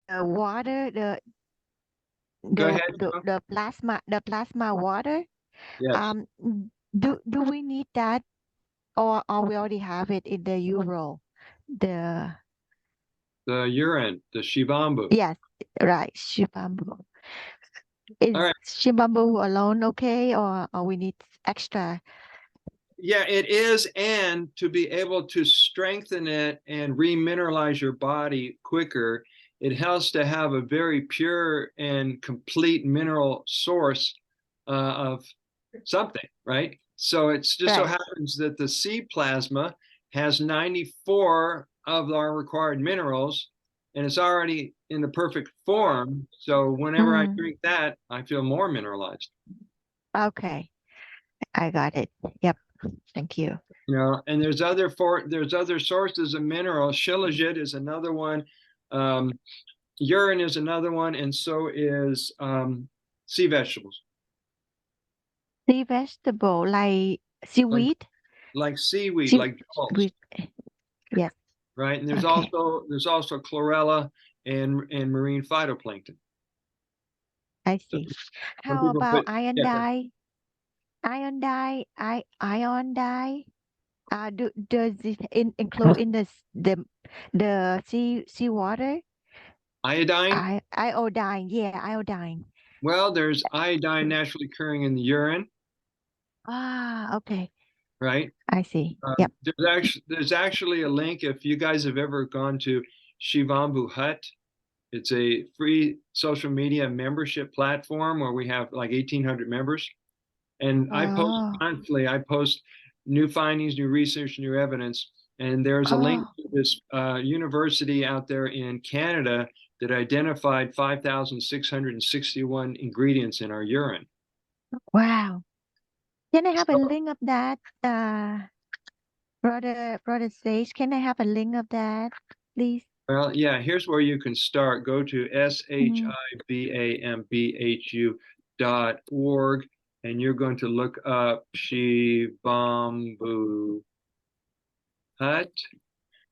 water, Go ahead. Joe. the plasma water. Yes, Um, do we need that, or we already have it in the Euro? The the urine, the shivambu. Yes, right, Shibambu. All Is right. Shibambu alone okay, or we need extra? Yeah, it is. And to be able to strengthen it and remineralize your body quicker, it has to have a very pure and complete mineral source of something, right? So it's just so Right. happens that the sea plasma has 94 of our required minerals and it's already in the perfect form. So whenever I Mm, drink that, I feel more mineralized. okay, I got it. Yep. Thank you. You know, and there's other sources of minerals. Shilajit is another one. Um, urine is another one, and so is sea vegetables, Sea vegetable like like seaweed. seaweed, like jewels, Seaweed. Yes. right? And Okay. there's also chlorella and marine phytoplankton. I So see. some How people about put iron yeah. dye? Ion dye. Does it include in the sea water? Iodine. Iodine. Yeah, iodine. Well, there's iodine naturally occurring in the urine, Okay. right? I see. Yep. There's actually a link if you guys have ever gone to Shivambu Hut. It's a free social media membership platform where we have like 1,800 members. And I post Oh. constantly, I post new findings, new research, new evidence. And there's a link Oh. to this university out there in Canada that identified 5,661 ingredients in our urine. Wow. Can I have a So, link of that? Brother Sage, can I have a link of that, please? well, yeah, here's where you can start. Go to Mm, shivambu.org and you're going to look up Shivambu Hut.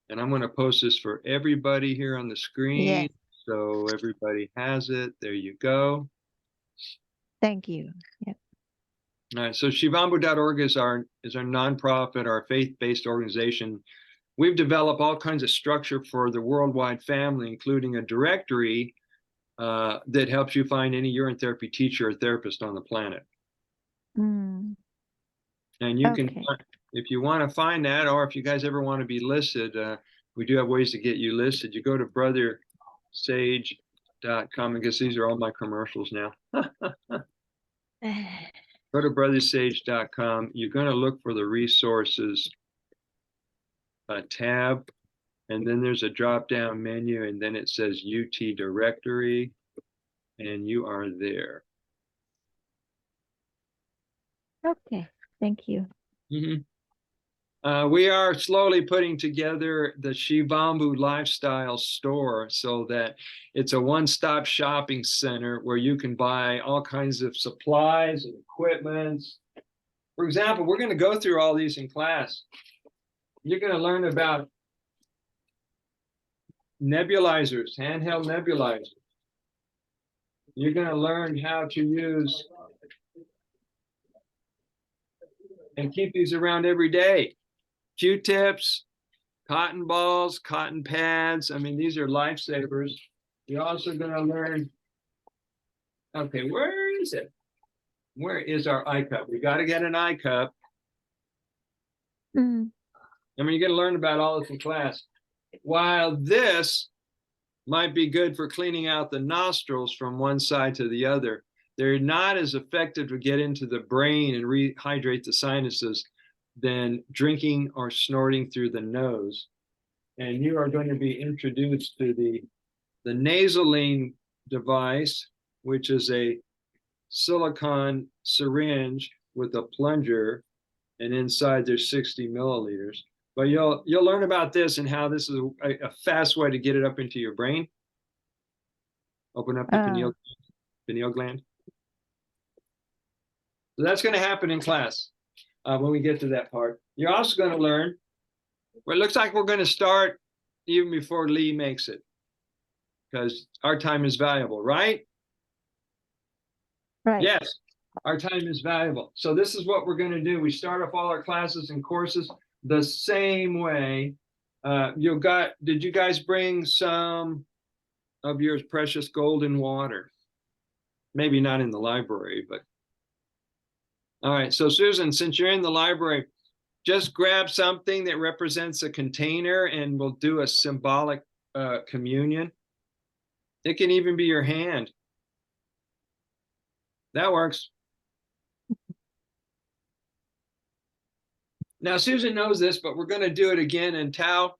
And I'm going to post this for everybody here on the screen. yes. So everybody has it. There you go. Thank you. Yep. All right. So shivambu.org is our nonprofit, our faith-based organization. We've developed all kinds of structure for the worldwide family, including a directory that helps you find any urine therapy teacher or therapist on the planet. Mm, And you can, okay. if you want to find that, or if you guys ever want to be listed, we do have ways to get you listed. You go to brothersage.com. I guess these are all my commercials now. Go to brothersage.com. You're going to look for the resources tab, and then there's a drop down menu, and then it says UT directory, and you are there. Okay. Thank you. Mhm. We are slowly putting together the Shivambu Lifestyle Store so that it's a one-stop shopping center where you can buy all kinds of supplies and equipment. For example, we're going to go through all these in class. You're going to learn about nebulizers, handheld nebulizers. You're going to learn how to use and keep these around every day. Q-tips, cotton balls, cotton pads. I mean, these are lifesavers. You're also going to learn, okay, where is it? Where is our eye cup? We got to get an eye cup. Mm, I mean, you're going to learn about all this in class. While this might be good for cleaning out the nostrils from one side to the other, they're not as effective to get into the brain and rehydrate the sinuses than drinking or snorting through the nose. And you are going to be introduced to the nasaline device, which is a silicone syringe with a plunger, and inside there's 60 milliliters. But you'll learn about this and how this is a fast way to get it up into your brain. Open up the uh, pineal gland. So that's going to happen in class when we get to that part. You're also going to learn. Well, it looks like we're going to start even before Lee makes it. because our time is valuable, right? Right. Yes, our time is valuable. So this is what we're going to do. We start off all our classes and courses the same way. Did you guys bring some of your precious golden water? Maybe not in the library, but all right. So Susan, since you're in the library, just grab something that represents a container and we'll do a symbolic communion. It can even be your hand. That works. Now, Susan knows this, but we're going to do it again. And Tao,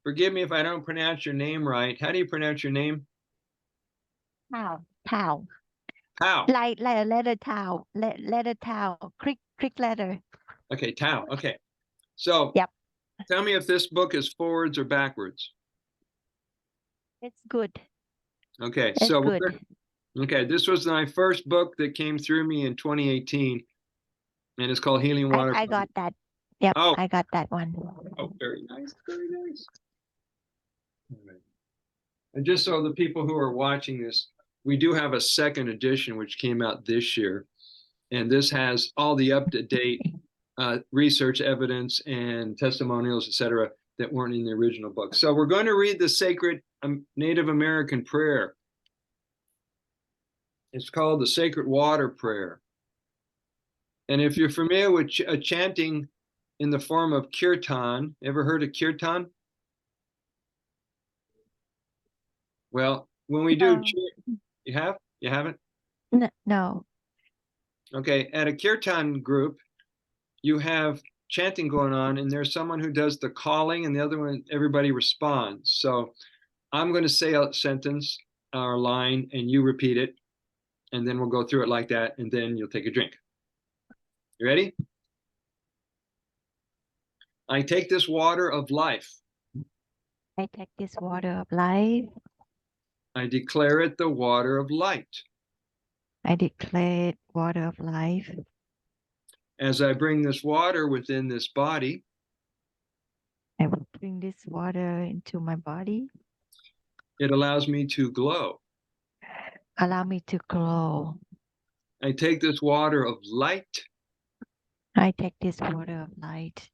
forgive me if I don't pronounce your name right. How do you pronounce your name? Tau. Tau. Tao. Like a letter tau. Letter tau. Click letter. Okay, Tao. Okay. So Yep. tell me if this book is forwards or backwards. It's good. Okay, It's so good. okay, this was my first book that came through me in 2018, and it's called Healing Water. I got that. Yep, Oh, I got that one. oh, very nice, very nice. All right. And just so the people who are watching this, we do have a second edition which came out this year, and this has all the up-to-date research evidence and testimonials, etc., that weren't in the original book. So we're going to read the sacred Native American prayer. It's called the Sacred Water Prayer. And if you're familiar with chanting in the form of kirtan, ever heard of kirtan? Well, when we do, you have? You haven't? No. Okay, at a kirtan group, you have chanting going on, and there's someone who does the calling, and the other one, everybody responds. So I'm going to say a sentence or a line, and you repeat it, and then we'll go through it like that, and then you'll take a drink. You ready? I take this water of life. I take this water of life. I declare it the water of light. I declare it water of life. As I bring this water within this body, I will bring this water into my body. it allows me to glow. Allow me to glow. I take this water of light. I take this water of light.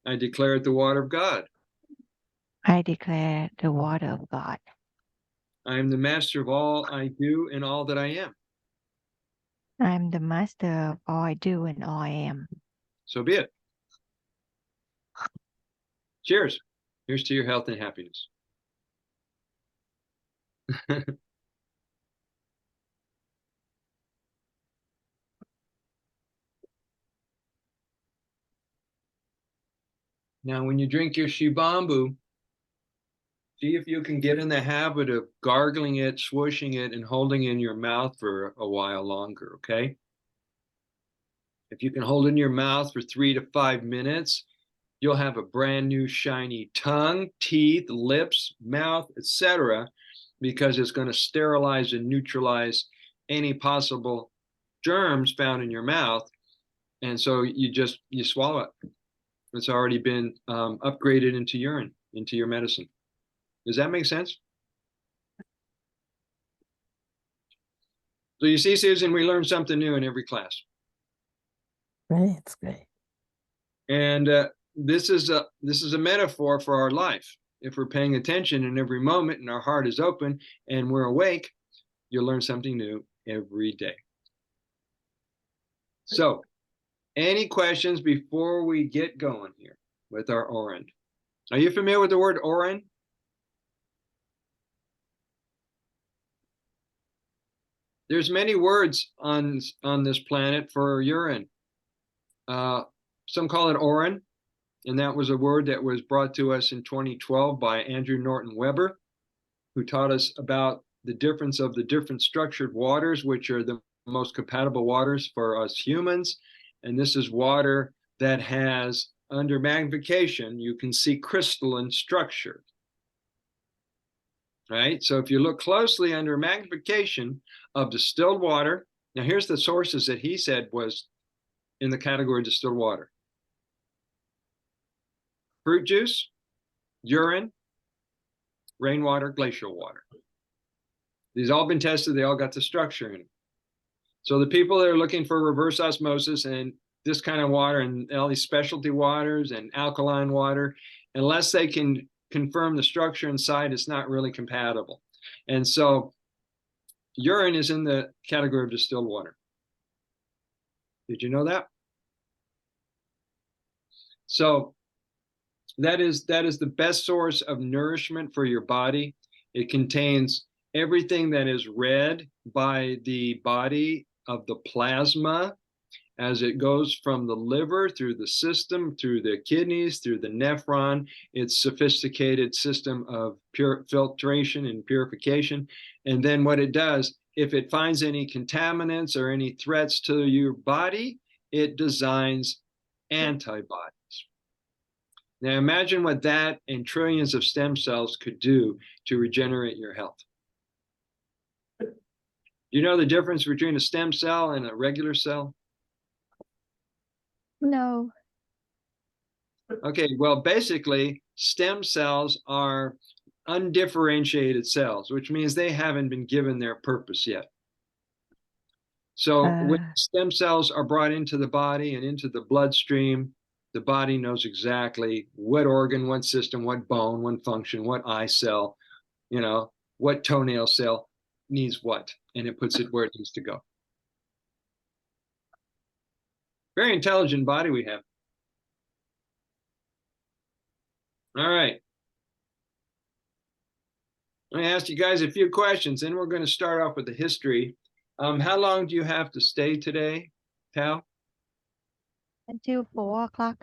I declare it the water of God. I declare the water of God. I am the master of all I do and all that I am. I am the master of all I do and all I am. So be it. Cheers. Here's to your health and happiness. Now, when you drink your shibambu, see if you can get in the habit of gargling it, swooshing it, and holding it in your mouth for a while longer, okay? If you can hold it in your mouth for 3 to 5 minutes, you'll have a brand new shiny tongue, teeth, lips, mouth, etc., because it's going to sterilize and neutralize any possible germs found in your mouth. And so you swallow it. It's already been upgraded into urine, into your medicine. Does that make sense? So you see, Susan, we learn something new in every class. Right, it's great. And this is a metaphor for our life. If we're paying attention in every moment and our heart is open and we're awake, you'll learn something new every day. So, any questions before we get going here with our Oren? Are you familiar with the word Oren? There's many words on this planet for urine. Some call it Oren, and that was a word that was brought to us in 2012 by Andrew Norton Weber, who taught us about the difference of the different structured waters, which are the most compatible waters for us humans. And this is water that has, under magnification, you can see crystalline structure. Right? So if you look closely under magnification of distilled water, now here's the sources that he said was in the category distilled water: fruit juice, urine, rainwater, glacial water. These all been tested. They all got the structure in them. So the people that are looking for reverse osmosis and this kind of water and all these specialty waters and alkaline water, unless they can confirm the structure inside, it's not really compatible. And so urine is in the category of distilled water. Did you know that? So that is the best source of nourishment for your body. It contains everything that is read by the body of the plasma as it goes from the liver through the system, through the kidneys, through the nephron, its sophisticated system of pure filtration and purification. And then what it does, if it finds any contaminants or any threats to your body, it designs antibodies. Now imagine what that and trillions of stem cells could do to regenerate your health. You know the difference between a stem cell and a regular cell? No. Okay, well, basically, stem cells are undifferentiated cells, which means they haven't been given their purpose yet. So when stem cells are brought into the body and into the bloodstream, the body knows exactly what organ, what system, what bone, what function, what eye cell, what toenail cell needs what, and it puts it where it needs to go. Very intelligent body we have. All right. I'm going to ask you guys a few questions, and we're going to start off with the history. How long do you have to stay today, Tal? Until 4 o'clock.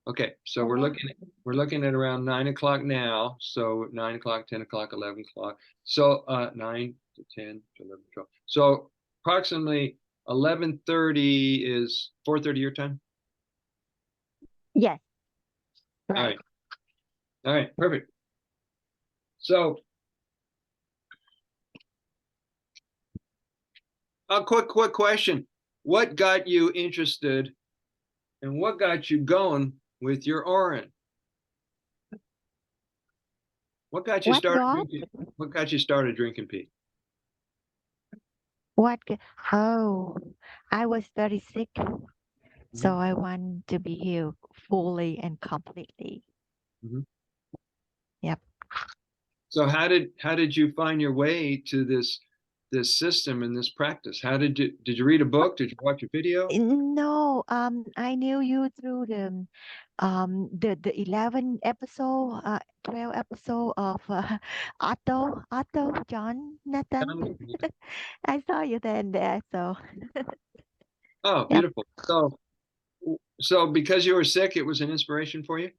Okay, so we're looking at around 9 o'clock now. So 9 o'clock, 10 o'clock, 11 o'clock. So 9 to 10 to 11, 12. So approximately 11:30 is 4:30 your time? Yes. All right. All right, perfect. So a quick question. What got you interested and what got you going with your Urine? What got you started drinking? What got you started drinking pee? Oh, I was very sick, so I want to be healed fully and completely. Yep. So how did you find your way to this system and this practice? Did you read a book? Did you watch a video? No, I knew you through the 11 episode, 12 episode of Otto Jonathan. I saw you then there, so. Oh, Yep. beautiful. So because you were sick, it was an inspiration for you?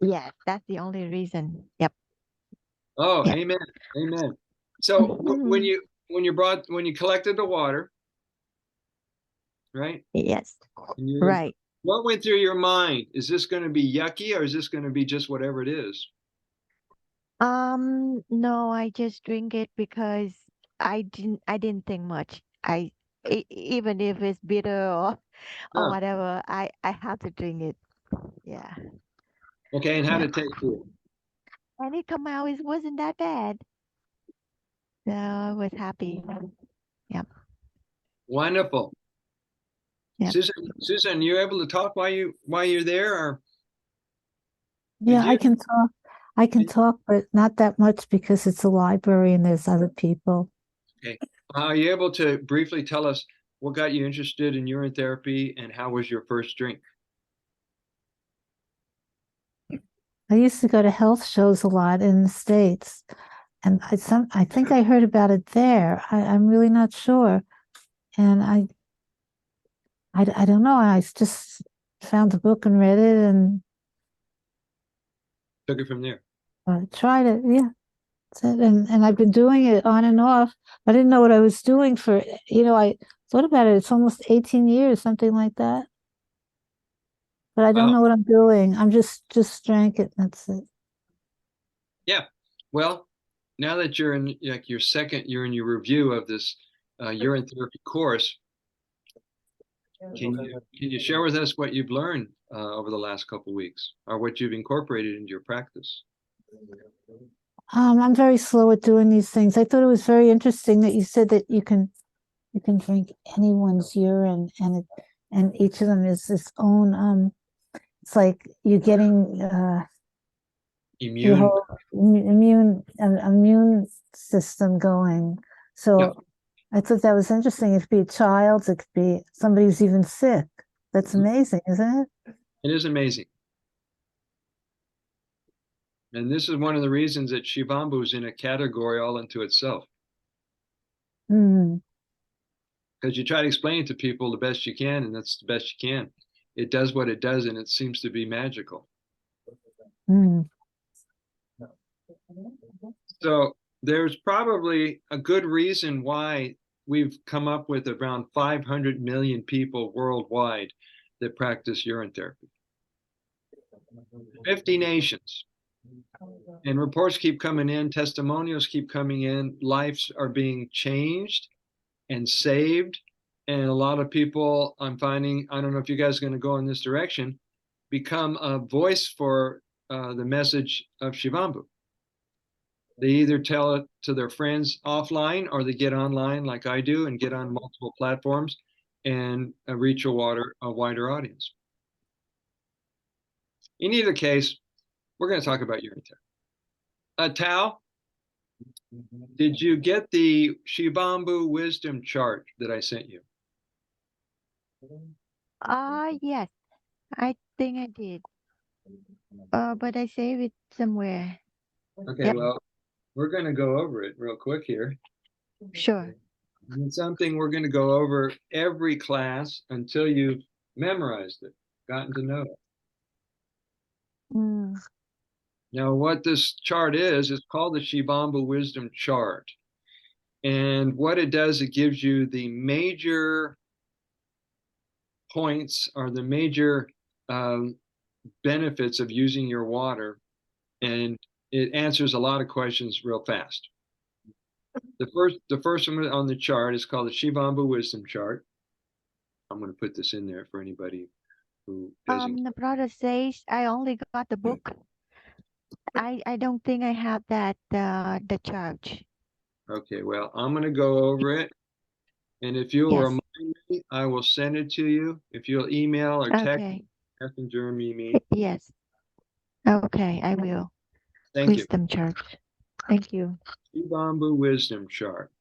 Yes, that's the only reason. Yep. Oh, Yep. amen. Amen. So when you collected the water, right? Yes. Right. What went through your mind? Is this going to be yucky or is this going to be just whatever it is? No, I just drink it because I didn't think much. Even if it's bitter or whatever, I have to drink it. Yeah. Okay, and how did it taste to you? And it come out, it wasn't that bad. So I was happy. Yep. Wonderful. Yep. Susan, you able to talk while you're there, or? Yeah, I can talk. I can talk, but not that much because it's a library and there's other people. Okay. Are you able to briefly tell us what got you interested in urine therapy and how was your first drink? I used to go to health shows a lot in the States, and I think I heard about it there. I'm really not sure, and I don't know. I just found the book and read it and Took it from there. tried it. Yeah, that's it. And I've been doing it on and off. I didn't know what I was doing for. I thought about it. It's almost 18 years, something like that. But I don't know what I'm doing. I'm just drank it. That's it. Yeah. Well, now that you're in you're in your review of this urine therapy course, can you share with us what you've learned over the last couple of weeks, or what you've incorporated into your practice? I'm very slow at doing these things. I thought it was very interesting that you said that you can drink anyone's urine, and each of them is its own. It's like you're getting your Immune. whole immune system going. So Yeah. I thought that was interesting. It could be a child, it could be somebody who's even sick. That's amazing, isn't it? It is amazing. And this is one of the reasons that Shivambu is in a category all unto itself. Mm. Because you try to explain it to people the best you can, and that's the best you can. It does what it does, and it seems to be magical. Mm. So there's probably a good reason why we've come up with around 500 million people worldwide that practice urine therapy. 50 nations. And reports keep coming in, testimonials keep coming in, lives are being changed and saved. And a lot of people, I'm finding, I don't know if you guys are going to go in this direction, become a voice for the message of Shivambu. They either tell it to their friends offline, or they get online like I do and get on multiple platforms and reach a wider audience. In either case, we're going to talk about urine therapy. Tao, did you get the Shivambu wisdom chart that I sent you? Yes, I think I did. But I saved it somewhere. Okay, Yep, well, we're going to go over it real quick here. sure. And it's something we're going to go over every class until you've memorized it, gotten to know it. Mm. Now, what this chart is called the Shivambu Wisdom Chart. And what it does, it gives you the major points or the major um, benefits of using your water. And it answers a lot of questions real fast. The first one on the chart is called the Shivambu Wisdom Chart. I'm going to put this in there for anybody who doesn't. The brother says I only got the book. I don't think I have that the charge. Okay, well, I'm going to go over it. And if you'll Yes. remind me, I will send it to you. If you'll email or text, Okay. messenger me. Yes. Okay, I will. Thank you. Wisdom charge. Thank you. Shivambu Wisdom Chart.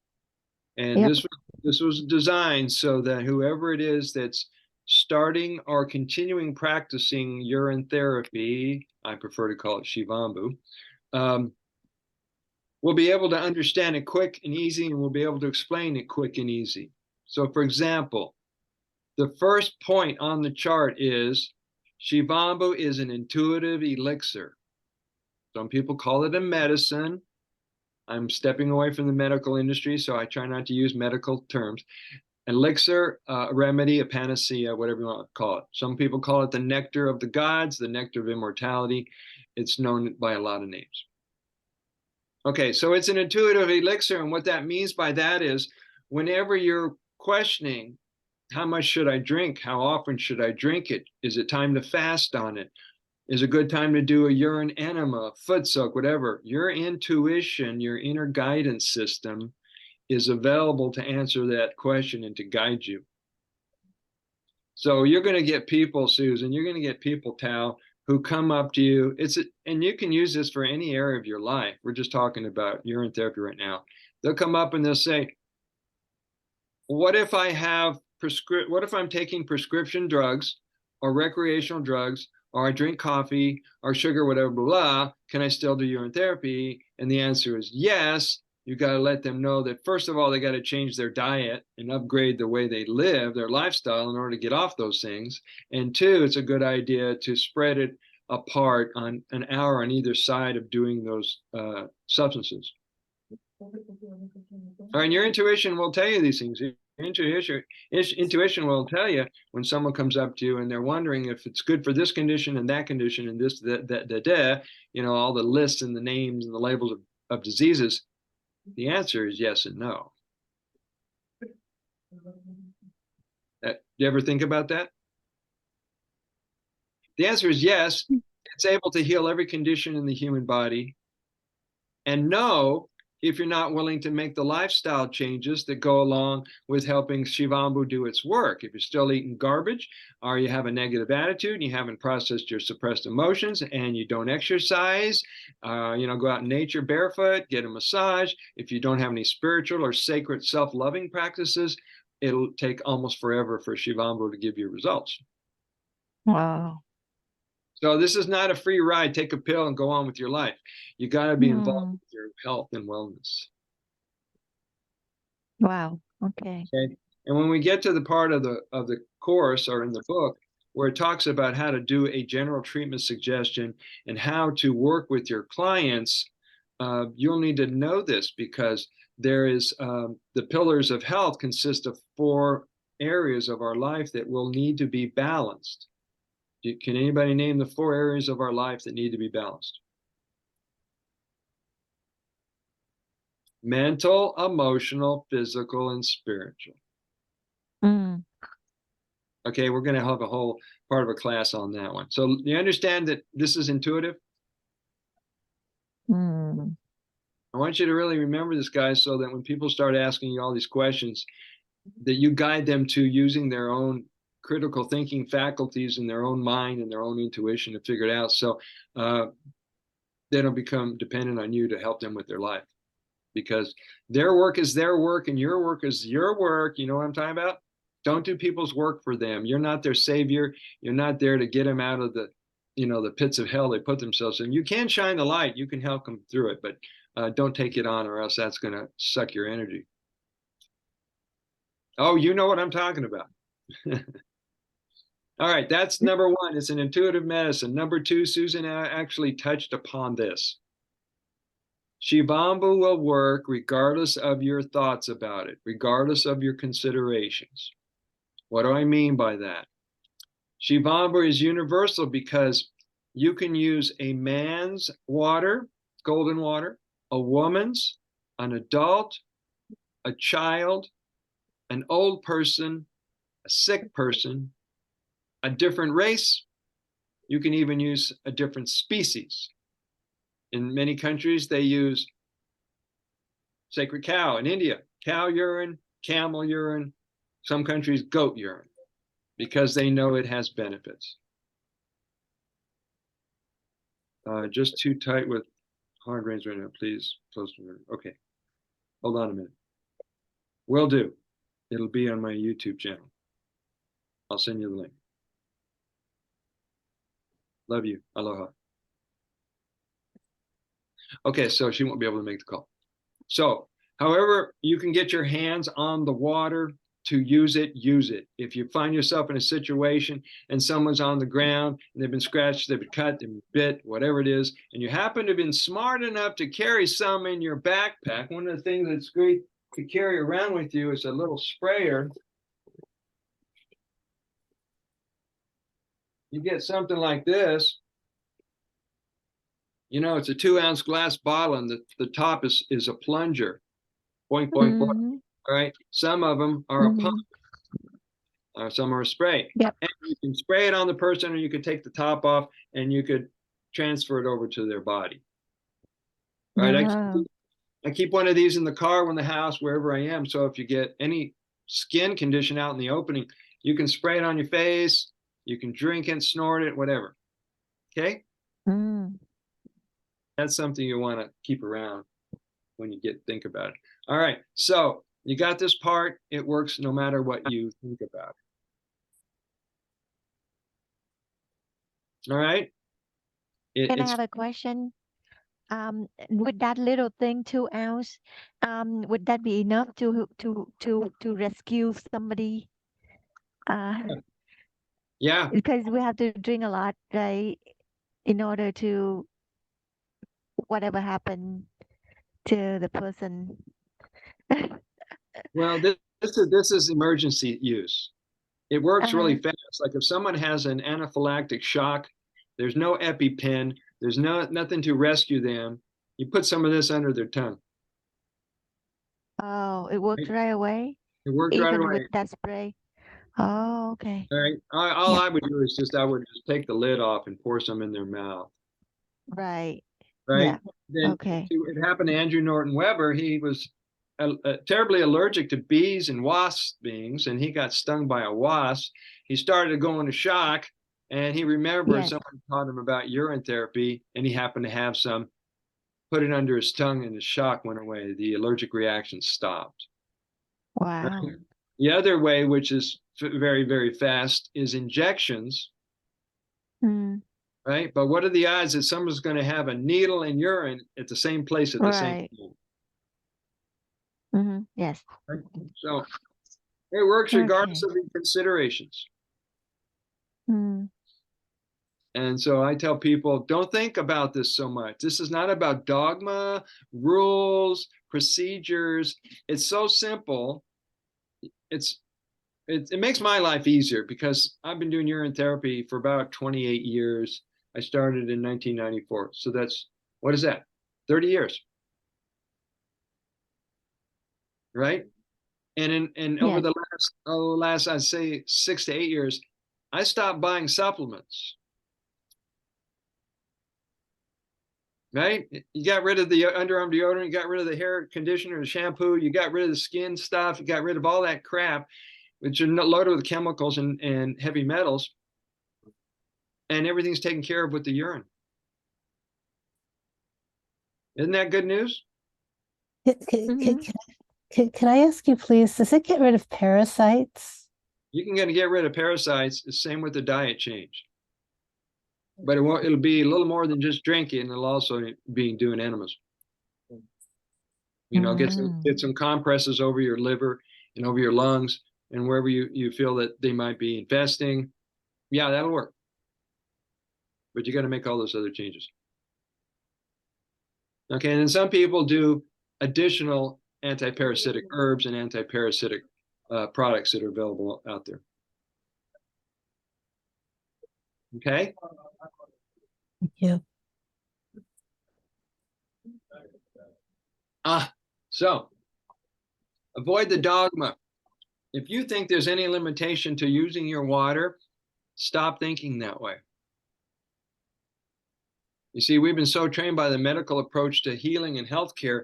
And Yep. this was designed so that whoever it is that's starting or continuing practicing urine therapy, I prefer to call it Shivambu, um, will be able to understand it quick and easy, and will be able to explain it quick and easy. So, for example, the first point on the chart is Shivambu is an intuitive elixir. Some people call it a medicine. I'm stepping away from the medical industry, so I try not to use medical terms. Elixir, a remedy, a panacea, whatever you want to call it. Some people call it the nectar of the gods, the nectar of immortality. It's known by a lot of names. Okay, so it's an intuitive elixir, and what that means by that is whenever you're questioning, how much should I drink? How often should I drink it? Is it time to fast on it? Is a good time to do a urine enema, foot soak, whatever? Your intuition, your inner guidance system is available to answer that question and to guide you. So you're going to get people, Susan, you're going to get people, Tao, who come up to you. And you can use this for any area of your life. We're just talking about urine therapy right now. They'll come up and they'll say, what if what if I'm taking prescription drugs or recreational drugs, or I drink coffee or sugar, whatever, blah, blah, can I still do urine therapy? And the answer is yes. You got to let them know that, first of all, they got to change their diet and upgrade the way they live, their lifestyle, in order to get off those things. And two, it's a good idea to spread it apart on an hour on either side of doing those substances. All right, and your intuition will tell you these things. Intuition will tell you when someone comes up to you and they're wondering if it's good for this condition and that condition and this, that, all the lists and the names and the labels of diseases. The answer is yes and no. Do you ever think about that? The answer is yes, It's able to heal every condition in the human body. And no, if you're not willing to make the lifestyle changes that go along with helping Shivambu do its work. If you're still eating garbage, or you have a negative attitude, and you haven't processed your suppressed emotions, and you don't exercise, go out in nature barefoot, get a massage. If you don't have any spiritual or sacred self-loving practices, it'll take almost forever for Shivambu to give you results. Wow. So this is not a free ride. Take a pill and go on with your life. You got to be involved Hmm. with your health and wellness. Wow. Okay. Okay. And when we get to the part of the course or in the book where it talks about how to do a general treatment suggestion and how to work with your clients, you'll need to know this because there is the pillars of health consist of 4 areas of our life that will need to be balanced. Can anybody name the 4 areas of our life that need to be balanced? Mental, emotional, physical, and spiritual. Mm. Okay, we're going to have a whole part of a class on that one. So you understand that this is intuitive? Mm. I want you to really remember this, guys, so that when people start asking you all these questions, that you guide them to using their own critical thinking faculties in their own mind and their own intuition to figure it out. So they don't become dependent on you to help them with their life, because their work is their work and your work is your work. You know what I'm talking about? Don't do people's work for them. You're not their savior. You're not there to get them out of the pits of hell they put themselves in. You can shine the light. You can help them through it, but don't take it on, or else that's going to suck your energy. Oh, you know what I'm talking about. All right, that's number 1. It's an intuitive medicine. Number 2, Susan actually touched upon this. Shivambu will work regardless of your thoughts about it, regardless of your considerations. What do I mean by that? Shivambu is universal because you can use a man's water, golden water, a woman's, an adult, a child, an old person, a sick person, a different race. You can even use a different species. In many countries, they use sacred cow. In India, cow urine, camel urine, some countries, goat urine, because they know it has benefits. Just too tight with hard rains right now. Please close the window. Okay, hold on a minute. Will do. It'll be on my YouTube channel. I'll send you the link. Love you. Aloha. Okay, so she won't be able to make the call. So, however you can get your hands on the water to use it, use it. If you find yourself in a situation and someone's on the ground and they've been scratched, they've been cut, they've been bit, whatever it is, and you happen to have been smart enough to carry some in your backpack, one of the things that's great to carry around with you is a little sprayer. You get something like this. It's a 2-ounce glass bottle, and the top is a plunger. Boink, boink, boink. Mm. All right. Some of them are a pump, Mm. or some are a spray. Yep. And you can spray it on the person, or you could take the top off and you could transfer it over to their body. All right. Oh. I keep one of these in the car, in the house, wherever I am. So if you get any skin condition out in the opening, you can spray it on your face. You can drink it, snort it, whatever. Okay. Mm. That's something you want to keep around when you think about it. All right. So you got this part. It works no matter what you think about it. All right. Can I It's have a question? With that little thing, 2 ounce, would that be enough to rescue somebody? Uh, yeah. because we have to drink a lot, right, in order to whatever happened to the person. Well, this is emergency use. It works Uh-huh. really fast. Like if someone has an anaphylactic shock, there's no EpiPen, there's nothing to rescue them. You put some of this under their tongue. Oh, it works Right? right away, It works right even with away. that spray. Oh, okay. All right. All Yeah. I would do is I would just take the lid off and pour some in their mouth. Right. Right. Yeah. Then Okay. it happened to Andrew Norton Webber. He was terribly allergic to bees and wasp stings, and he got stung by a wasp. He started to go into shock, and he remembered Yes. someone taught him about urine therapy, and he happened to have some. Put it under his tongue, and the shock went away. The allergic reaction stopped. Wow. Right? The other way, which is very, very fast, is injections. Mm, Right? But what are the odds that someone's going to have a needle and urine at the same place at the same right. time? Yes. Right? So it works regardless Okay. of the considerations. Mm, And so I tell people, don't think about this so much. This is not about dogma, rules, procedures. It's so simple. It's it makes my life easier because I've been doing urine therapy for about 28 years. I started in 1994. So that's, what is that? 30 years, right? And over yes. the last I'd say 6 to 8 years, I stopped buying supplements. Right? You got rid of the underarm deodorant, you got rid of the hair conditioner, the shampoo, you got rid of the skin stuff, you got rid of all that crap, which are loaded with chemicals and heavy metals, and everything's taken care of with the urine. Isn't that good news? Mm-hmm. Can I ask you, please, does it get rid of parasites? You can get rid of parasites. The same with the diet change, but it'll be a little more than just drinking. It'll also be doing enemas. Get some compresses over your liver and over your lungs and wherever you feel that they might be infesting. Yeah, that'll work. But you got to make all those other changes. Okay, and then some people do additional anti-parasitic herbs and anti-parasitic products that are available out there. Okay. Thank you. So avoid the dogma. If you think there's any limitation to using your water, stop thinking that way. You see, we've been so trained by the medical approach to healing and healthcare,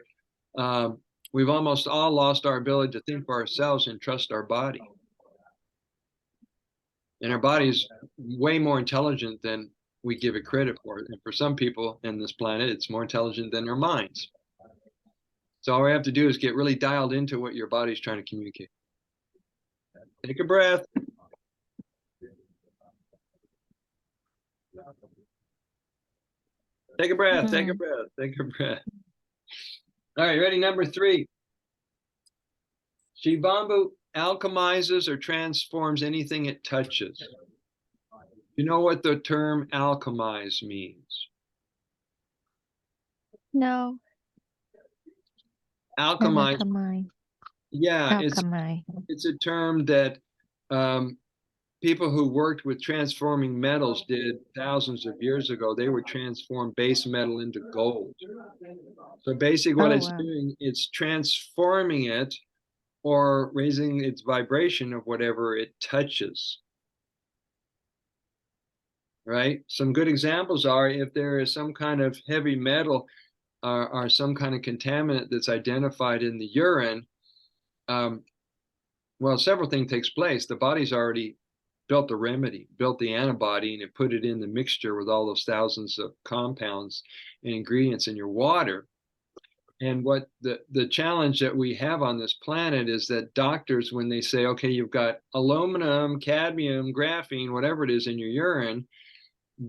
we've almost all lost our ability to think for ourselves and trust our body. And our body is way more intelligent than we give it credit for. And for some people in this planet, it's more intelligent than our minds. So all we have to do is get really dialed into what your body's trying to communicate. Take a breath. Take a breath, take a breath, take a breath. All right, ready? Number 3. Shivambu alchemizes or transforms anything it touches. You know what the term alchemize means? No. Alchemize. Alchemy. Yeah, Alchemy. it's a term that people who worked with transforming metals did thousands of years ago. They would transform base metal into gold. So basically what Oh, it's wow. doing, it's transforming it or raising its vibration of whatever it touches. Right? Some good examples are if there is some kind of heavy metal or some kind of contaminant that's identified in the urine, well, several things takes place. The body's already built the remedy, built the antibody, and it put it in the mixture with all those thousands of compounds and ingredients in your water. And what the challenge that we have on this planet is that doctors, when they say, okay, you've got aluminum, cadmium, graphene, whatever it is in your urine,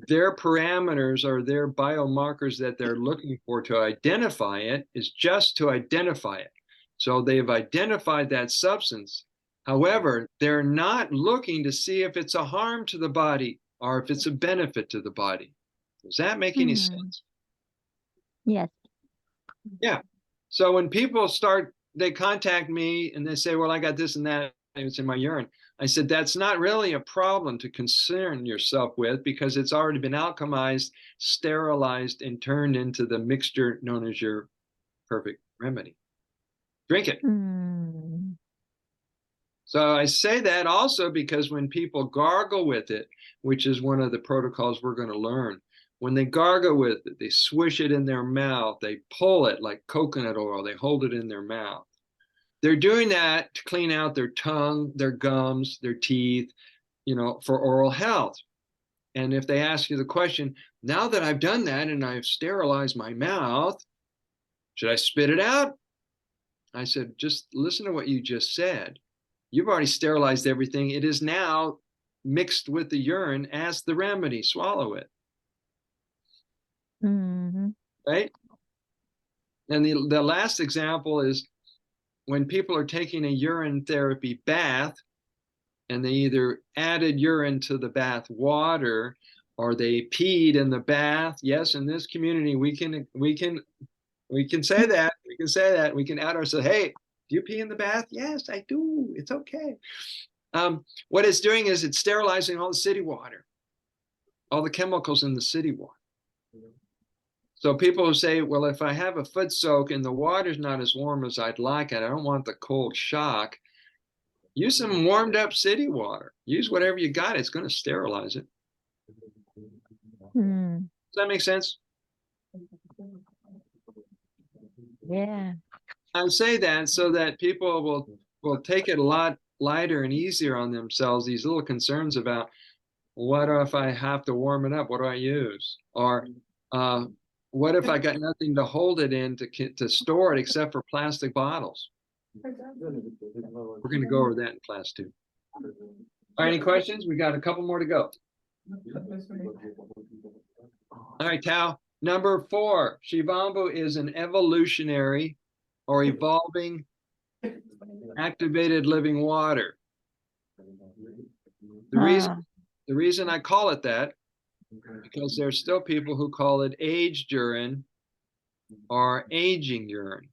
their parameters or their biomarkers that they're looking for to identify it is just to identify it. So they've identified that substance. However, they're not looking to see if it's a harm to the body or if it's a benefit to the body. Does that make any sense? Yes. Yeah. So when people they contact me and they say, well, I got this and that, and it's in my urine. I said, that's not really a problem to concern yourself with because it's already been alchemized, sterilized, and turned into the mixture known as your perfect remedy. Drink it. So I say that also because when people gargle with it, which is one of the protocols we're going to learn, when they gargle with it, they swish it in their mouth, they pull it like coconut oil, they hold it in their mouth. They're doing that to clean out their tongue, their gums, their teeth, for oral health. And if they ask you the question, now that I've done that and I've sterilized my mouth, should I spit it out? I said, just listen to what you just said. You've already sterilized everything. It is now mixed with the urine as the remedy. Swallow it. Mm-hmm. Right? And the last example is when people are taking a urine therapy bath and they either added urine to the bath water or they peed in the bath. Yes, in this community, we can say that. We can say that. We can add ourselves, hey, do you pee in the bath? Yes, I do. It's okay. What it's doing is it's sterilizing all the city water, all the chemicals in the city water. So people who say, well, if I have a foot soak and the water's not as warm as I'd like it, I don't want the cold shock, use some warmed up city water. Use whatever you got. It's going to sterilize it. Mm. Does that make sense? Yeah. I say that so that people will take it a lot lighter and easier on themselves, these little concerns about what if I have to warm it up? What do I use? Or what if I got nothing to hold it in to store it except for plastic bottles? We're going to go over that in class too. All right, any questions? We got a couple more to go. All right, Tao. Number 4, Shivambu is an evolutionary or evolving activated living water. The reason I call it that, because there's still people who call it aged urine or aging urine.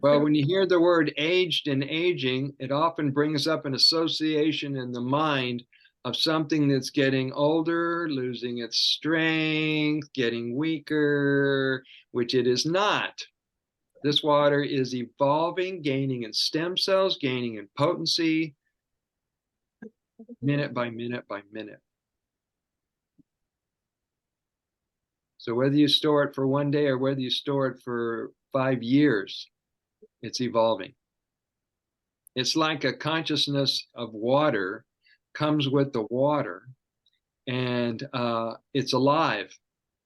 Well, when you hear the word aged and aging, it often brings up an association in the mind of something that's getting older, losing its strength, getting weaker, which it is not. This water is evolving, gaining in stem cells, gaining in potency, minute by minute by minute. So whether you store it for one day or whether you store it for 5 years, it's evolving. It's like a consciousness of water comes with the water, and it's alive.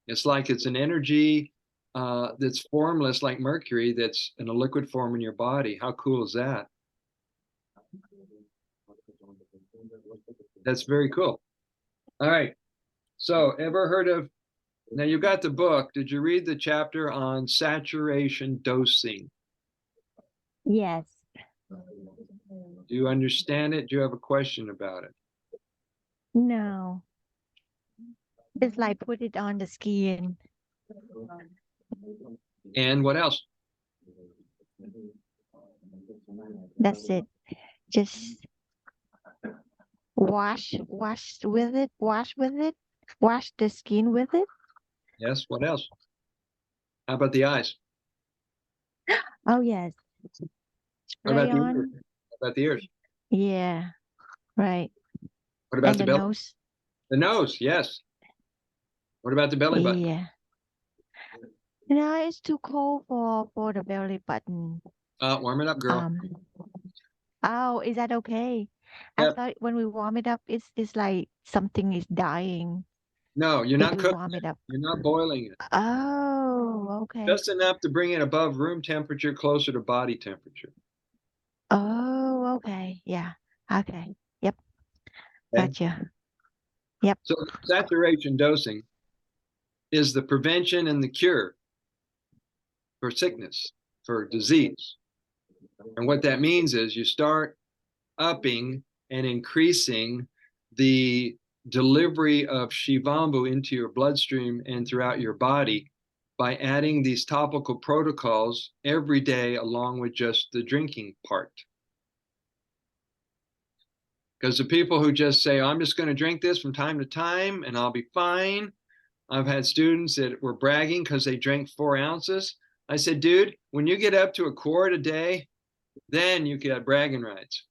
It's like it's an energy that's formless, like mercury, that's in a liquid form in your body. How cool is that? That's very cool. All right. So ever heard of, now you got the book. Did you read the chapter on saturation dosing? Yes. Do you understand it? Do you have a question about it? No. It's like put it on the skin. And what else? That's it. Just wash with it, wash the skin with it. Yes, what else? How about the eyes? Oh yes. How Spray about the ears? on. How about the ears? Yeah. Right. What about And the the belly? nose. The nose, yes. What about the belly button? Yeah. No, it's too cold for the belly button. Warm it up, girl. Um. Oh, is that okay? I Yep. thought when we warm it up, it's like something is dying No, you're if not we cooking warm it. it up. You're not boiling it. Oh, okay. Just enough to bring it above room temperature, closer to body temperature. Oh, okay. Yeah. Okay. Yep. Okay? Gotcha. Yep. So saturation dosing is the prevention and the cure for sickness, for disease. And what that means is you start upping and increasing the delivery of Shivambu into your bloodstream and throughout your body by adding these topical protocols every day along with just the drinking part. Because the people who just say, I'm just going to drink this from time to time and I'll be fine. I've had students that were bragging because they drank 4 ounces. I said, dude, when you get up to a quart a day, then you get bragging rights.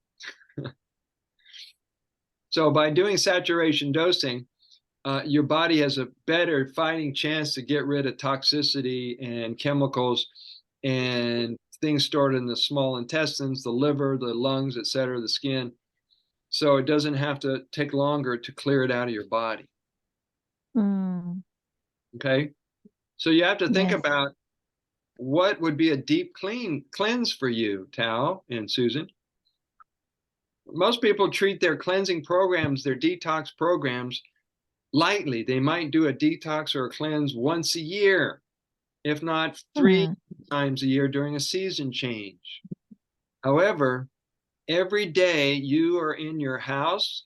So by doing saturation dosing, your body has a better fighting chance to get rid of toxicity and chemicals and things stored in the small intestines, the liver, the lungs, etc., the skin. So it doesn't have to take longer to clear it out of your body. Mm, Okay. So you have to think yes. about what would be a deep cleanse for you, Tao and Susan. Most people treat their cleansing programs, their detox programs, lightly. They might do a detox or a cleanse once a year, if not 3 times a year during a season change. However, every day you are in your house,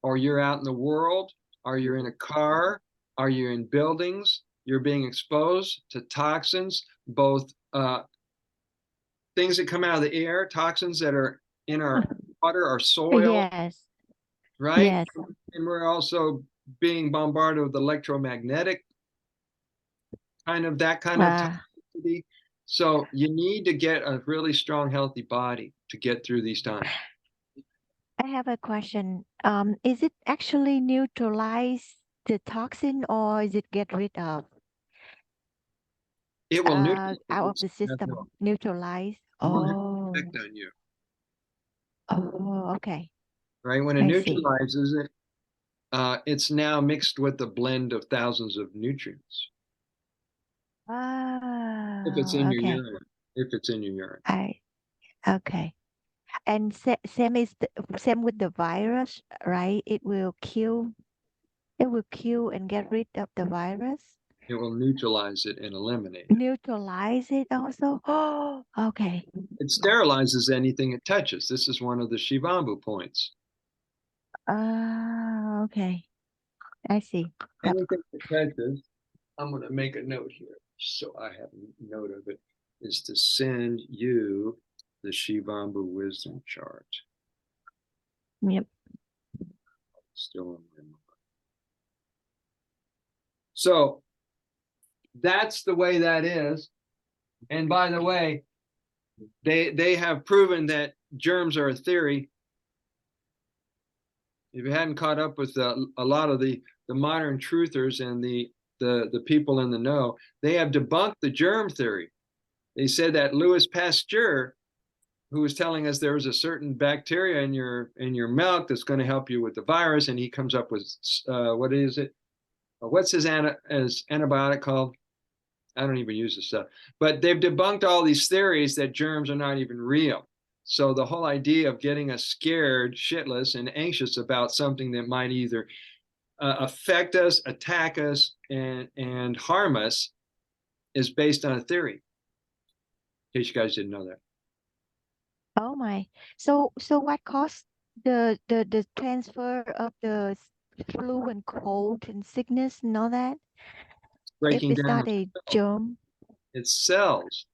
or you're out in the world, or you're in a car, or you're in buildings, you're being exposed to toxins, both things that come out of the air, toxins that are in our water, our soil, Yes. right? Yes. And we're also being bombarded with electromagnetic that kind of Uh, toxicity. So you need to get a really strong, healthy body to get through these times. I have a question. Is it actually neutralize the toxin or is it get rid of It will neutralize out of it. the No, system? Neutralize. it won't have Oh, an effect on you, oh, okay. right? When it I see. neutralizes it, it's now mixed with a blend of thousands of nutrients. If it's in Oh, your okay. urine, if it's in your urine, I okay. And same with the virus, right? It will kill and get rid of the virus. it will neutralize it and eliminate it. Neutralize it also. Oh, okay. It sterilizes anything it touches. This is one of the Shivambu points. Ah, okay. I see. Yep. Anything it touches, I'm going to make a note here so I have a note of it, is to send you the Shivambu wisdom chart. Yep. Still in my mind. So that's the way that is. And by the way, they have proven that germs are a theory. If you hadn't caught up with a lot of the modern truthers and the people in the know, they have debunked the germ theory. They said that Louis Pasteur, who was telling us there was a certain bacteria in your milk that's going to help you with the virus, and he comes up with what is it? What's his antibiotic called? I don't even use this stuff. But they've debunked all these theories that germs are not even real. So the whole idea of getting us scared, shitless, and anxious about something that might either affect us, attack us, and harm us is based on a theory. In case you guys didn't know that. Oh my. So what caused the transfer of the flu and cold and sickness and all that? If Breaking it's down not of a cells. germ, It's cells.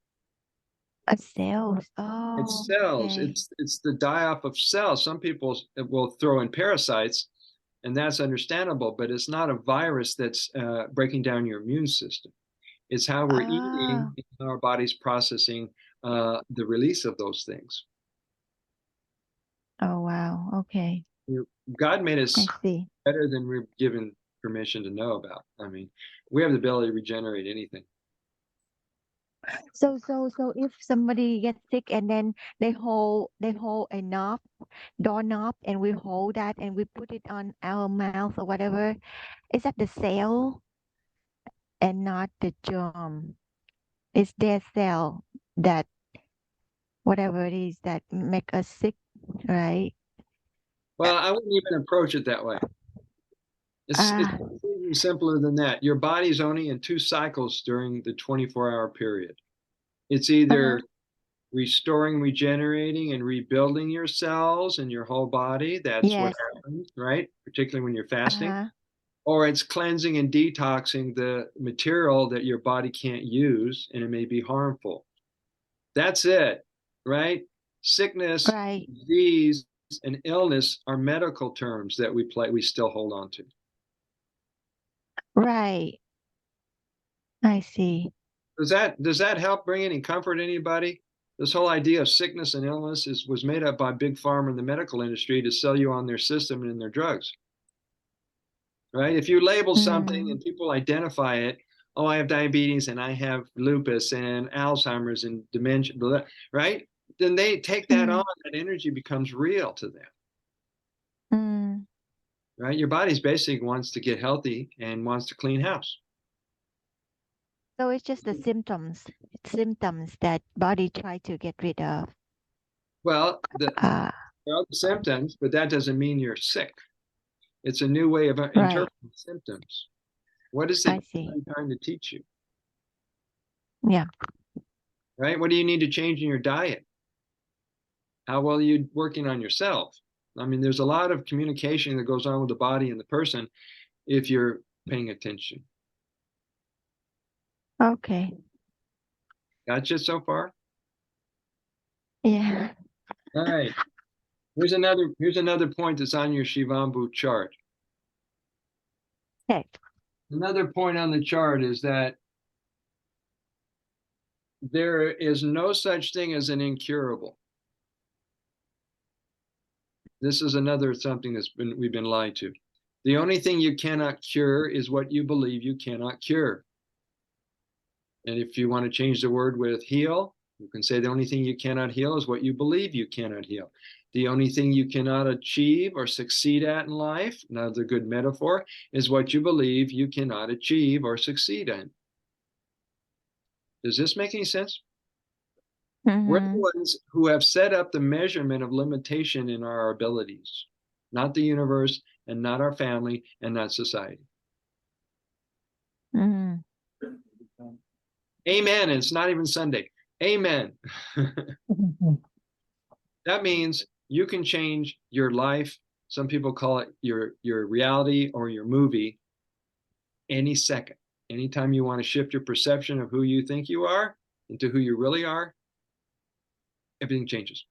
a cells. It's Oh, cells. okay. It's the die-off of cells. Some people will throw in parasites, and that's understandable, but it's not a virus that's breaking down your immune system. It's how we're eating Ah, and how our body's processing the release of those things. oh wow. Okay. God made I us see. better than we're given permission to know about. I mean, we have the ability to regenerate anything. So if somebody gets sick and then they hold a knob, doorknob, and we hold that and we put it on our mouth or whatever, is that the cell and not the germ? It's their cell that whatever it is that make us sick, right? Well, I wouldn't even approach it that way. It's Ah, even simpler than that. Your body's only in 2 cycles during the 24-hour period. It's uh-huh. either restoring, regenerating, and rebuilding your cells and your whole body. That's what Yes. happens, right? Particularly when you're fasting. Uh-huh. Or it's cleansing and detoxing the material that your body can't use and it may be harmful. That's it, right? Sickness, Right. disease, and illness are medical terms that we still hold on to. Right. I see. Does that help bring any comfort to anybody? This whole idea of sickness and illness was made up by big pharma and the medical industry to sell you on their system and their drugs. Right? If you label something and people identify it, oh, I have diabetes and I have lupus and Alzheimer's and dementia, blah, blah, right? Then they take that on, that energy becomes real to them. Right? Your body's basically wants to get healthy and wants to clean house. So it's just the symptoms that body try to get rid of. Well, the symptoms, but that doesn't mean you're sick. It's a new way of interpreting symptoms. What is it trying to teach you? Yeah. Right? What do you need to change in your diet? How well are you working on yourself? I mean, there's a lot of communication that goes on with the body and the person if you're paying attention. Okay. Gotcha so far? Yeah. All right. Here's another point that's on your Shivambu chart. Okay. Another point on the chart is that there is no such thing as an incurable. This is something we've been lied to. The only thing you cannot cure is what you believe you cannot cure. And if you want to change the word with heal, you can say the only thing you cannot heal is what you believe you cannot heal. The only thing you cannot achieve or succeed at in life, another good metaphor, is what you believe you cannot achieve or succeed in. Does this make any sense? We're the ones who have set up the measurement of limitation in our abilities, not the universe and not our family and not society. Amen. And it's not even Sunday. Amen. That means you can change your life. Some people call it your reality or your movie any second. Anytime you want to shift your perception of who you think you are into who you really are, everything changes.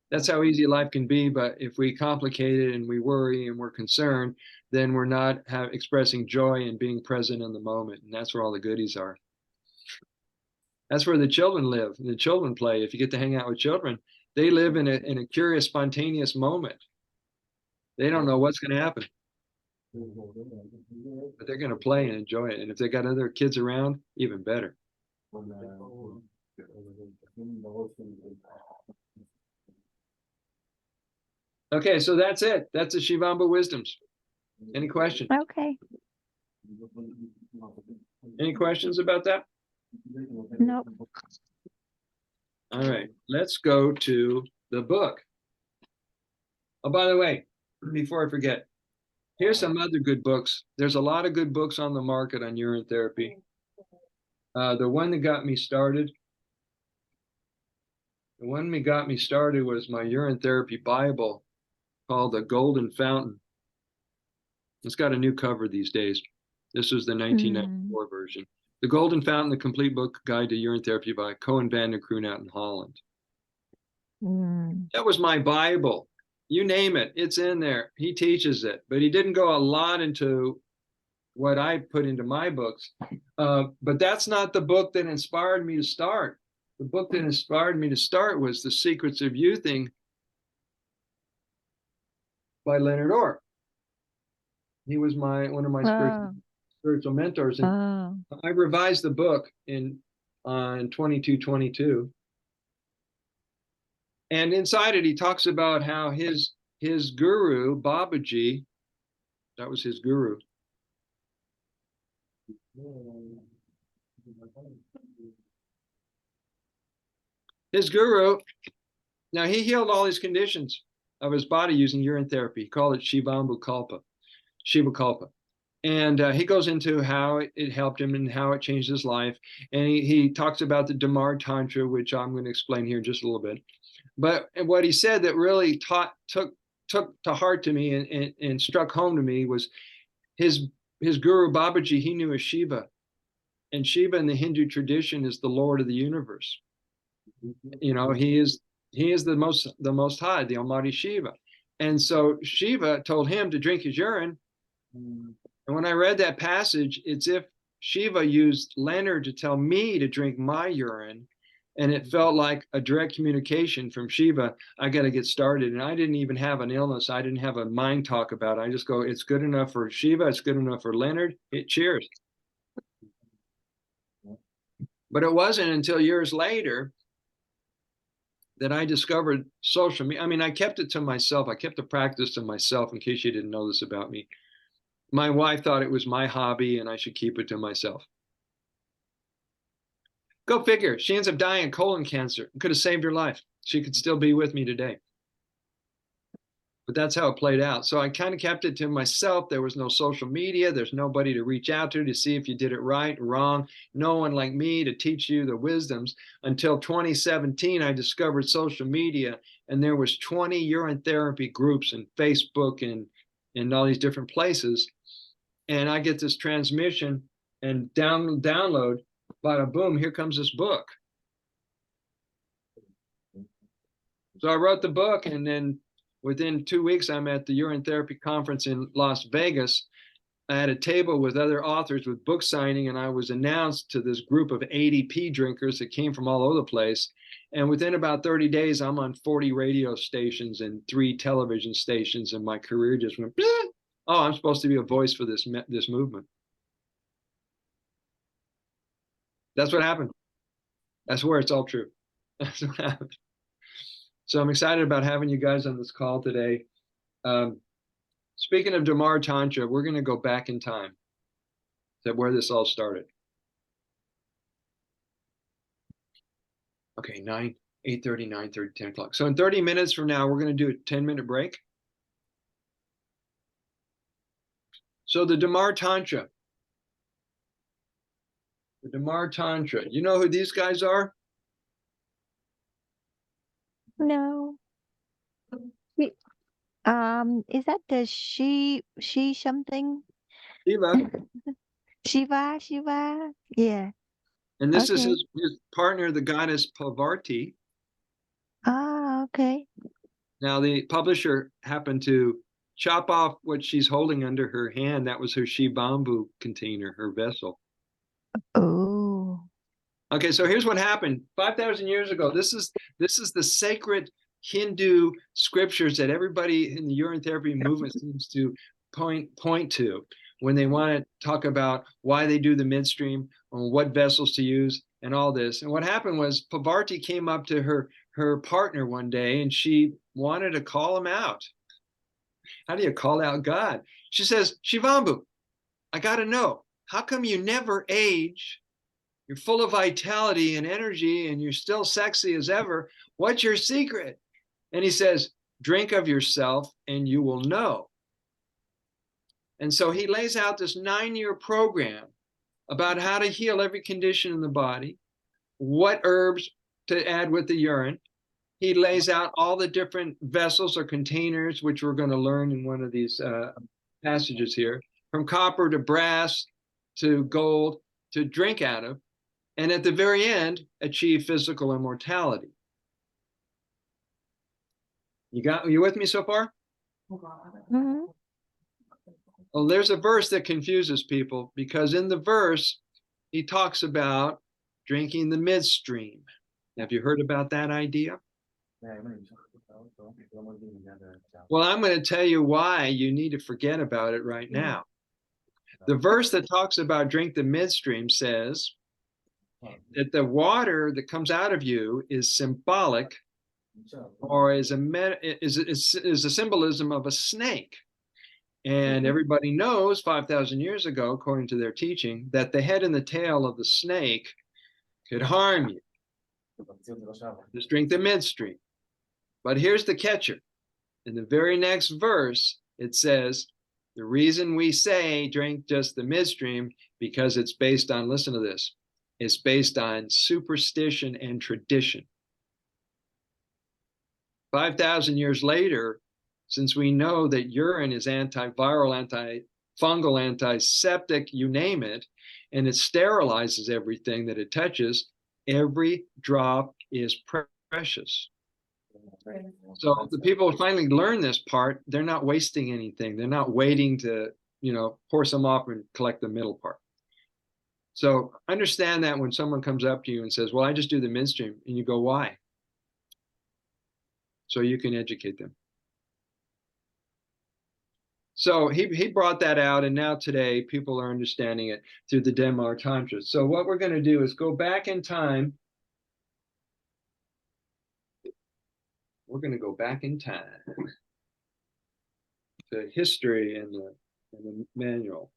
That's how easy life can be. But if we complicate it and we worry and we're concerned, then we're not expressing joy and being present in the moment. And that's where all the goodies are. That's where the children live and the children play. If you get to hang out with children, they live in a curious, spontaneous moment. They don't know what's going to happen, but they're going to play and enjoy it. And if they got other kids around, even better. Okay, so that's it. That's the Shivambu wisdoms. Any questions? Okay. Any questions about that? Nope. All right, let's go to the book. Oh, by the way, before I forget, here's some other good books. There's a lot of good books on the market on urine therapy. The one that got me started was my urine therapy Bible called The Golden Fountain. It's got a new cover these days. This was the 1994 version. The Golden Fountain, the complete book guide to urine therapy by Cohen van der Kroon out in Holland. That was my Bible. You name it, it's in there. He teaches it, but he didn't go a lot into what I put into my books. But that's not the book that inspired me to start. The book that inspired me to start was The Secrets of Youthing by Leonard Orr. He was one of my spiritual mentors. And I revised the book on 2222. And inside it, he talks about how his guru, Babaji, that was his guru. His guru, now he healed all his conditions of his body using urine therapy. He called it Shivambu Kalpa, Shiva Kalpa. And he goes into how it helped him and how it changed his life. And he talks about the Damar Tantra, which I'm going to explain here in just a little bit. But what he said that really took to heart to me and struck home to me was his guru Babaji. He knew a Shiva, and Shiva in the Hindu tradition is the Lord of the universe. You know, he is the most high, the Almighty Shiva. And so Shiva told him to drink his urine. And when I read that passage, it's Shiva used Leonard to tell me to drink my urine. And it felt like a direct communication from Shiva. I got to get started. And I didn't even have an illness. I didn't have a mind talk about it. I just go, it's good enough for Shiva. It's good enough for Leonard. Cheers. But it wasn't until years later that I discovered social media. I mean, I kept it to myself. I kept the practice to myself in case you didn't know this about me. My wife thought it was my hobby and I should keep it to myself. Go figure. She ends up dying of colon cancer. It could have saved her life. She could still be with me today. But that's how it played out. So I kind of kept it to myself. There was no social media. There's nobody to reach out to see if you did it right or wrong. No one like me to teach you the wisdoms. Until 2017, I discovered social media, and there was 20 urine therapy groups in Facebook and all these different places. And I get this transmission and download, bada boom, here comes this book. So I wrote the book, and then within 2 weeks, I'm at the Urine Therapy Conference in Las Vegas. I had a table with other authors with book signing, and I was announced to this group of ADP drinkers that came from all over the place. And within about 30 days, I'm on 40 radio stations and 3 television stations, and my career just went, oh, I'm supposed to be a voice for this movement. That's what happened. That's where it's all true. That's what happened. So I'm excited about having you guys on this call today. Speaking of Dhamar Tantra, we're going to go back in time to where this all started. Okay, 8:30, 9:30, 10 o'clock. So in 30 minutes from now, we're going to do a 10-minute break. So the Dhamar Tantra. The Dhamar Tantra. You know who these guys are? No. Is that the she something? Shiva. Shiva? Yeah. And this is Okay. his partner, the goddess Parvati. Ah, okay. Now, the publisher happened to chop off what she's holding under her hand. That was her Shivambu container, her vessel. Oh. Okay, so here's what happened 5,000 years ago. This is the sacred Hindu scriptures that everybody in the urine therapy movement seems to point to when they want to talk about why they do the midstream, or what vessels to use, and all this. And what happened was Parvati came up to her partner one day, and she wanted to call him out. How do you call out God? She says, Shivambu, I got to know, how come you never age? You're full of vitality and energy, and you're still sexy as ever. What's your secret? And he says, drink of yourself and you will know. And so he lays out this 9-year program about how to heal every condition in the body, what herbs to add with the urine. He lays out all the different vessels or containers, which we're going to learn in one of these passages here, from copper to brass to gold to drink out of. And at the very end, achieve physical immortality. You with me so far? Mm-hmm. Well, there's a verse that confuses people, because in the verse, he talks about drinking the midstream. Have you heard about that idea? Well, I'm going to tell you why you need to forget about it right now. The verse that talks about drink the midstream says that the water that comes out of you is symbolic, or is a symbolism of a snake. And everybody knows 5,000 years ago, according to their teaching, that the head and the tail of the snake could harm you. Just drink the midstream. But here's the catcher. In the very next verse, it says, the reason we say drink just the midstream, because it's based on, listen to this, it's based on superstition and tradition. 5,000 years later, since we know that urine is antiviral, antifungal, antiseptic, you name it, and it sterilizes everything that it touches, every drop is precious. So the people finally learn this part. They're not wasting anything. They're not waiting to, pour some off and collect the middle part. So understand that when someone comes up to you and says, well, I just do the midstream, and you go, why? So you can educate them. So he brought that out, and now today people are understanding it through the Denmark Tantra. So what we're going to do is go back in time. We're going to go back in time to history and the manual.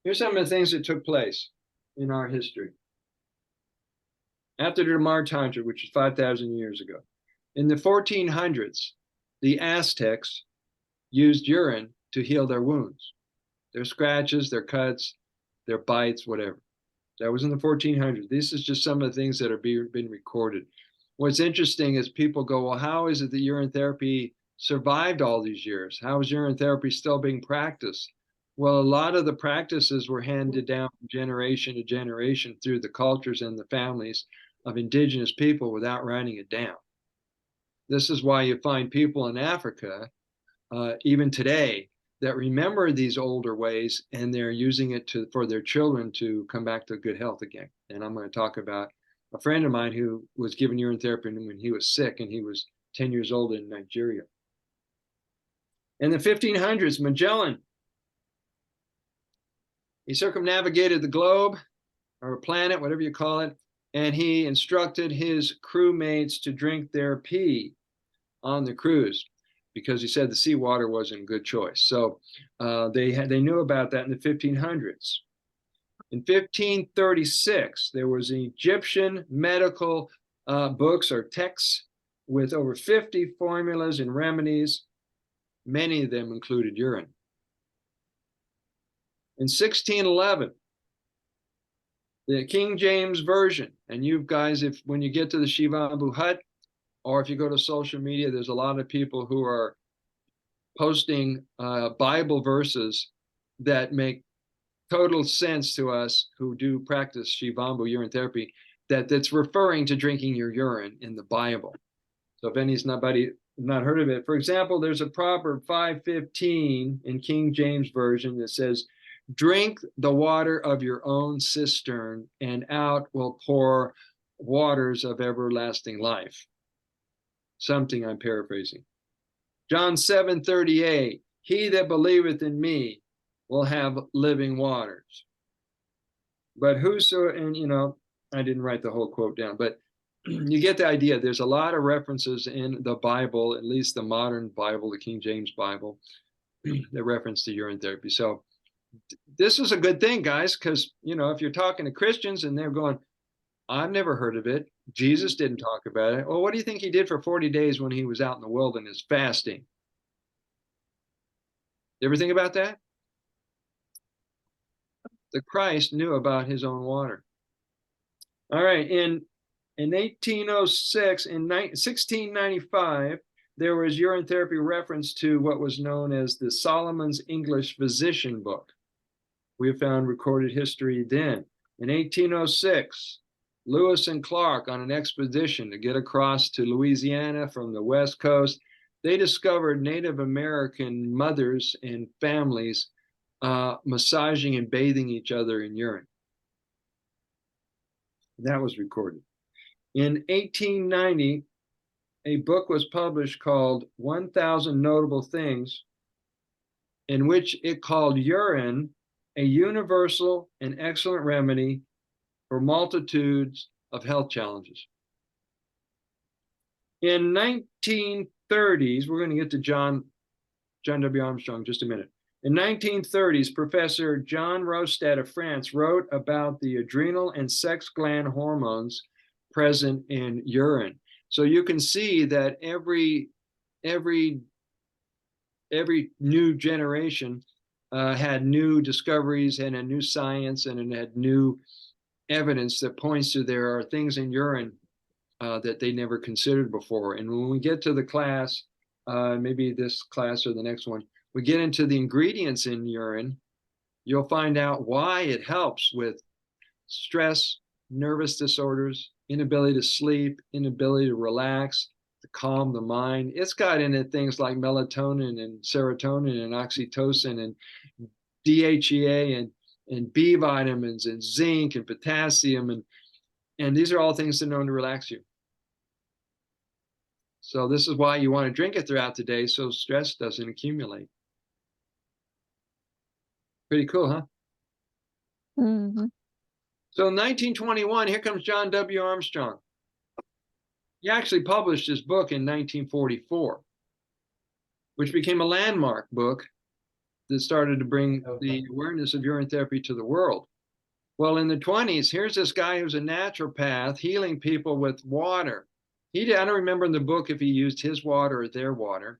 Here's some of the things that took place in our history. After the Demar Tantra, which is 5,000 years ago. In the 1400s, the Aztecs used urine to heal their wounds, their scratches, their cuts, their bites, whatever. That was in the 1400s. This is just some of the things that are been recorded. What's interesting is people go, well, how is it that urine therapy survived all these years? How is urine therapy still being practiced? Well, a lot of the practices were handed down from generation to generation through the cultures and the families of indigenous people without writing it down. This is why you find people in Africa, even today, that remember these older ways, and they're using it for their children to come back to good health again. And I'm going to talk about a friend of mine who was given urine therapy when he was sick, and he was 10 years old in Nigeria. In the 1500s, Magellan, he circumnavigated the globe, or a planet, whatever you call it, and he instructed his crewmates to drink their pee on the cruise, because he said the seawater wasn't a good choice. So they knew about that in the 1500s. In 1536, there was Egyptian medical books or texts with over 50 formulas and remedies. Many of them included urine. In 1611, the King James Version, and you guys, when you get to the Shivambu Hut, or if you go to social media, there's a lot of people who are posting Bible verses that make total sense to us who do practice Shivambu urine therapy, that's referring to drinking your urine in the Bible. So if anybody not heard of it, for example, there's a Proverb 5:15 in King James Version that says, drink the water of your own cistern, and out will pour waters of everlasting life. Something I'm paraphrasing. John 7:38, he that believeth in me will have living waters. But whoso, and I didn't write the whole quote down, but you get the idea. There's a lot of references in the Bible, at least the modern Bible, the King James Bible, that reference to urine therapy. So this is a good thing, guys, because, if you're talking to Christians and they're going, I've never heard of it. Jesus didn't talk about it. Well, what do you think he did for 40 days when he was out in the wilderness fasting? You ever think about that? The Christ knew about his own water. All right, in 1806, in 1695, there was urine therapy reference to what was known as the Solomon's English Physician Book. We have found recorded history then. In 1806, Lewis and Clark, on an expedition to get across to Louisiana from the West Coast, they discovered Native American mothers and families massaging and bathing each other in urine. That was recorded. In 1890, a book was published called 1,000 Notable Things, in which it called urine a universal and excellent remedy for multitudes of health challenges. In 1930s, we're going to get to John W. Armstrong in just a minute. In 1930s, Professor John Rostad of France wrote about the adrenal and sex gland hormones present in urine. So you can see that every new generation had new discoveries and a new science, and it had new evidence that points to there are things in urine that they never considered before. And when we get to the class, maybe this class or the next one, we get into the ingredients in urine, you'll find out why it helps with stress, nervous disorders, inability to sleep, inability to relax, the calm the mind. It's got in it things like melatonin and serotonin and oxytocin and DHEA and B vitamins and zinc and potassium, and these are all things that are known to relax you. So this is why you want to drink it throughout the day so stress doesn't accumulate. Pretty cool, huh? Mm-hmm. So in 1921, here comes John W. Armstrong. He actually published his book in 1944, which became a landmark book that started to bring the awareness of urine therapy to the world. Well, in the 20s, here's this guy who's a naturopath healing people with water. I don't remember in the book if he used his water or their water,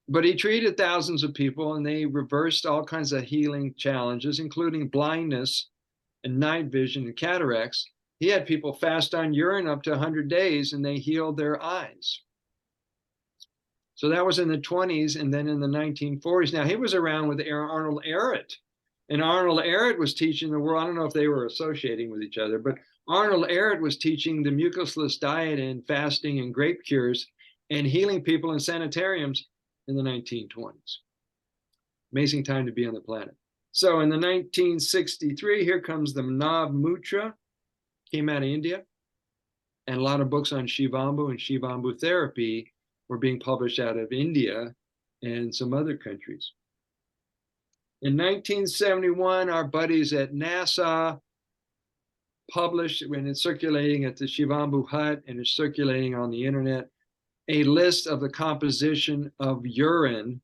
but he treated thousands of people and they reversed all kinds of healing challenges, including blindness and night vision and cataracts. He had people fast on urine up to 100 days and they healed their eyes. So that was in the 20s, and then in the 1940s. Now, he was around with Arnold Ehret, and Arnold Ehret was teaching the world. I don't know if they were associating with each other, but Arnold Ehret was teaching the mucusless diet and fasting and grape cures and healing people in sanitariums in the 1920s. Amazing time to be on the planet. So in the 1963, here comes the Manav Mutra, came out of India, and a lot of books on Shivambu and Shivambu therapy were being published out of India and some other countries. In 1971, our buddies at NASA published, when it's circulating at the Shivambu Hut and it's circulating on the internet, a list of the composition of urine.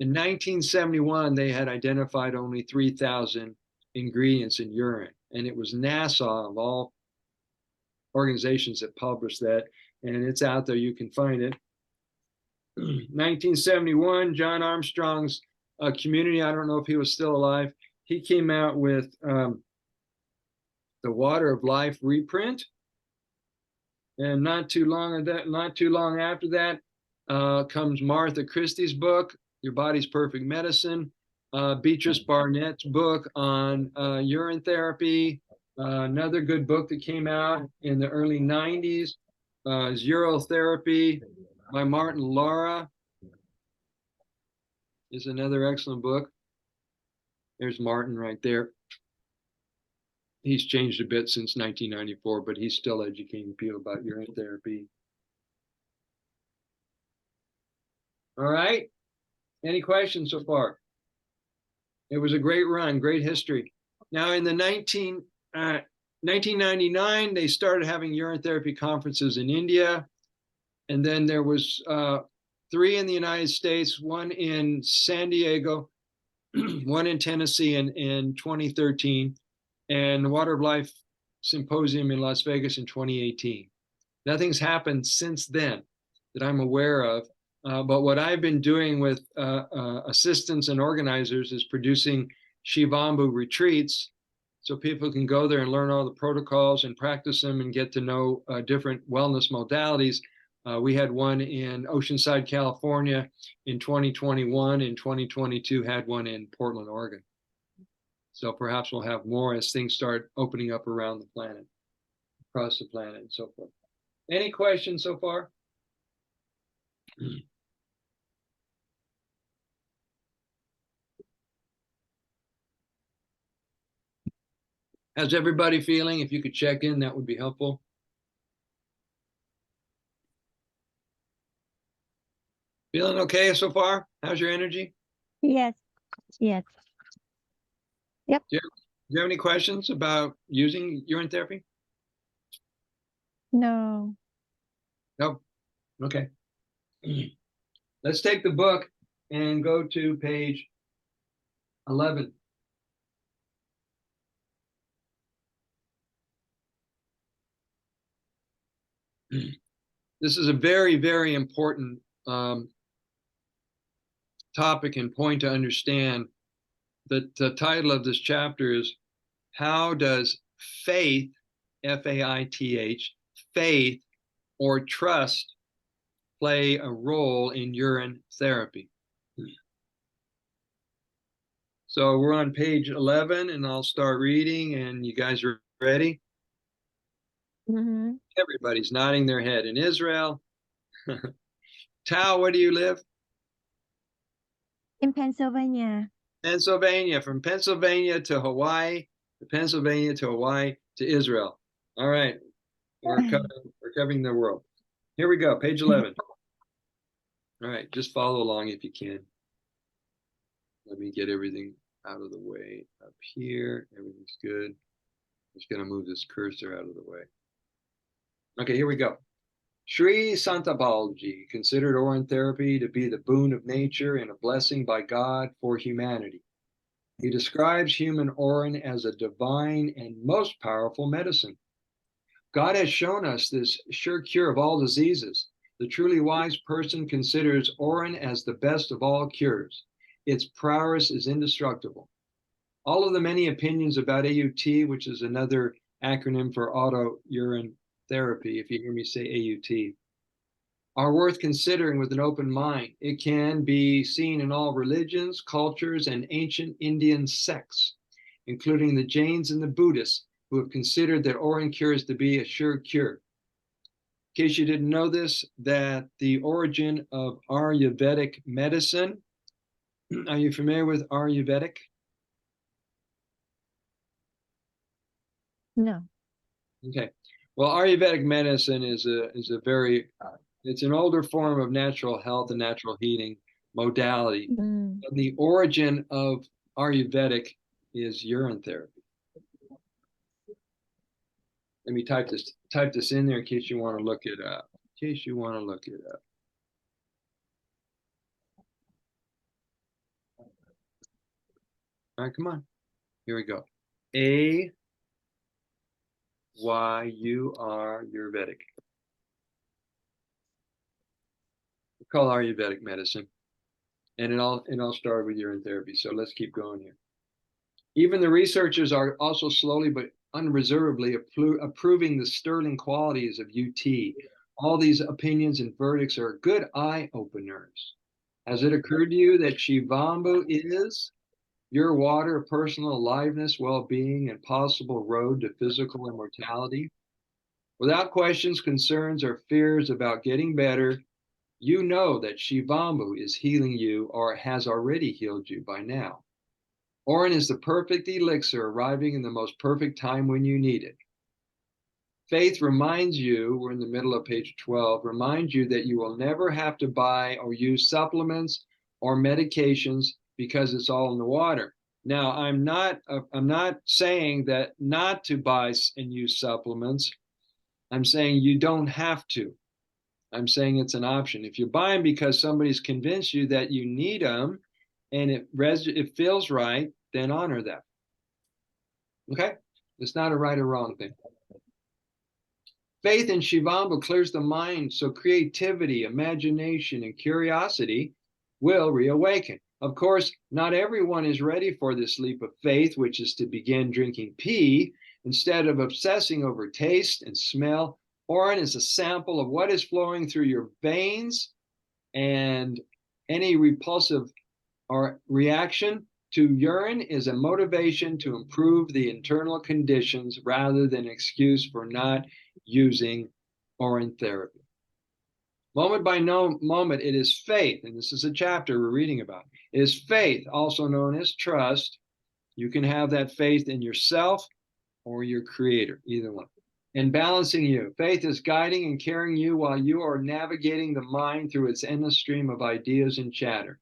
In 1971, they had identified only 3,000 ingredients in urine, and it was NASA of all organizations that published that, and it's out there, you can find it. 1971, John Armstrong's community, I don't know if he was still alive, he came out with the Water of Life reprint. And not too long after that comes Martha Christie's book, Your Body's Perfect Medicine, Beatrice Barnett's book on urine therapy, another good book that came out in the early 90s, Urotherapy by Martin Lara is another excellent book. There's Martin right there. He's changed a bit since 1994, but he's still educating people about urine therapy. All right. Any questions so far? It was a great run, great history. Now in the 1999, they started having urine therapy conferences in India. And then there was 3 in the United States, 1 in San Diego, 1 in Tennessee in 2013, and the Water of Life Symposium in Las Vegas in 2018. Nothing's happened since then that I'm aware of. But what I've been doing with assistants and organizers is producing Shivambu retreats so people can go there and learn all the protocols and practice them and get to know different wellness modalities. We had one in Oceanside, California in 2021. In 2022, had one in Portland, Oregon. So perhaps we'll have more as things start opening up around the planet, across the planet and so forth. Any questions so far? How's everybody feeling? If you could check in, that would be helpful. Feeling okay so far? How's your energy? Yes. Yes. Yep. Do you have any questions about using urine therapy? No. Nope. Okay. Let's take the book and go to page 11. This is a very, very important topic and point to understand. The title of this chapter is How Does Faith, F-A-I-T-H, faith or trust play a role in urine therapy? So we're on page 11 and I'll start reading and you guys are ready? Mm-hmm. Everybody's nodding their head. In Israel, Tao, where do you live? In Pennsylvania. Pennsylvania. From Pennsylvania to Hawaii, to Pennsylvania to Hawaii to Israel. All right. We're covering the world. Here we go. Page 11. All right. Just follow along if you can. Let me get everything out of the way up here. Everything's good. Just going to move this cursor out of the way. Okay, here we go. Sri Santabalji considered Orin therapy to be the boon of nature and a blessing by God for humanity. He describes human Orin as a divine and most powerful medicine. God has shown us this sure cure of all diseases. The truly wise person considers Orin as the best of all cures. Its prowess is indestructible. All of the many opinions about AUT, which is another acronym for auto urine therapy, if you hear me say AUT, are worth considering with an open mind. It can be seen in all religions, cultures, and ancient Indian sects, including the Jains and the Buddhists, who have considered that Orin cures to be a sure cure. In case you didn't know this, that the origin of Ayurvedic medicine, are you familiar with Ayurvedic? No. Okay. Well, Ayurvedic medicine is a very it's an older form of natural health and natural healing modality. Mm. And the origin of Ayurvedic is urine therapy. Let me type this in there in case you want to look it up. In case you want to look it up. All right, come on. Here we go. Ayurvedic. We call Ayurvedic medicine. And it all started with urine therapy. So let's keep going here. Even the researchers are also slowly but unreservedly approving the sterling qualities of UT. All these opinions and verdicts are good eye openers. Has it occurred to you that Shivambu is your water of personal aliveness, well-being, and possible road to physical immortality? Without questions, concerns, or fears about getting better, you know that Shivambu is healing you or has already healed you by now. Orin is the perfect elixir arriving in the most perfect time when you need it. Faith reminds you, we're in the middle of page 12, reminds you that you will never have to buy or use supplements or medications because it's all in the water. Now, I'm not saying that not to buy and use supplements. I'm saying you don't have to. I'm saying it's an option. If you buy them because somebody's convinced you that you need them and it feels right, then honor that. Okay? It's not a right or wrong thing. Faith in Shivambu clears the mind, so creativity, imagination, and curiosity will reawaken. Of course, not everyone is ready for this leap of faith, which is to begin drinking pee instead of obsessing over taste and smell. Orin is a sample of what is flowing through your veins, and any repulsive or reaction to urine is a motivation to improve the internal conditions rather than an excuse for not using Orin therapy. Moment by moment, it is faith, and this is a chapter we're reading about. It is faith, also known as trust. You can have that faith in yourself or your creator, either one. And balancing you. Faith is guiding and carrying you while you are navigating the mind through its endless stream of ideas and chatter.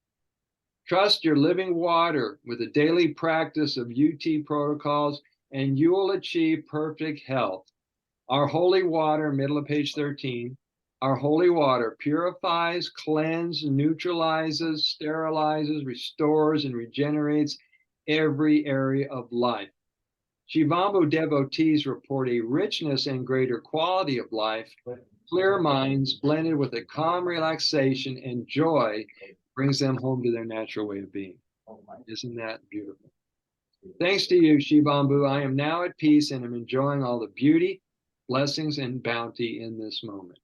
Trust your living water with a daily practice of UT protocols, and you will achieve perfect health. Our holy water, middle of page 13, our holy water purifies, cleanses, neutralizes, sterilizes, restores, and regenerates every area of life. Shivambu devotees report a richness and greater quality of life, clear minds blended with a calm relaxation and joy brings them home to their natural way of being. Isn't that beautiful? Thanks to you, Shivambu, I am now at peace and am enjoying all the beauty, blessings, and bounty in this moment.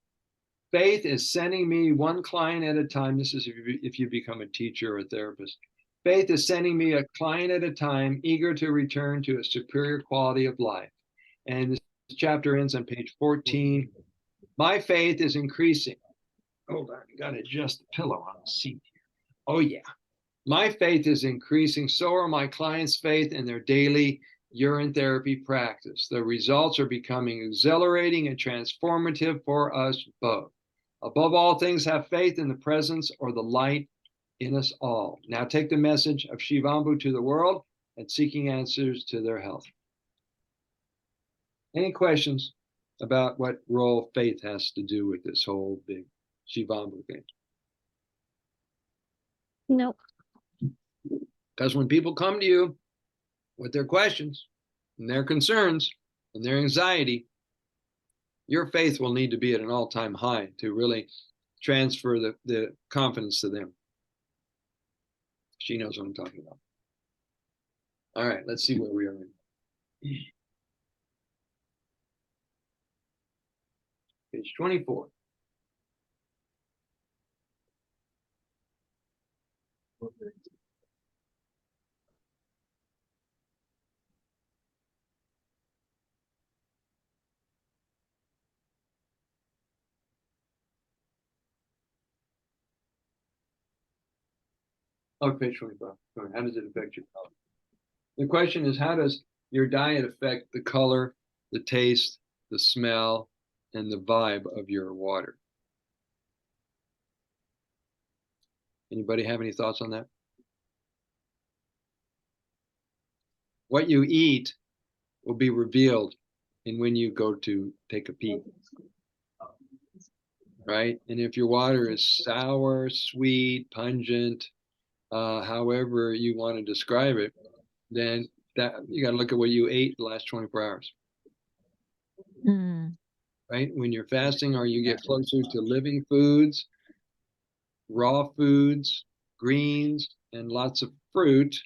Faith is sending me one client at a time. This is if you become a teacher or a therapist. Faith is sending me a client at a time, eager to return to a superior quality of life. And this chapter ends on page 14. My faith is increasing. Hold on, got to adjust the pillow on the seat. Oh, yeah. My faith is increasing. So are my clients' faith in their daily urine therapy practice. The results are becoming exhilarating and transformative for us both. Above all things, have faith in the presence or the light in us all. Now take the message of Shivambu to the world and seeking answers to their health. Any questions about what role faith has to do with this whole big Shivambu thing? No. Because when people come to you with their questions and their concerns and their anxiety, your faith will need to be at an all-time high to really transfer the confidence to them. She knows what I'm talking about. All right, let's see where we are. Page 24. Oh, page 25. How does it affect your health? The question is, how does your diet affect the color, the taste, the smell, and the vibe of your water? Anybody have any thoughts on that? What you eat will be revealed in when you go to take a pee, right? And if your water is sour, sweet, pungent, however you want to describe it, then that you got to look at what you ate the last 24 hours. Mm. Right? When you're fasting or you get closer to living foods, raw foods, greens, and lots of fruit,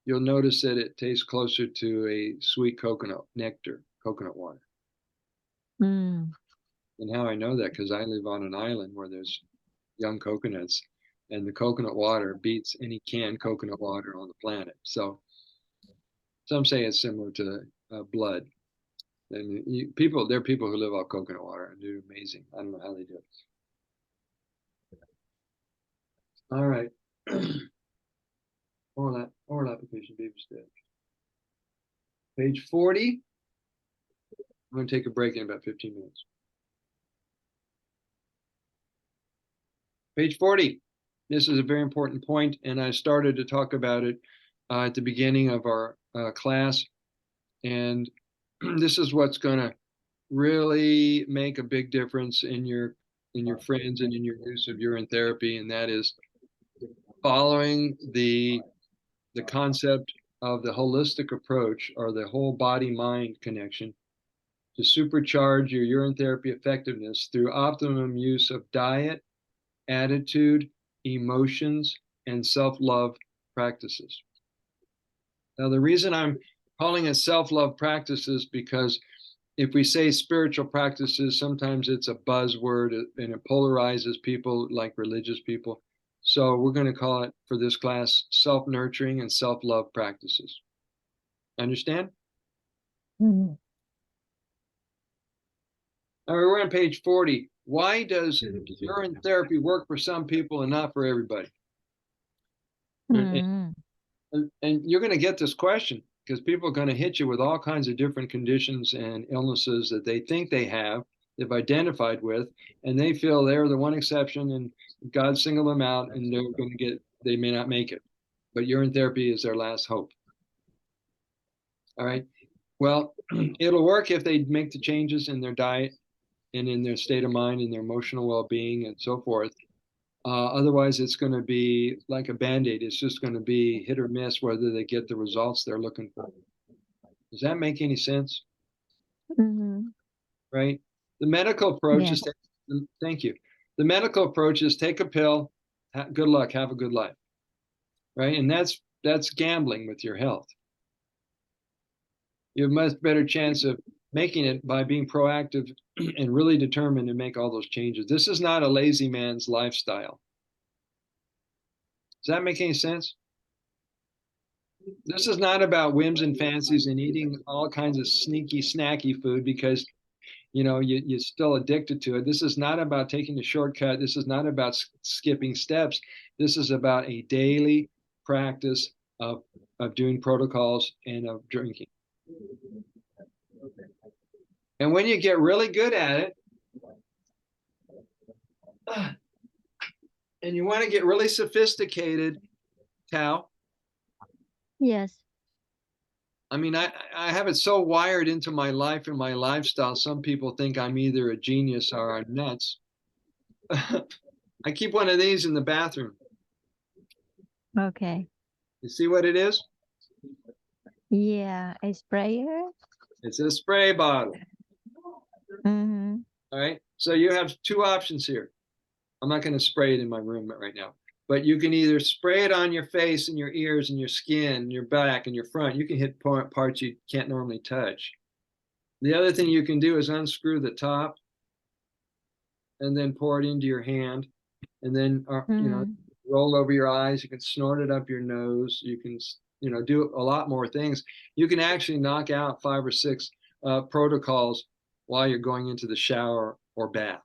you'll notice that it tastes closer to a sweet coconut nectar, coconut water. Mm. And how I know that, because I live on an island where there's young coconuts, and the coconut water beats any canned coconut water on the planet. So some say it's similar to blood. And there are people who live off coconut water and do amazing. I don't know how they do it. All right. Oral application, baby steps. Page 40. I'm going to take a break in about 15 minutes. Page 40. This is a very important point, and I started to talk about it at the beginning of our class. And this is what's going to really make a big difference in your friends and in your use of urine therapy, and that is following the concept of the holistic approach, or the whole body mind connection, to supercharge your urine therapy effectiveness through optimum use of diet, attitude, emotions, and self-love practices. Now, the reason I'm calling it self-love practices, because if we say spiritual practices, sometimes it's a buzzword and it polarizes people, like religious people. So we're going to call it, for this class, self-nurturing and self-love practices. Understand? Mhm. All right, we're on page 40. Why does urine therapy work for some people and not for everybody? Mm. And you're going to get this question because people are going to hit you with all kinds of different conditions and illnesses that they think they have, they've identified with, and they feel they're the one exception and God singled them out and they're going to they may not make it. But urine therapy is their last hope. All right. Well, it'll work if they make the changes in their diet and in their state of mind and their emotional well-being and so forth. Otherwise, it's going to be like a Band-Aid. It's just going to be hit or miss whether they get the results they're looking for. Does that make any sense? Mm-hmm. Right? The medical approach Yes. is, thank you. The medical approach is take a pill, good luck, have a good life. Right? And that's gambling with your health. You have a much better chance of making it by being proactive and really determined to make all those changes. This is not a lazy man's lifestyle. Does that make any sense? This is not about whims and fancies and eating all kinds of sneaky, snacky food, because you know, you're still addicted to it. This is not about taking a shortcut. This is not about skipping steps. This is about a daily practice of doing protocols and of drinking. And when you get really good at it, and you want to get really sophisticated, Tao. Yes. I mean, I have it so wired into my life and my lifestyle. Some people think I'm either a genius or I'm nuts. I keep one of these in the bathroom. Okay. You see what it is? Yeah, a sprayer. It's a spray bottle. Mm-hmm. All right. So you have two options here. I'm not going to spray it in my room right now, but you can either spray it on your face and your ears and your skin, your back and your front. You can hit parts you can't normally touch. The other thing you can do is unscrew the top and then pour it into your hand, and then you know, roll over your eyes. You can snort it up your nose. You can, you know, do a lot more things. You can actually knock out 5 or 6 protocols while you're going into the shower or bath.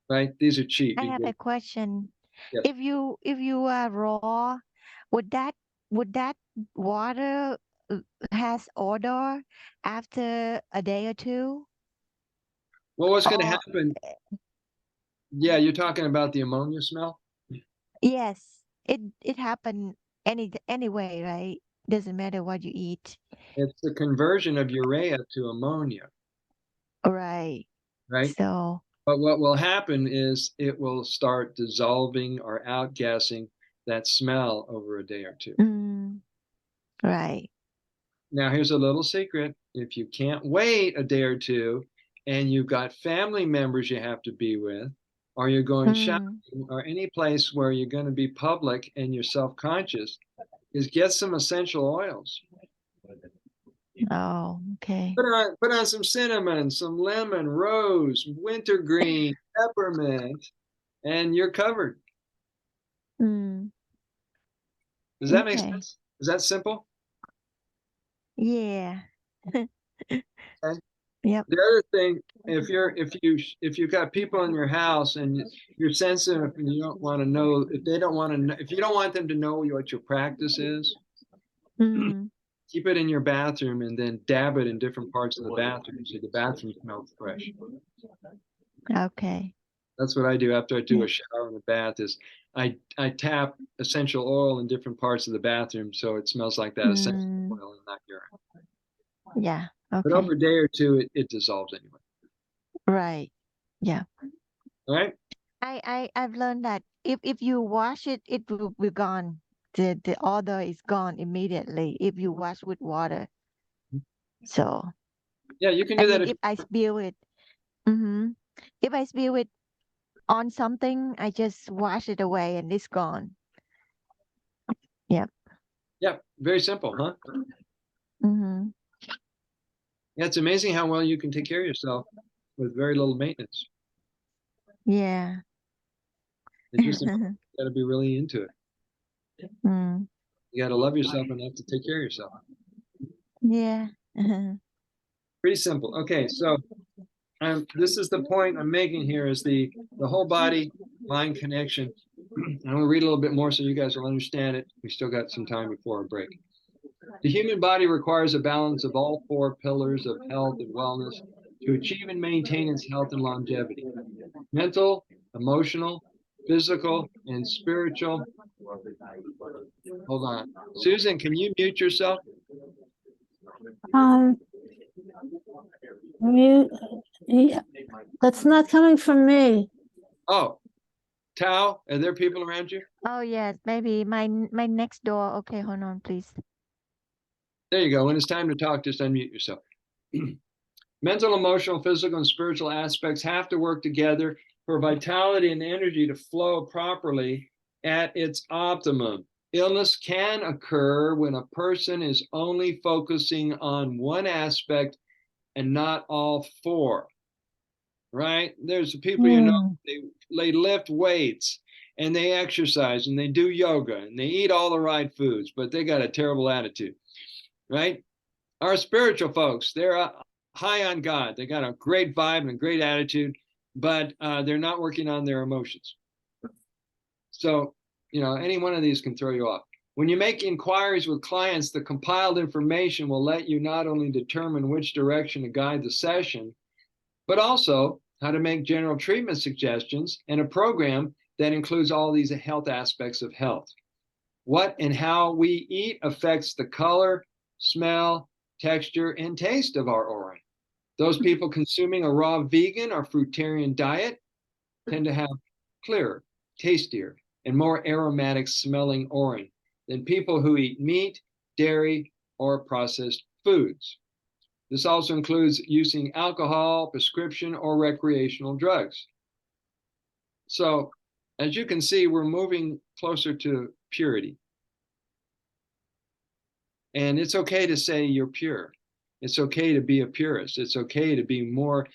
Right? These are cheap. I have a question. Yes. If you are raw, would that water has odor after a day or two? Well, what's going to Or happen? Yeah, you're talking about the ammonia smell? yes, it happen anyway, right? Doesn't matter what you eat. It's the conversion of urea to ammonia, Right. right? So, But what will happen is it will start dissolving or outgassing that smell over a day or two. right. Now, here's a little secret. If you can't wait a day or two and you've got family members you have to be with, or you're going shopping, or any place where you're going to be public and you're self-conscious, is get some essential oils. Oh, okay. Put on some cinnamon, some lemon, rose, wintergreen, peppermint, and you're covered. Does that make sense? Is that simple? Yeah. Okay. Yep. The other thing, if you've got people in your house and you're sensitive and you don't want to know, if they don't want to know, if you don't want them to know what your practice is, keep it in your bathroom and then dab it in different parts of the bathroom so the bathroom smells fresh. Okay. That's what I do after I do a shower in the bath is I tap essential oil in different parts of the bathroom so it smells like that essential oil and not urine. Yeah. Okay. But over a day or two, it dissolves anyway. Right. Yeah. All right. I've learned that if you wash it, it will be gone. The odor is gone immediately if you wash with water. So yeah, you can I do that mean, if I spill it, if I spill it on something, I just wash it away and it's gone. Yep. Yeah, very simple, huh? Yeah, it's amazing how well you can take care of yourself with very little maintenance. Yeah. It's just you got to be really into it. You got to love yourself enough to take care of yourself. Yeah. Pretty simple. Okay, so this is the point I'm making here is the whole body mind connection. I'm going to read a little bit more so you guys will understand it. We still got some time before our break. The human body requires a balance of all 4 pillars of health and wellness to achieve and maintain its health and longevity: mental, emotional, physical, and spiritual. Hold on. Susan, can you mute yourself? Yeah, that's not coming from me. Oh, Tao, are there people around you? Oh yes, maybe my next door. Okay, hold on, please. There you go. When it's time to talk, just unmute yourself. Mental, emotional, physical, and spiritual aspects have to work together for vitality and energy to flow properly at its optimum. Illness can occur when a person is only focusing on one aspect and not all 4. Right? There's people, you know, they lift weights and they exercise and they do yoga and they eat all the right foods, but they got a terrible attitude. Right? Our spiritual folks, they're high on God. They got a great vibe and a great attitude, but they're not working on their emotions. So, any one of these can throw you off. When you make inquiries with clients, the compiled information will let you not only determine which direction to guide the session, but also how to make general treatment suggestions and a program that includes all these health aspects of health. What and how we eat affects the color, smell, texture, and taste of our urine. Those people consuming a raw vegan or fruitarian diet tend to have clearer, tastier, and more aromatic smelling urine than people who eat meat, dairy, or processed foods. This also includes using alcohol, prescription, or recreational drugs. So, as you can see, we're moving closer to purity. And it's okay to say you're pure. It's okay to be a purist. It's okay to be more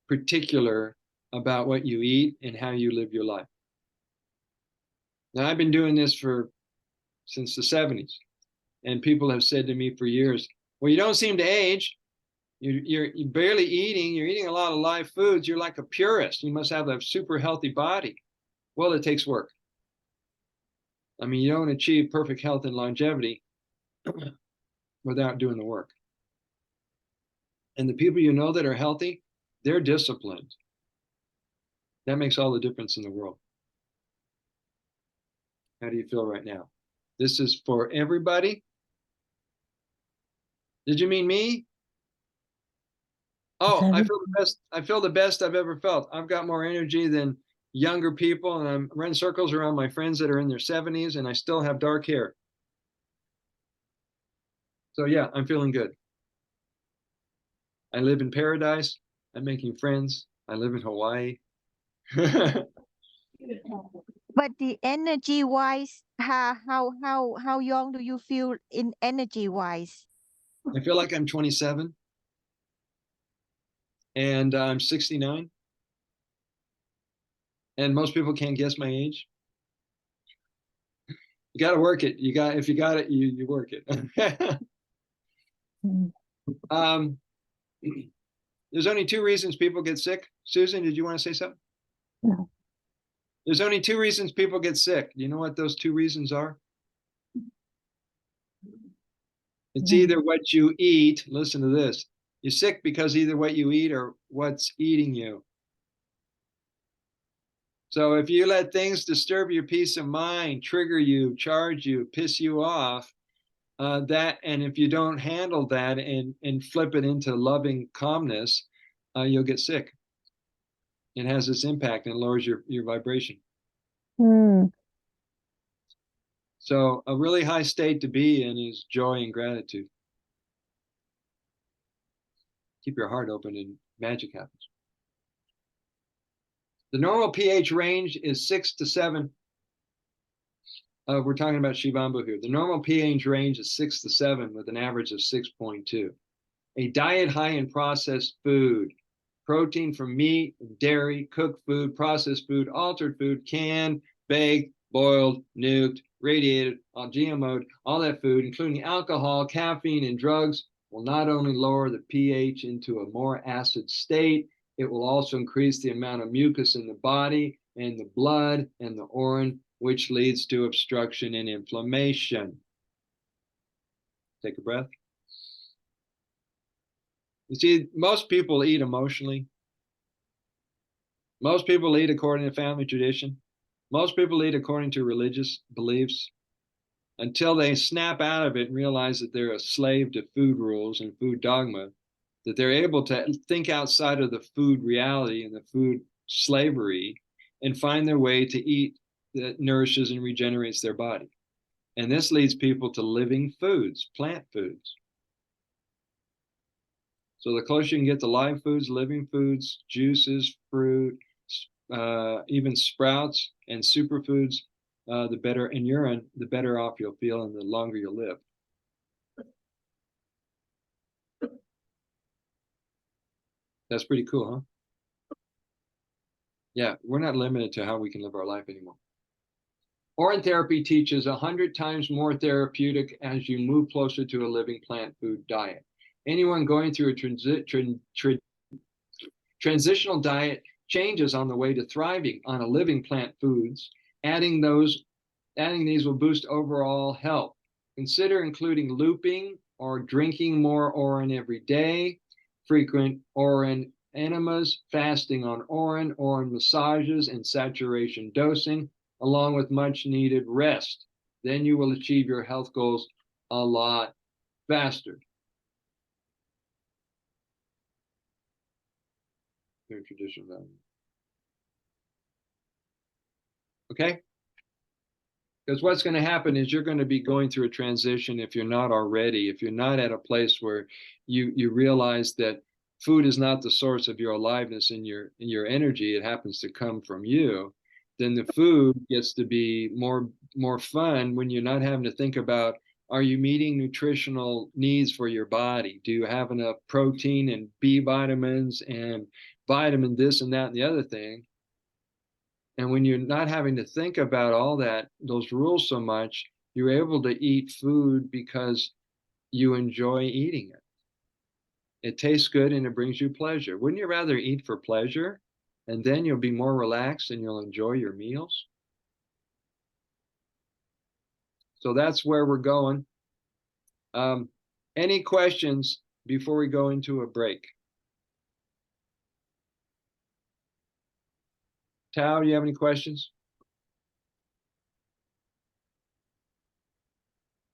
particular about what you eat and how you live your life. Now, I've been doing this since the 70s, and people have said to me for years, well, you don't seem to age. You're barely eating. You're eating a lot of live foods. You're like a purist. You must have a super healthy body. Well, it takes work. I mean, you don't achieve perfect health and longevity without doing the work. And the people you know that are healthy, they're disciplined. That makes all the difference in the world. How do you feel right now? This is for everybody. Did you mean me? Oh, I feel the best. I feel the best I've ever felt. I've got more energy than younger people, and I'm running circles around my friends that are in their 70s, and I still have dark hair. So yeah, I'm feeling good. I live in paradise. I'm making friends. I live in Hawaii. But the energy wise, how young do you feel in energy wise? I feel like I'm 27 and I'm 69. And most people can't guess my age. You got to work it. If you got it, you work it. There's only two reasons people get sick. Susan, did you want to say something? No. There's only two reasons people get sick. Do you know what those two reasons are? It's either what you eat. Listen to this. You're sick because either what you eat or what's eating you. So if you let things disturb your peace of mind, trigger you, charge you, piss you off, and if you don't handle that and flip it into loving calmness, you'll get sick. It has this impact and lowers your vibration. So a really high state to be in is joy and gratitude. Keep your heart open and magic happens. The normal pH range is 6 to 7. We're talking about Shivambu here. The normal pH range is 6 to 7 with an average of 6.2. A diet high in processed food, protein from meat, dairy, cooked food, processed food, altered food, canned, baked, boiled, nuked, radiated, on GMO'd, all that food, including alcohol, caffeine, and drugs, will not only lower the pH into a more acid state, it will also increase the amount of mucus in the body and the blood and the urine, which leads to obstruction and inflammation. Take a breath. You see, most people eat emotionally. Most people eat according to family tradition. Most people eat according to religious beliefs until they snap out of it and realize that they're a slave to food rules and food dogma, that they're able to think outside of the food reality and the food slavery and find their way to eat that nourishes and regenerates their body. And this leads people to living foods, plant foods. So the closer you can get to live foods, living foods, juices, fruit, even sprouts and superfoods, the better, and urine, the better off you'll feel and the longer you'll live. That's pretty cool, huh? Yeah, we're not limited to how we can live our life anymore. Urine therapy teaches 100 times more therapeutic as you move closer to a living plant food diet. Anyone going through a transitional diet changes on the way to thriving on a living plant foods. Adding these will boost overall health. Consider including looping or drinking more Urine every day, frequent Urine enemas, fasting on Urine massages, and saturation dosing, along with much needed rest. Then you will achieve your health goals a lot faster. Their traditional value. Okay? Because what's going to happen is you're going to be going through a transition if you're not already, if you're not at a place where you realize that food is not the source of your aliveness and your energy, it happens to come from you, then the food gets to be more fun when you're not having to think about, are you meeting nutritional needs for your body? Do you have enough protein and B vitamins and vitamin this and that and the other thing? And when you're not having to think about all that, those rules so much, you're able to eat food because you enjoy eating it. It tastes good and it brings you pleasure. Wouldn't you rather eat for pleasure? And then you'll be more relaxed and you'll enjoy your meals. So that's where we're going. Any questions before we go into a break? Tao, do you have any questions?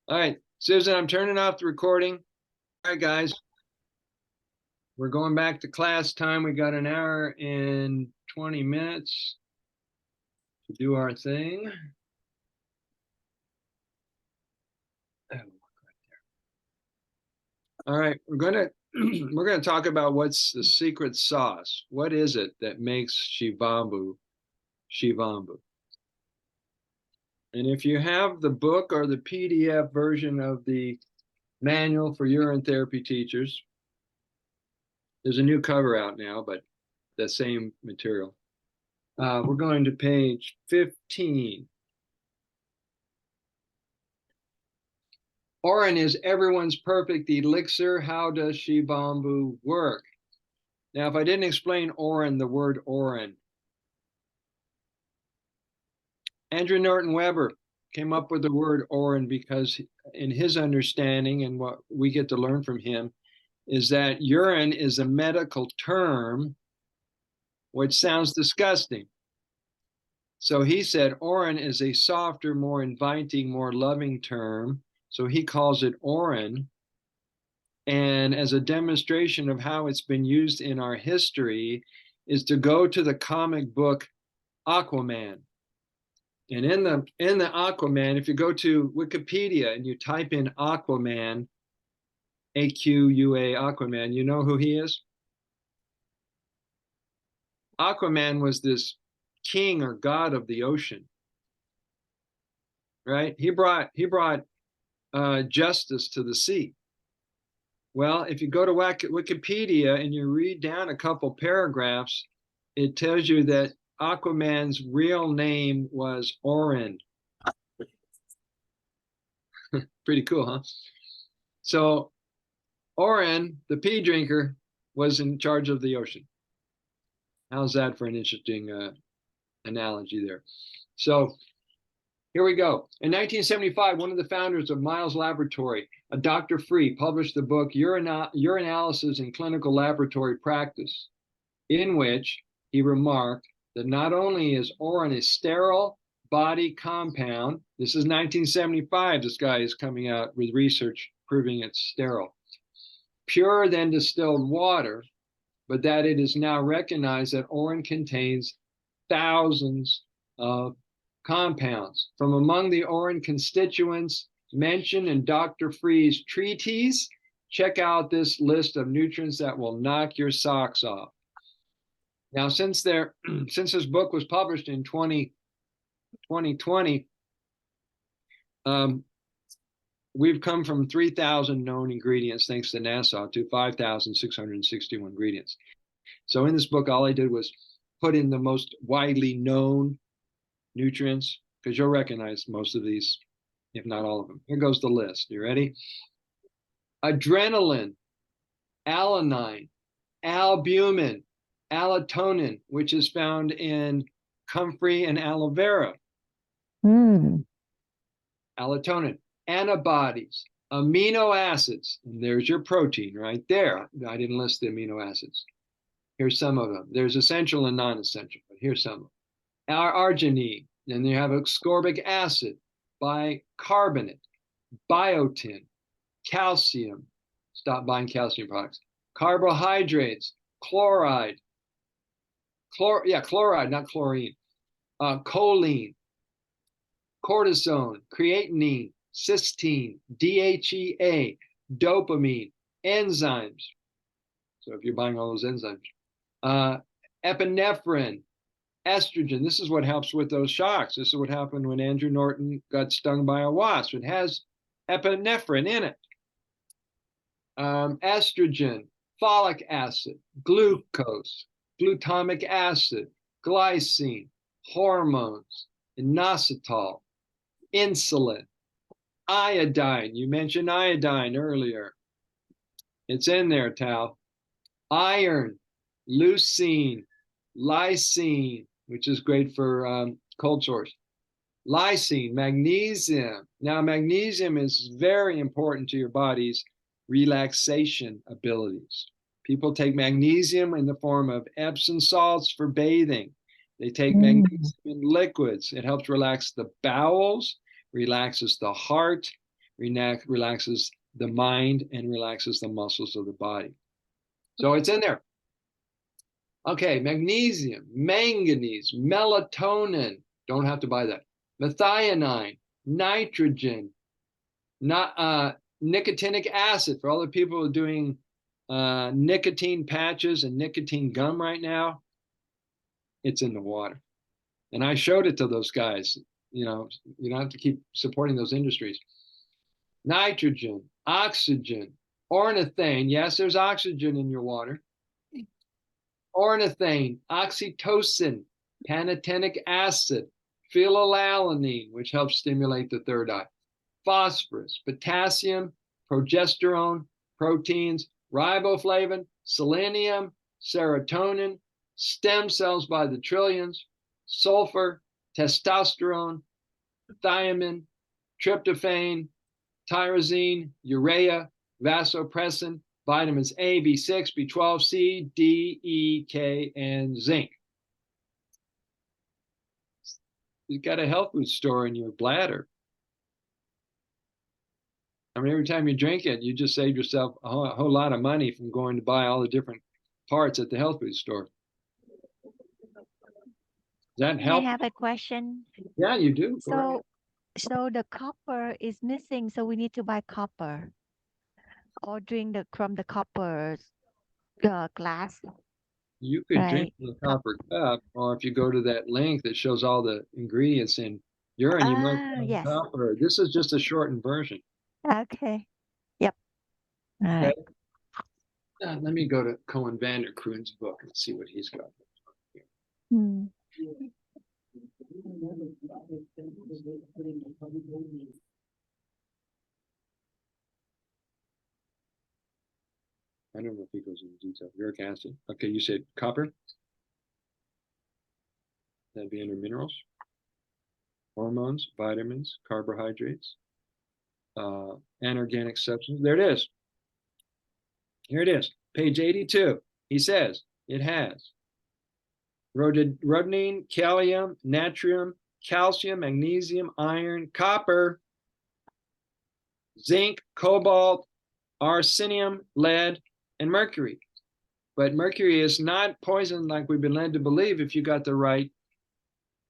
All right, Susan, I'm turning off the recording. All right, guys. We're going back to class time. We got an hour and 20 minutes to do our thing. All right, we're gonna talk about what's the secret sauce. What is it that makes Shivambu Shivambu? And if you have the book or the PDF version of the manual for urine therapy teachers, there's a new cover out now, but the same material. We're going to page 15. Urine is everyone's perfect elixir. How does Shivambu work? Now, if I didn't explain urine, the word urine, Andrew Norton Weber came up with the word urine because in his understanding and what we get to learn from him is that urine is a medical term which sounds disgusting. So he said urine is a softer, more inviting, more loving term. So he calls it urine. And as a demonstration of how it's been used in our history is to go to the comic book Aquaman. And in the Aquaman, if you go to Wikipedia and you type in Aquaman, AQUA, Aquaman, you know who he is? Aquaman was this king or god of the ocean, right? He brought justice to the sea. Well, if you go to Wikipedia and you read down a couple paragraphs, it tells you that Aquaman's real name was Urine. Pretty cool, huh? So Urine, the pea drinker, was in charge of the ocean. How's that for an interesting analogy there? So here we go. In 1975, one of the founders of Miles Laboratory, a Dr. Free, published the book Urinalysis in Clinical Laboratory Practice, in which he remarked that not only is urine a sterile body compound, this is 1975, this guy is coming out with research proving it's sterile, purer than distilled water, but that it is now recognized that urine contains thousands of compounds. From among the urine constituents mentioned in Dr. Free's treatise, check out this list of nutrients that will knock your socks off. Now, since this book was published in 2020, we've come from 3,000 known ingredients, thanks to NASA, to 5,661 ingredients. So in this book, all I did was put in the most widely known nutrients, because you'll recognize most of these, if not all of them. Here goes the list. You ready? Adrenaline alanine, albumin, allotonin, which is found in comfrey and aloe vera, Mm. allotonin, antibodies, amino acids, and there's your protein right there. I didn't list the amino acids. Here's some of them. There's essential and non-essential, but here's some of them. Arginine, then you have ascorbic acid, bicarbonate, biotin, calcium. Stop buying calcium products. Carbohydrates, chloride, chloride, not chlorine. Choline, cortisone, creatinine, cysteine, DHEA, dopamine, enzymes. So if you're buying all those enzymes, epinephrine, estrogen. This is what helps with those shocks. This is what happened when Andrew Norton got stung by a wasp. It has epinephrine in it. Estrogen, folic acid, glucose, glutamic acid, glycine, hormones, inositol, insulin, iodine. You mentioned iodine earlier. It's in there, Tal. Iron, leucine, lysine, which is great for cold sores. Lysine, magnesium. Now, magnesium is very important to your body's relaxation abilities. People take magnesium in the form of Epsom salts for bathing. They take magnesium in liquids. It helps relax the bowels, relaxes the heart, relaxes the mind, and relaxes the muscles of the body. So it's in there. Okay, magnesium, manganese, melatonin. Don't have to buy that. Methionine, nitrogen, nicotinic acid. For all the people who are doing nicotine patches and nicotine gum right now, it's in the water. And I showed it to those guys. You know, you don't have to keep supporting those industries. Nitrogen, oxygen, ornithine. Yes, there's oxygen in your water. Ornithine, oxytocin, pantothenic acid, phenylalanine, which helps stimulate the third eye, phosphorus, potassium, progesterone, proteins, riboflavin, selenium, serotonin, stem cells by the trillions, sulfur, testosterone, thiamine, tryptophan, tyrosine, urea, vasopressin, vitamins A, B6, B12, C, D, E, K, and zinc. You've got a health food store in your bladder. I mean, every time you drink it, you just save yourself a whole lot of money from going to buy all the different parts at the health food store. Does that help? I have a question. Yeah, you do. So the copper is missing, so we need to buy copper or drink from the copper glass. You could drink Right. from the copper cup, or if you go to that link that shows all the ingredients in urine, you might find Yes. copper. This is just a shortened version. Okay. Yep. All Okay. right. Let me go to Cohen Vanderkruen's book and see what he's got. Hmm. I don't know if he goes into detail. Uric acid. Okay, you said copper. That'd be under minerals, hormones, vitamins, carbohydrates, anorganic substance. There it is. Here it is. Page 82. He says it has rhodamine, kalium, natrium, calcium, magnesium, iron, copper, zinc, cobalt, arsenium, lead, and mercury. But mercury is not poison like we've been led to believe if you got the right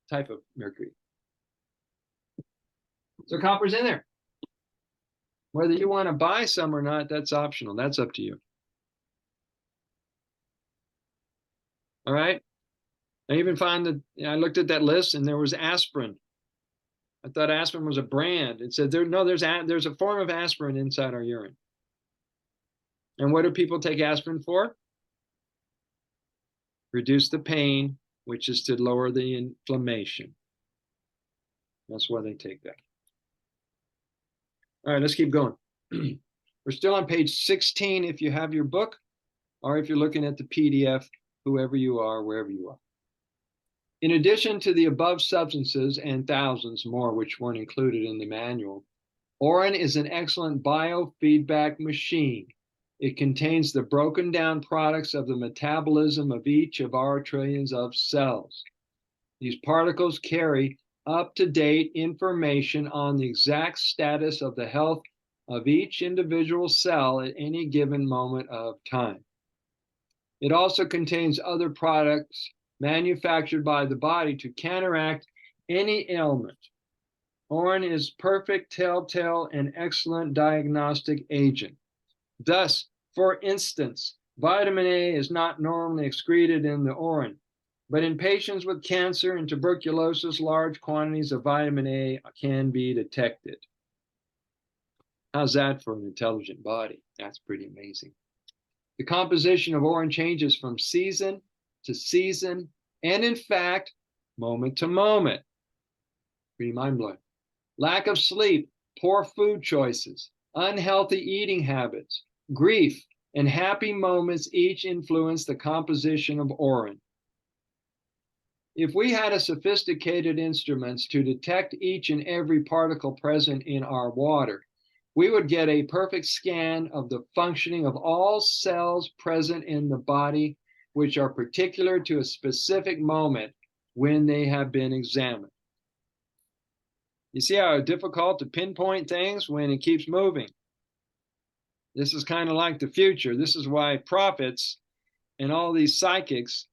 type of mercury. So copper's in there. Whether you want to buy some or not, that's optional. That's up to you. All right. I even found that I looked at that list and there was aspirin. I thought aspirin was a brand. It said there's a form of aspirin inside our urine. And what do people take aspirin for? Reduce the pain, which is to lower the inflammation. That's why they take that. All right, let's keep going. We're still on page 16 if you have your book. or if you're looking at the PDF, whoever you are, wherever you are. In addition to the above substances and thousands more which weren't included in the manual, Urine is an excellent biofeedback machine. It contains the broken down products of the metabolism of each of our trillions of cells. These particles carry up-to-date information on the exact status of the health of each individual cell at any given moment of time. It also contains other products manufactured by the body to counteract any ailment. Urine is perfect telltale and excellent diagnostic agent. Thus, for instance, vitamin A is not normally excreted in the urine, but in patients with cancer and tuberculosis, large quantities of vitamin A can be detected. How's that for an intelligent body? That's pretty amazing. The composition of urine changes from season to season, and in fact, moment to moment. Pretty mind-blowing. Lack of sleep, poor food choices, unhealthy eating habits, grief, and happy moments each influence the composition of urine. If we had a sophisticated instruments to detect each and every particle present in our water, we would get a perfect scan of the functioning of all cells present in the body, which are particular to a specific moment when they have been examined. You see how difficult to pinpoint things when it keeps moving? This is kind of like the future. This is why prophets and all these psychics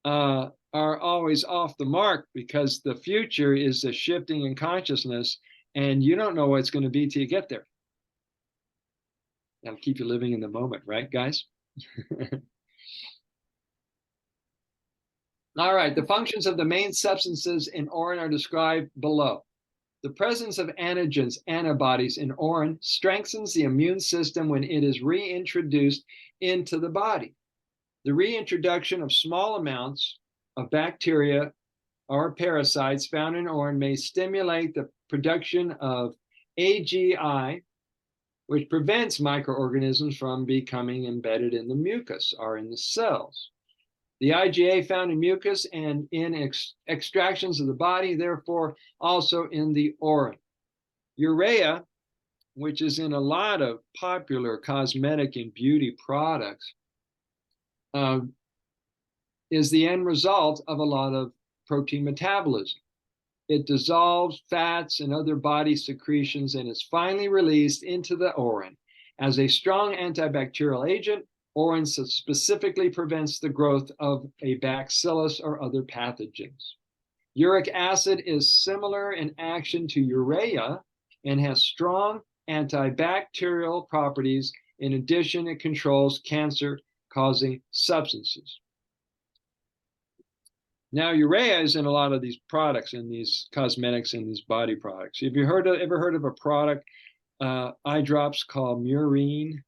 are always off the mark, because the future is a shifting in consciousness, and you don't know what it's going to be till you get there. That'll keep you living in the moment, right, guys? All right, the functions of the main substances in urine are described below. The presence of antigens, antibodies in urine strengthens the immune system when it is reintroduced into the body. The reintroduction of small amounts of bacteria or parasites found in urine may stimulate the production of AGI, which prevents microorganisms from becoming embedded in the mucus or in the cells. The IgA found in mucus and in extractions of the body, therefore also in the urine. Urea, which is in a lot of popular cosmetic and beauty products, is the end result of a lot of protein metabolism. It dissolves fats and other body secretions and is finally released into the urine. As a strong antibacterial agent, urine specifically prevents the growth of a bacillus or other pathogens. Uric acid is similar in action to urea and has strong antibacterial properties. In addition, it controls cancer-causing substances. Now, urea is in a lot of these products, in these cosmetics, and these body products. Have you ever heard of a product, eye drops called Urine?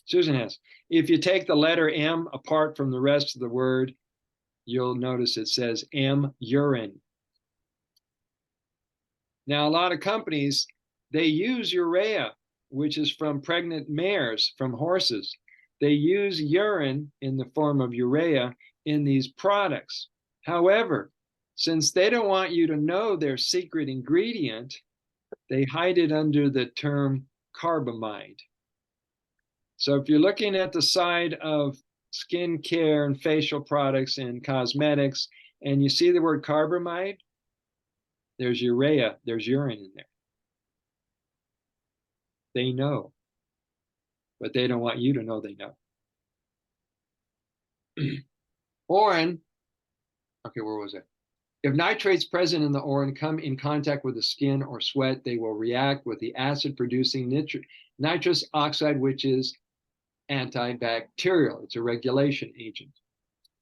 Susan has. If you take the letter M apart from the rest of the word, you'll notice it says urine. Now, a lot of companies, they use urea, which is from pregnant mares, from horses. They use urine in the form of urea in these products. However, since they don't want you to know their secret ingredient, they hide it under the term carbamide. So if you're looking at the side of skincare and facial products and cosmetics, and you see the word carbamide, there's urea, there's urine in there. They know, but they don't want you to know they know. Urine, okay, where was it? If nitrates present in the urine come in contact with the skin or sweat, they will react with the acid-producing nitrous oxide, which is antibacterial. It's a regulation agent.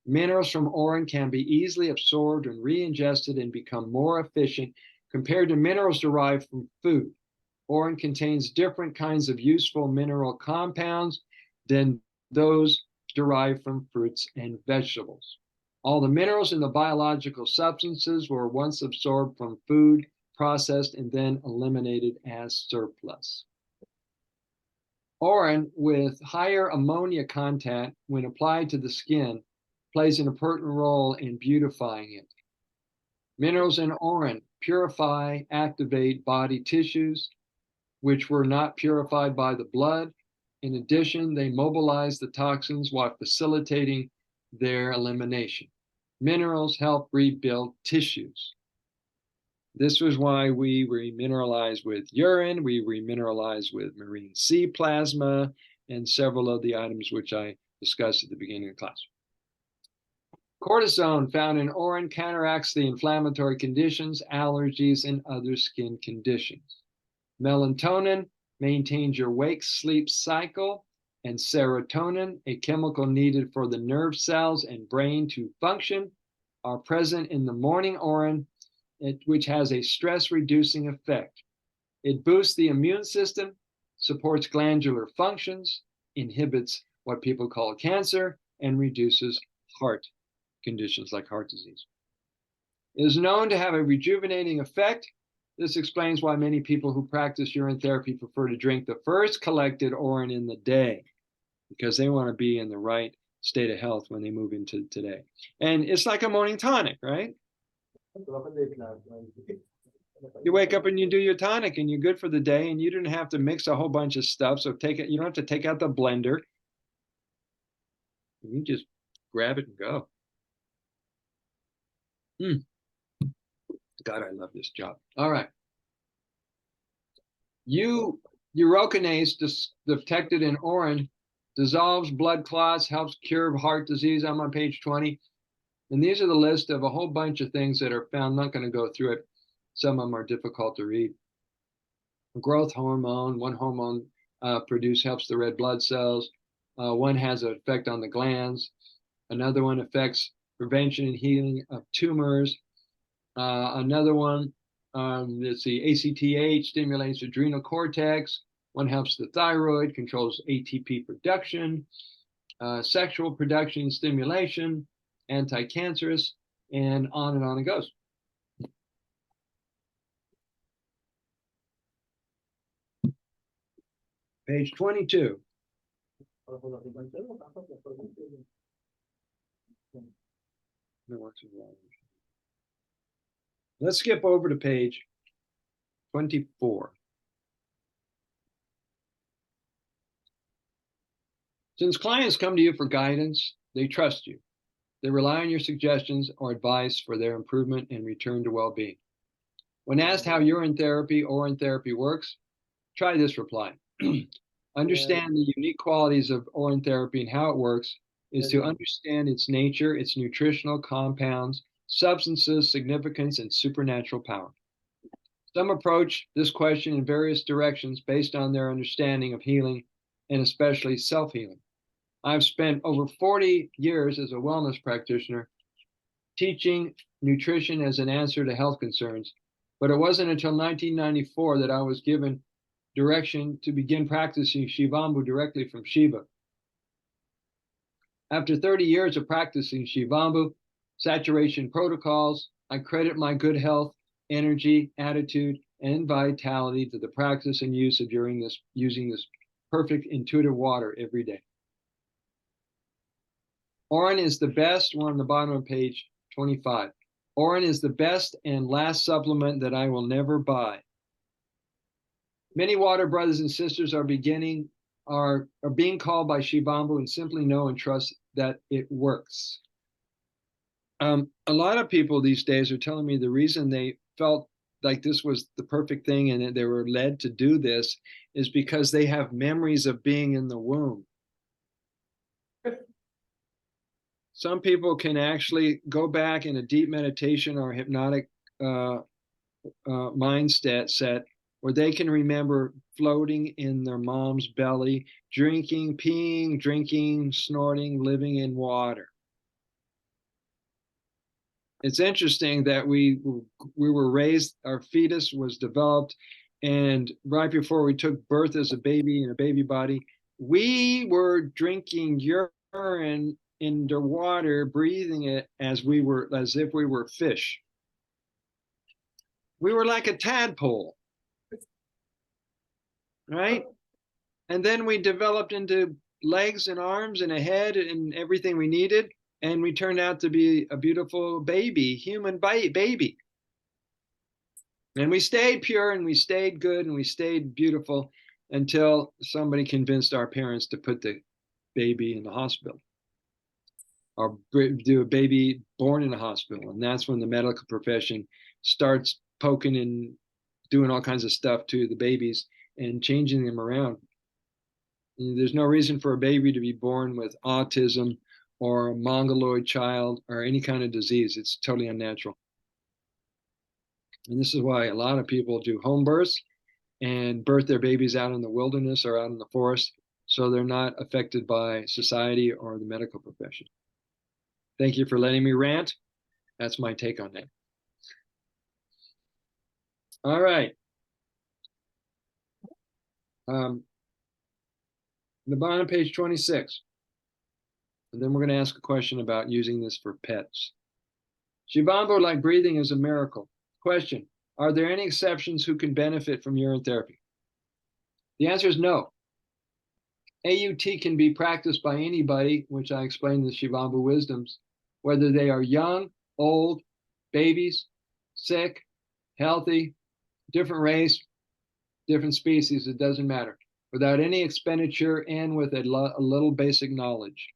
Minerals from urine can be easily absorbed and re-ingested and become more efficient compared to minerals derived from food. Urine contains different kinds of useful mineral compounds than those derived from fruits and vegetables. All the minerals in the biological substances were once absorbed from food, processed, and then eliminated as surplus. Urine with higher ammonia content when applied to the skin plays an important role in beautifying it. Minerals in urine purify, activate body tissues, which were not purified by the blood. In addition, they mobilize the toxins while facilitating their elimination. Minerals help rebuild tissues. This was why we remineralize with urine, we remineralize with marine sea plasma, and several of the items which I discussed at the beginning of class. Cortisone found in urine counteracts the inflammatory conditions, allergies, and other skin conditions. Melatonin maintains your wake-sleep cycle, and serotonin, a chemical needed for the nerve cells and brain to function, are present in the morning urine, which has a stress-reducing effect. It boosts the immune system, supports glandular functions, inhibits what people call cancer, and reduces heart conditions like heart disease. It is known to have a rejuvenating effect. This explains why many people who practice urine therapy prefer to drink the first collected urine in the day, because they want to be in the right state of health when they move into today. And it's like a morning tonic, right? You wake up and you do your tonic and you're good for the day, and you didn't have to mix a whole bunch of stuff. So you don't have to take out the blender. You just grab it and go. God, I love this job. All right. Urocanase detected in urine dissolves blood clots, helps cure heart disease. I'm on page 20. And these are the list of a whole bunch of things that are found. I'm not going to go through it. Some of them are difficult to read. Growth hormone, one hormone produced helps the red blood cells. One has an effect on the glands. Another one affects prevention and healing of tumors. Another one, let's see, ACTH stimulates adrenal cortex. One helps the thyroid, controls ATP production, sexual production and stimulation, anti-cancerous, and on it goes. Page 22. Let's skip over to page 24. Since clients come to you for guidance, they trust you. They rely on your suggestions or advice for their improvement and return to well-being. When asked how urine therapy works, try this reply. Understand the unique qualities of urine therapy and how it works is to understand its nature, its nutritional compounds, substances, significance, and supernatural power. Some approach this question in various directions based on their understanding of healing and especially self-healing. I've spent over 40 years as a wellness practitioner teaching nutrition as an answer to health concerns, but it wasn't until 1994 that I was given direction to begin practicing Shivambu directly from Shiva. After 30 years of practicing Shivambu, saturation protocols, I credit my good health, energy, attitude, and vitality to the practice and use of using this perfect intuitive water every day. Urine is the best, we're on the bottom of page 25. Urine is the best and last supplement that I will never buy. Many water brothers and sisters are being called by Shivambu and simply know and trust that it works. A lot of people these days are telling me the reason they felt like this was the perfect thing and that they were led to do this is because they have memories of being in the womb. Some people can actually go back in a deep meditation or hypnotic mindset set where they can remember floating in their mom's belly, drinking, peeing, drinking, snorting, living in water. It's interesting that we were raised, our fetus was developed, and right before we took birth as a baby in a baby body, we were drinking urine in the water, breathing it as if we were fish. We were like a tadpole, right? And then we developed into legs and arms and a head and everything we needed. And we turned out to be a beautiful baby, human baby. And we stayed pure and we stayed good and we stayed beautiful until somebody convinced our parents to put the baby in the hospital or do a baby born in a hospital. And that's when the medical profession starts poking and doing all kinds of stuff to the babies and changing them around. And there's no reason for a baby to be born with autism or a mongoloid child or any kind of disease. It's totally unnatural. And this is why a lot of people do home births and birth their babies out in the wilderness or out in the forest, so they're not affected by society or the medical profession. Thank you for letting me rant. That's my take on that. All right. The bottom page 26. And then we're going to ask a question about using this for pets. Shivambu, like breathing, is a miracle. Question: are there any exceptions who can benefit from urine therapy? The answer is no. AUT can be practiced by anybody, which I explained in the Shivambu Wisdoms, whether they are young, old, babies, sick, healthy, different race, different species, it doesn't matter, without any expenditure and with a little basic knowledge.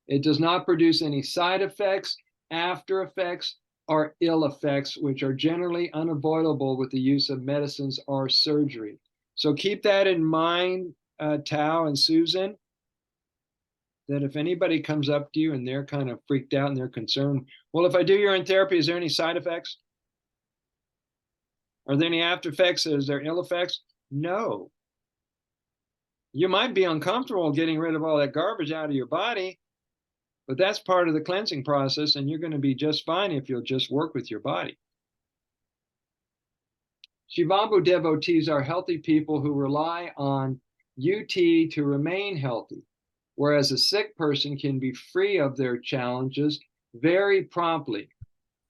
It does not produce any side effects, after effects, or ill effects, which are generally unavoidable with the use of medicines or surgery. So keep that in mind, Tao and Susan, that if anybody comes up to you and they're kind of freaked out and they're concerned, well, if I do urine therapy, is there any side effects? Are there any after effects? Is there ill effects? No. You might be uncomfortable getting rid of all that garbage out of your body, but that's part of the cleansing process, and you're going to be just fine if you'll just work with your body. Shivambu devotees are healthy people who rely on UT to remain healthy, whereas a sick person can be free of their challenges very promptly.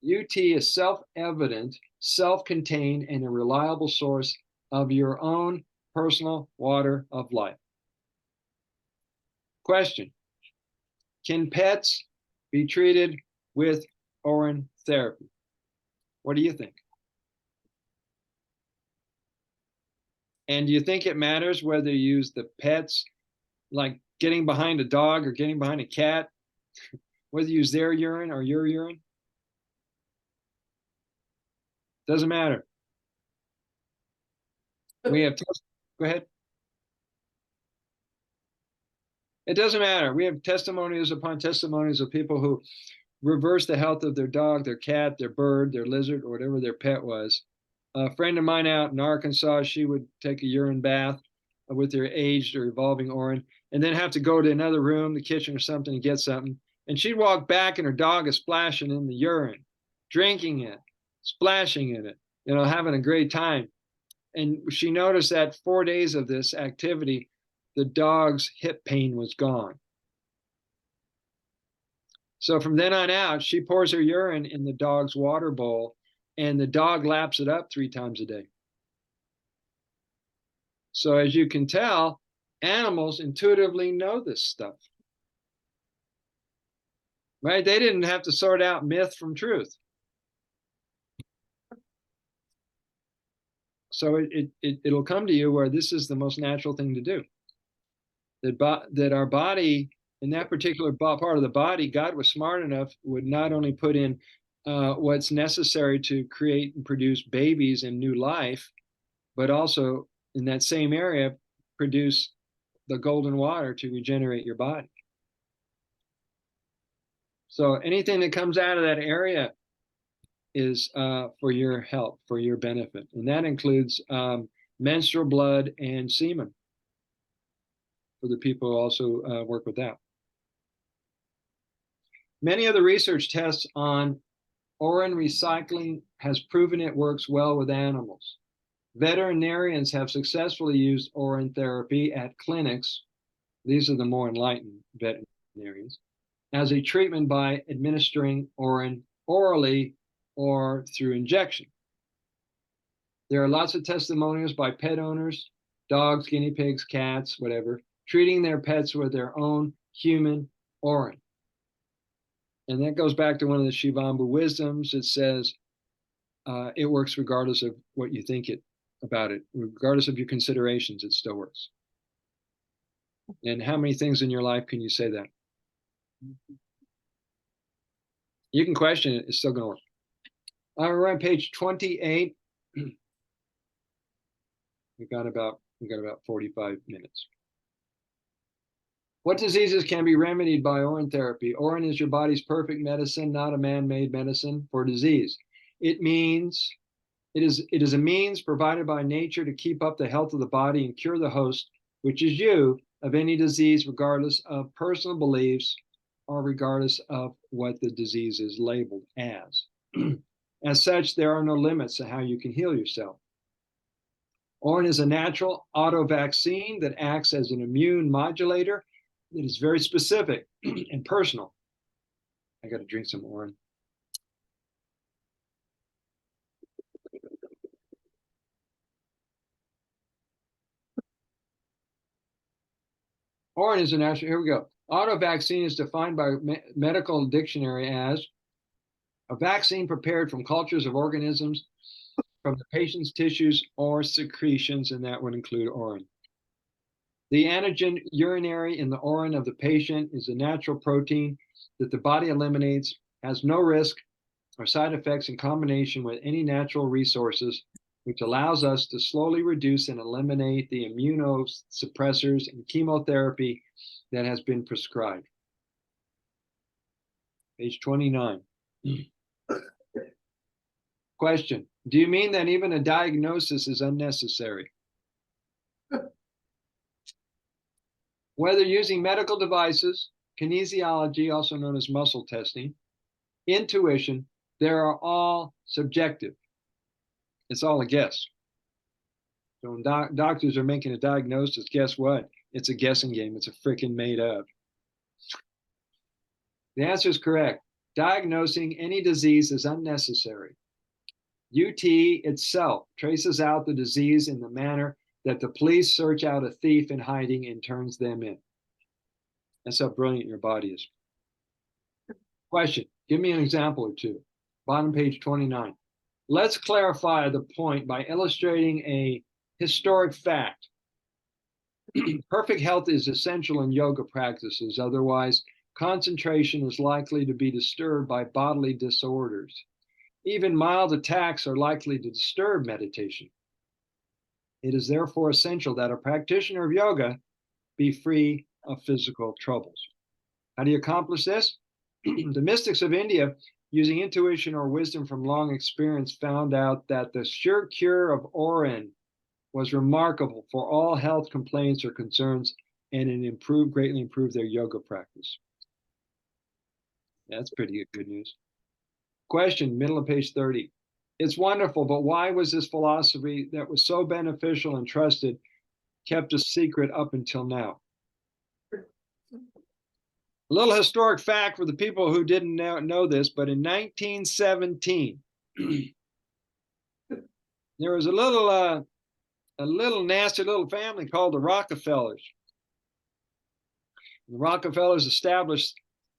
UT is self-evident, self-contained, and a reliable source of your own personal water of life. Question: can pets be treated with urine therapy? What do you think? And do you think it matters whether you use the pets, like getting behind a dog or getting behind a cat, whether you use their urine or your urine? Doesn't matter. We have, go ahead. It doesn't matter. We have testimonies upon testimonies of people who reverse the health of their dog, their cat, their bird, their lizard, or whatever their pet was. A friend of mine out in Arkansas, she would take a urine bath with her aged or evolving urine and then have to go to another room, the kitchen or something, to get something. And she'd walk back and her dog is splashing in the urine, drinking it, splashing in it, having a great time. And she noticed that 4 days of this activity, the dog's hip pain was gone. So from then on out, she pours her urine in the dog's water bowl and the dog laps it up 3 times a day. So as you can tell, animals intuitively know this stuff, right? They didn't have to sort out myth from truth. So it'll come to you where this is the most natural thing to do. That our body, in that particular part of the body, God was smart enough, would not only put in what's necessary to create and produce babies and new life, but also in that same area, produce the golden water to regenerate your body. So anything that comes out of that area is for your help, for your benefit. And that includes menstrual blood and semen, for the people who also work with that. Many of the research tests on urine recycling has proven it works well with animals. Veterinarians have successfully used urine therapy at clinics, these are the more enlightened veterinarians, as a treatment by administering urine orally or through injection. There are lots of testimonials by pet owners, dogs, guinea pigs, cats, whatever, treating their pets with their own human urine. And that goes back to one of the Shivambu wisdoms. It says it works regardless of what you think about it, regardless of your considerations, it still works. And how many things in your life can you say that? You can question it, it's still going to work. We're on page 28. We've got about 45 minutes. What diseases can be remedied by Urine therapy? Urine is your body's perfect medicine, not a man-made medicine for disease. It is a means provided by nature to keep up the health of the body and cure the host, which is you, of any disease, regardless of personal beliefs or regardless of what the disease is labeled as. As such, there are no limits to how you can heal yourself. Urine is a natural auto-vaccine that acts as an immune modulator that is very specific and personal. I got to drink some urine. Urine is a natural, here we go. Auto-vaccine is defined by medical dictionary as a vaccine prepared from cultures of organisms from the patient's tissues or secretions, and that would include urine. The antigen urinary in the urine of the patient is a natural protein that the body eliminates, has no risk or side effects in combination with any natural resources, which allows us to slowly reduce and eliminate the immunosuppressors and chemotherapy that has been prescribed. Page 29. Question: do you mean that even a diagnosis is unnecessary? Whether using medical devices, kinesiology, also known as muscle testing, intuition, they are all subjective. It's all a guess. So when doctors are making a diagnosis, guess what? It's a guessing game. It's a freaking made up. The answer is correct. Diagnosing any disease is unnecessary. UT itself traces out the disease in the manner that the police search out a thief in hiding and turns them in. That's how brilliant your body is. Question: give me an example or two. Bottom page 29. Let's clarify the point by illustrating a historic fact. Perfect health is essential in yoga practices. Otherwise, concentration is likely to be disturbed by bodily disorders. Even mild attacks are likely to disturb meditation. It is therefore essential that a practitioner of yoga be free of physical troubles. How do you accomplish this? The mystics of India, using intuition or wisdom from long experience, found out that the sure cure of urine was remarkable for all health complaints or concerns, and it greatly improved their yoga practice. That's pretty good news. Question, middle of page 30. It's wonderful, but why was this philosophy that was so beneficial and trusted kept a secret up until now? A little historic fact for the people who didn't know this, but in 1917, there was a little nasty little family called the Rockefellers. The Rockefellers established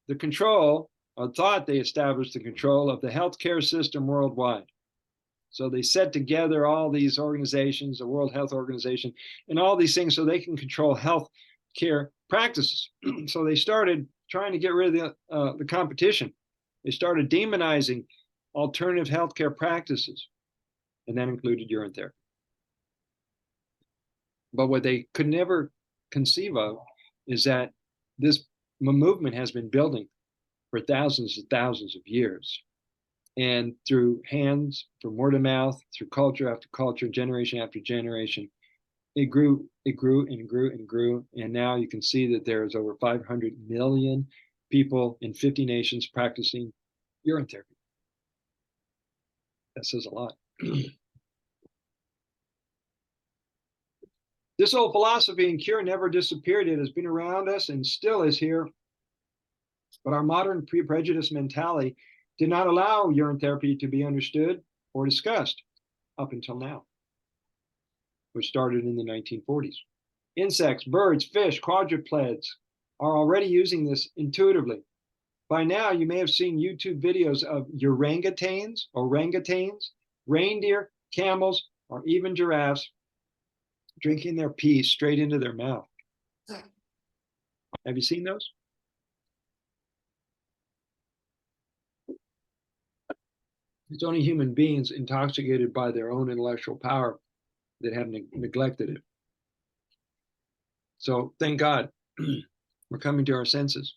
the control, or thought they established the control of the healthcare system worldwide. So they set together all these organizations, the World Health Organization, and all these things so they can control health care practices. So they started trying to get rid of the competition. They started demonizing alternative healthcare practices, and that included urine therapy. But what they could never conceive of is that this movement has been building for thousands and thousands of years. And through hands, from word of mouth, through culture after culture, generation after generation, it grew and grew and grew. And now you can see that there's over 500 million people in 50 nations practicing urine therapy. That says a lot. This old philosophy and cure never disappeared. It has been around us and still is here. But our modern pre-prejudice mentality did not allow urine therapy to be understood or discussed up until now. which started in the 1940s. Insects, birds, fish, quadrupeds are already using this intuitively. By now, you may have seen YouTube videos of orangutans, reindeer, camels, or even giraffes drinking their pee straight into their mouth. Have you seen those? It's only human beings intoxicated by their own intellectual power that have neglected it. So thank God we're coming to our senses.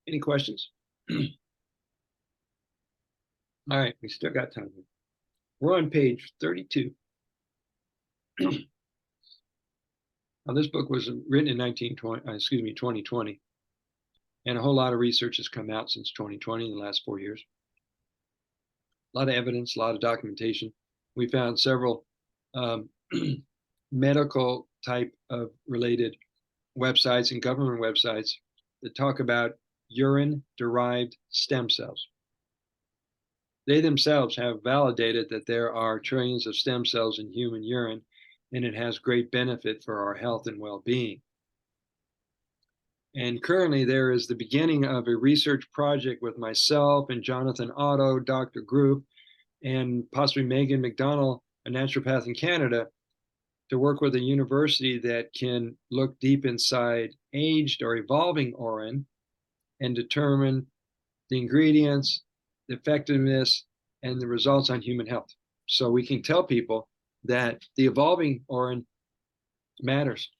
Any questions? All right, we still got time. We're on page 32. Now, this book was written in 2020, and a whole lot of research has come out since 2020 in the last 4 years. A lot of evidence, a lot of documentation. We found several medical type of related websites and government websites that talk about urine-derived stem cells. They themselves have validated that there are trillions of stem cells in human urine, and it has great benefit for our health and well-being. And currently there is the beginning of a research project with myself and Jonathan Otto, Dr. Group, and possibly Megan McDonald, a naturopath in Canada, to work with a university that can look deep inside aged or evolving urine and determine the ingredients, the effectiveness, and the results on human health. So we can tell people that the evolving urine matters.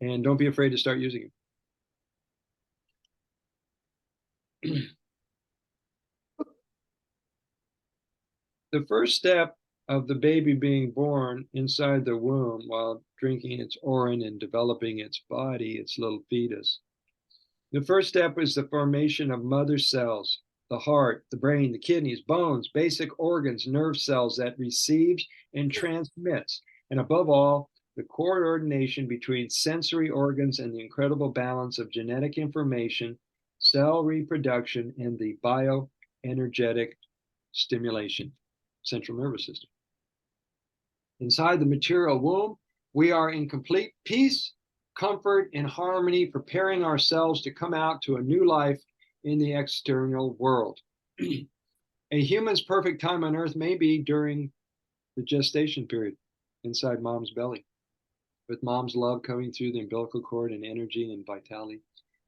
And don't be afraid to start using it. The first step of the baby being born inside the womb while drinking its urine and developing its body, its little fetus. The first step is the formation of mother cells, the heart, the brain, the kidneys, bones, basic organs, nerve cells that receives and transmits, and above all, the coordination between sensory organs and the incredible balance of genetic information, cell reproduction, and the bioenergetic stimulation, central nervous system. Inside the material womb, we are in complete peace, comfort, and harmony, preparing ourselves to come out to a new life in the external world. A human's perfect time on earth may be during the gestation period inside mom's belly, with mom's love coming through the umbilical cord and energy and vitality.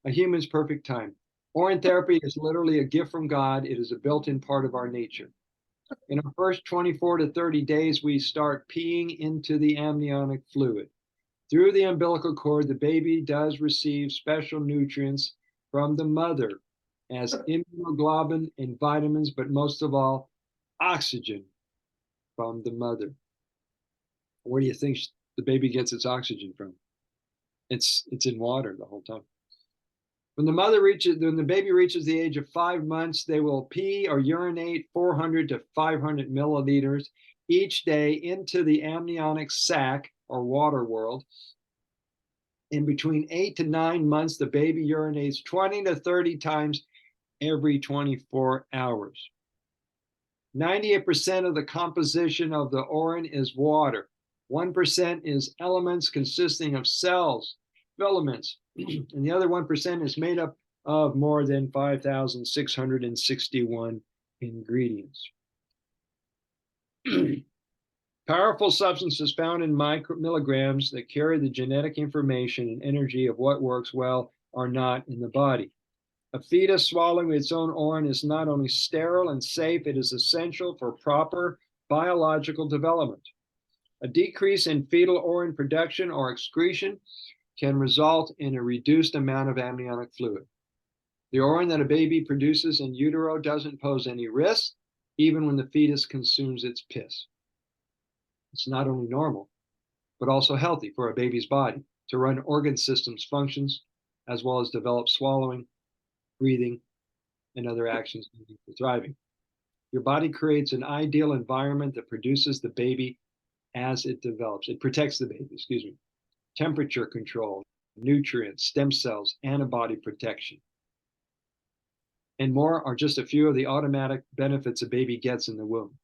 A human's perfect time. Urine therapy is literally a gift from God. It is a built-in part of our nature. In our first 24 to 30 days, we start peeing into the amniotic fluid. Through the umbilical cord, the baby does receive special nutrients from the mother as immunoglobulin and vitamins, but most of all, oxygen from the mother. Where do you think the baby gets its oxygen from? It's in water the whole time. When the baby reaches the age of 5 months, they will pee or urinate 400 to 500 milliliters each day into the amniotic sac or water world. In between 8 to 9 months, the baby urinates 20 to 30 times every 24 hours. 98% of the composition of the urine is water. 1% is elements consisting of cells, filaments, and the other 1% is made up of more than 5,661 ingredients. Powerful substances found in milligrams that carry the genetic information and energy of what works well are not in the body. A fetus swallowing its own urine is not only sterile and safe, it is essential for proper biological development. A decrease in fetal urine production or excretion can result in a reduced amount of amniotic fluid. The urine that a baby produces in utero doesn't pose any risk, even when the fetus consumes its piss. It's not only normal, but also healthy for a baby's body to run organ systems functions, as well as develop swallowing, breathing, and other actions needed for thriving. Your body creates an ideal environment that produces the baby as it develops. It protects the baby, Temperature control, nutrients, stem cells, antibody protection, and more are just a few of the automatic benefits a baby gets in the womb.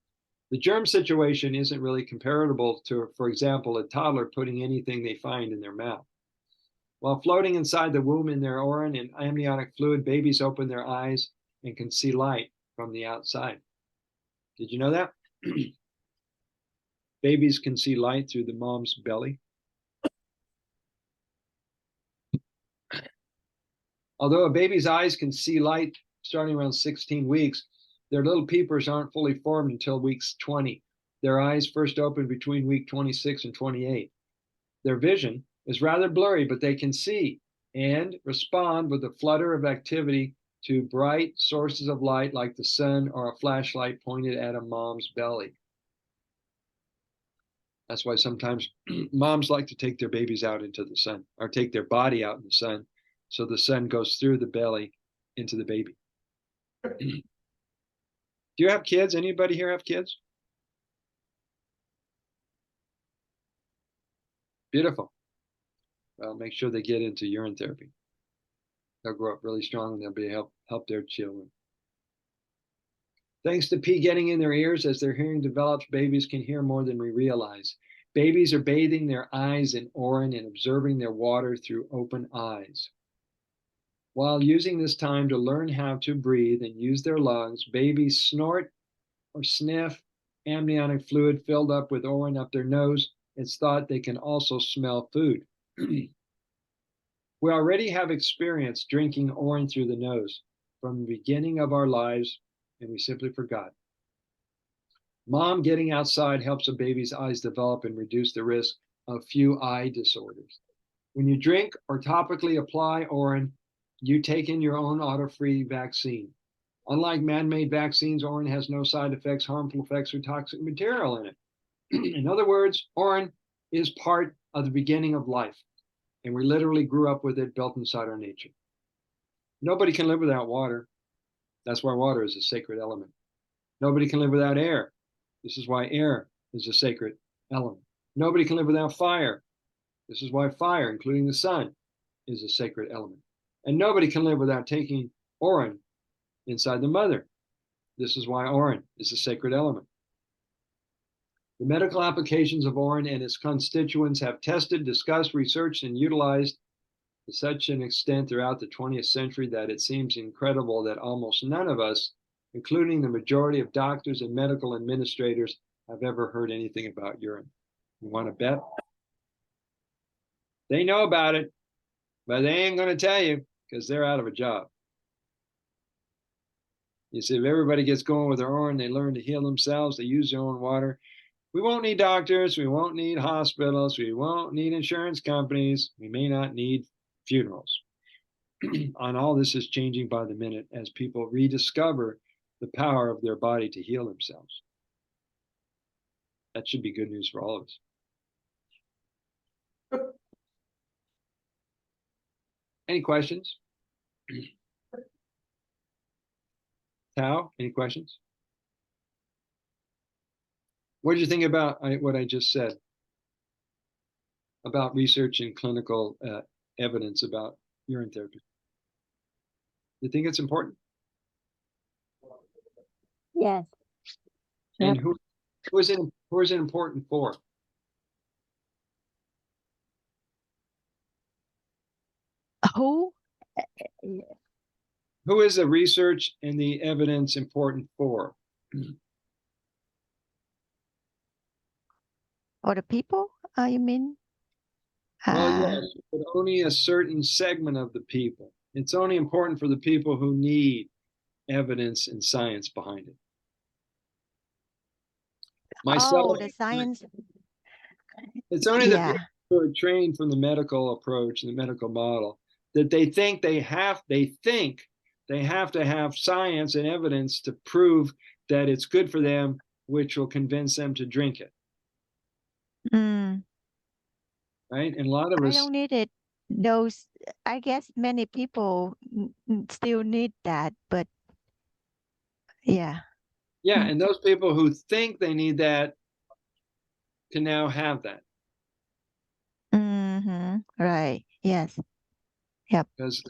The germ situation isn't really comparable to, for example, a toddler putting anything they find in their mouth. While floating inside the womb in their urine and amniotic fluid, babies open their eyes and can see light from the outside. Did you know that? Babies can see light through the mom's belly. Although a baby's eyes can see light starting around 16 weeks, their little peepers aren't fully formed until weeks 20. Their eyes first open between week 26 and 28. Their vision is rather blurry, but they can see and respond with a flutter of activity to bright sources of light like the sun or a flashlight pointed at a mom's belly. That's why sometimes moms like to take their babies out into the sun or take their body out in the sun so the sun goes through the belly into the baby. Do you have kids? Anybody here have kids? Beautiful. Well, make sure they get into urine therapy. They'll grow up really strong and they'll be help their children. Thanks to pee getting in their ears, as their hearing develops, babies can hear more than we realize. Babies are bathing their eyes in urine and observing their water through open eyes. While using this time to learn how to breathe and use their lungs, babies snort or sniff amniotic fluid filled up with urine up their nose. It's thought they can also smell food. We already have experience drinking urine through the nose from the beginning of our lives, and we simply forgot. Mom getting outside helps a baby's eyes develop and reduce the risk of few eye disorders. When you drink or topically apply urine, you take in your own auto-free vaccine. Unlike man-made vaccines, urine has no side effects, harmful effects, or toxic material in it. In other words, urine is part of the beginning of life, and we literally grew up with it built inside our nature. Nobody can live without water. That's why water is a sacred element. Nobody can live without air. This is why air is a sacred element. Nobody can live without fire. This is why fire, including the sun, is a sacred element. And nobody can live without taking urine inside the mother. This is why urine is a sacred element. The medical applications of urine and its constituents have tested, discussed, researched, and utilized to such an extent throughout the 20th century that it seems incredible that almost none of us, including the majority of doctors and medical administrators, have ever heard anything about urine. You want to bet? They know about it, but they ain't going to tell you because they're out of a job. You see, if everybody gets going with their urine, they learn to heal themselves, they use their own water. We won't need doctors, we won't need hospitals, we won't need insurance companies, we may not need funerals. And all this is changing by the minute as people rediscover the power of their body to heal themselves. That should be good news for all of us. Any questions? Tao, any questions? What did you think about what I just said about research and clinical evidence about urine therapy? You think it's important? Yes. And who is it important for? Who? Who is the research and the evidence important for? Or the people, you mean? Well, yes, but only a certain segment of the people. It's only important for the people who need evidence and science behind it. Myself, the science. it's only the Yeah. people who are trained from the medical approach and the medical model that they think they have to have science and evidence to prove that it's good for them, which will convince them to drink it. Mm, Right? And a lot of I us, don't need it. Those, I guess many people still need that, but yeah. yeah, and those people who think they need that can now have that. Mm-hmm. Right. Yes. Yep. Because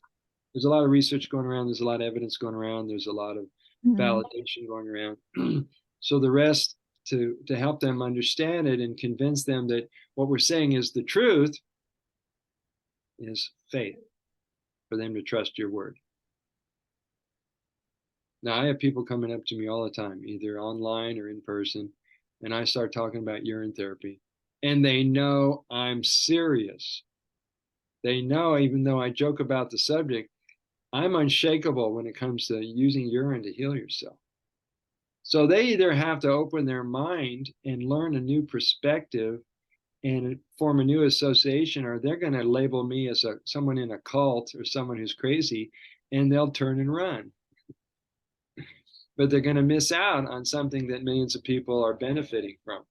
there's a lot of research going around, there's a lot of evidence going around, there's a lot of Mm. validation going around. So the rest to help them understand it and convince them that what we're saying is the truth, is faith, for them to trust your word. Now, I have people coming up to me all the time, either online or in person, and I start talking about urine therapy, and they know I'm serious. They know, even though I joke about the subject, I'm unshakable when it comes to using urine to heal yourself. So they either have to open their mind and learn a new perspective and form a new association, or they're going to label me as someone in a cult or someone who's crazy, and they'll turn and run. But they're going to miss out on something that millions of people are benefiting from.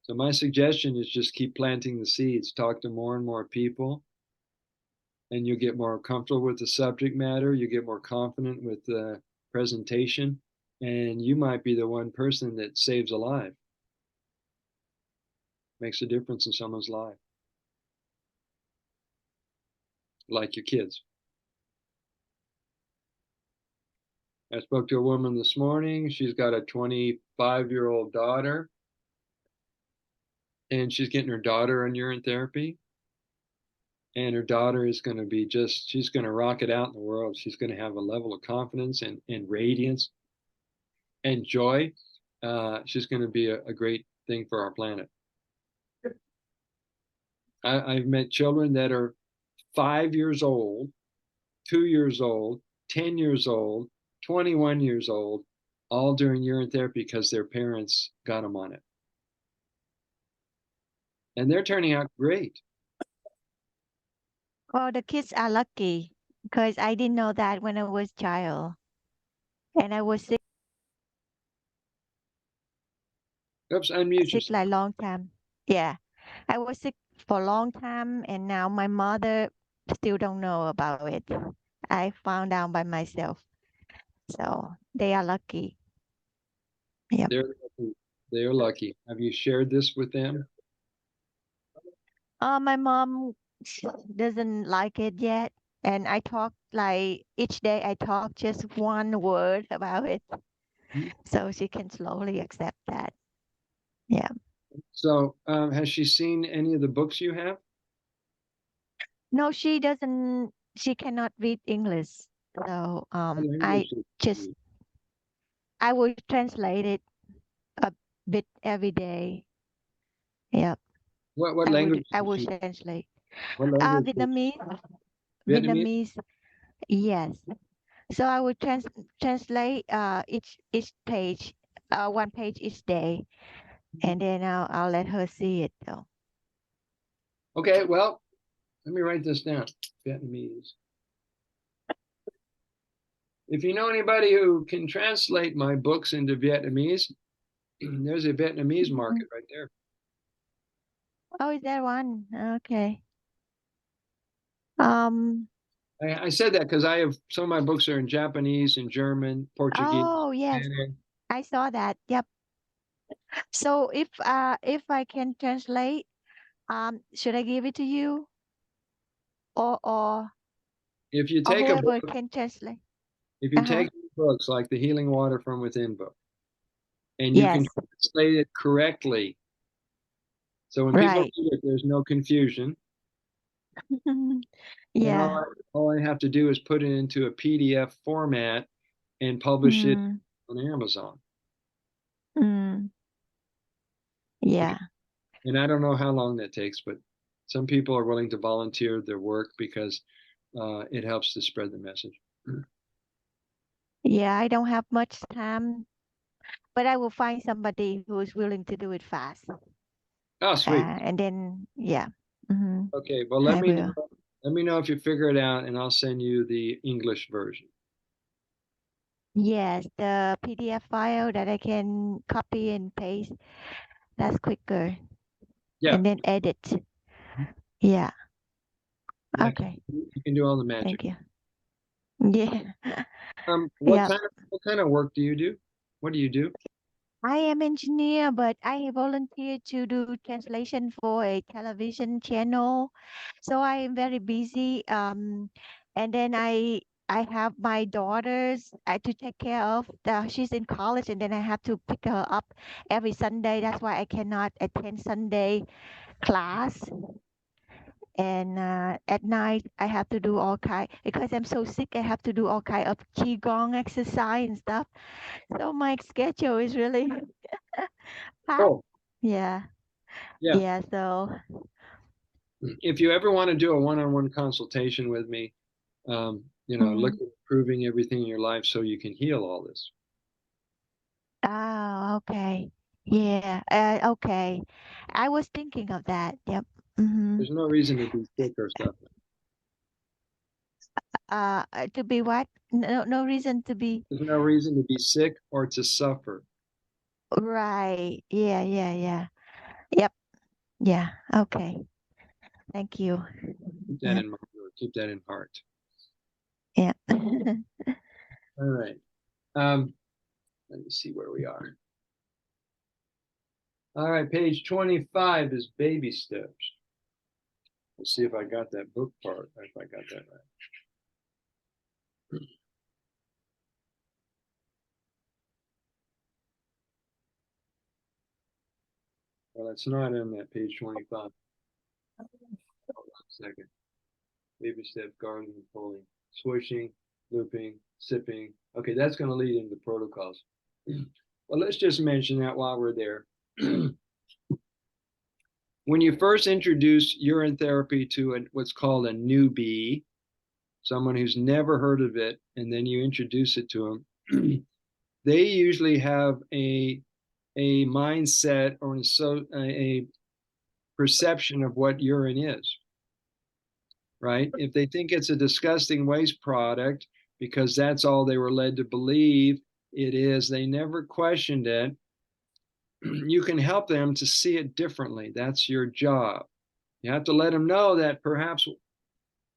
So my suggestion is just keep planting the seeds, talk to more and more people, and you get more comfortable with the subject matter, you get more confident with the presentation, and you might be the one person that saves a life, makes a difference in someone's life, like your kids. I spoke to a woman this morning. She's got a 25-year-old daughter, and she's getting her daughter on urine therapy. And her daughter is going to be she's going to rock it out in the world. She's going to have a level of confidence and radiance and joy. She's going to be a great thing for our planet. I've met children that are 5 years old, 2 years old, 10 years old, 21 years old, all during urine therapy because their parents got them on it. And they're turning out great. Well, the kids are lucky because I didn't know that when I was child, and I was Oops, unmute sick yourself. like long time. Yeah, I was sick for a long time, and now my mother still don't know about it. I found out by myself, so they are lucky. Yep. They're lucky. They're lucky. Have you shared this with them? My mom doesn't like it yet, and I talk like each day. I talk just one word about it, so she can slowly accept that. Yeah. So, has she seen any of the books you have? No, she doesn't. She cannot read English, so What I language does she just use? I will translate it a bit every day. Yeah, What language I does will she? translate. What language does Vietnamese, Vietnamese? Vietnamese. Yes. So I will translate each page, one page each day, and then I'll let her see it though. Okay, well, let me write this down. Vietnamese. If you know anybody who can translate my books into Vietnamese, there's a Vietnamese Mhm. market right there. Oh, is there one? Okay. Um. I said that because I have some of my books are in Japanese and German, Portuguese, Oh, yes, Spanish. I saw that. Yep. So if I can translate, should I give it to you or or If you or take a whoever book, can translate? if you Uh-huh. take books like the Healing Water from Within book, and you can Yes. translate it correctly, so when people Right. read it, there's no confusion. And Yeah. all I have to do is put it into a PDF format and publish it Mm, on Amazon. mm, Okay. yeah. And I don't know how long that takes, but some people are willing to volunteer their work because it helps to spread the message. Yeah, I don't have much time, but I will find somebody who is willing to do it fast. Oh, sweet. And then yeah. Mm-hmm. Okay. Well, let I me know. will. Let me know if you figure it out, and I'll send you the English version. Yes, the PDF file that I can copy and paste, that's quicker. Yeah. And then edit. Yeah. Yeah. Okay. You can do all the magic. Thank you. Yeah. What Yeah. kind of work do you do? What do you do? I am engineer, but I volunteer to do translation for a television channel. So I am very busy. And then I have my daughters to take care of. She's in college, and then I have to pick her up every Sunday. That's why I cannot attend Sunday class. And at night, I have to do all kind because I'm so sick. I have to do all kind of qigong exercise and stuff. So my schedule is really packed. Oh, Yeah, yeah. yeah. So, If you ever want to do a one-on-one consultation with me, look mm, at improving everything in your life so you can heal all this. oh, okay. Yeah, okay. I was thinking of that. Yep. Mm-hmm. There's no reason to be sick or suffer. To be what? No, no reason to be. There's no reason to be sick or to suffer. Right. Yeah, yeah, yeah. Yep. Yeah. Okay. Thank you. Keep that Yep. in mind or keep that in heart. Yeah. All right. Let me see where we are. All right, page 25 is baby steps. Let's see if I got that book part, if I got that right. Well, it's not in that page 25. Hold on a second. Baby step, gargling, pulling, swishing, looping, sipping. Okay, that's going to lead into protocols. Well, let's just mention that while we're there. When you first introduce urine therapy to what's called a newbie, someone who's never heard of it, and then you introduce it to them, they usually have a mindset or a perception of what urine is, right? If they think it's a disgusting waste product because that's all they were led to believe it is, they never questioned it. You can help them to see it differently. That's your job. You have to let them know that perhaps.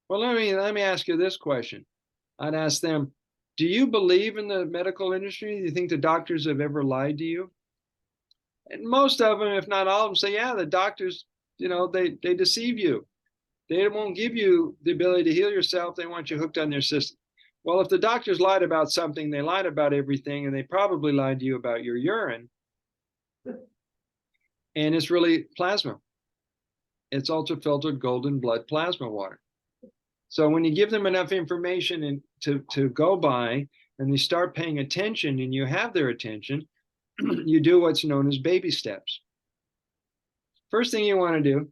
Well, let me ask you this question. I'd ask them, do you believe in the medical industry? Do you think the doctors have ever lied to you? And most of them, if not all of them, say, yeah, the doctors, they deceive you. They won't give you the ability to heal yourself. They want you hooked on their system. Well, if the doctors lied about something, they lied about everything, and they probably lied to you about your urine. And it's really plasma. It's ultra-filtered golden blood plasma water. So when you give them enough information to go by, and they start paying attention, and you have their attention, you do what's known as baby steps. First thing you want to do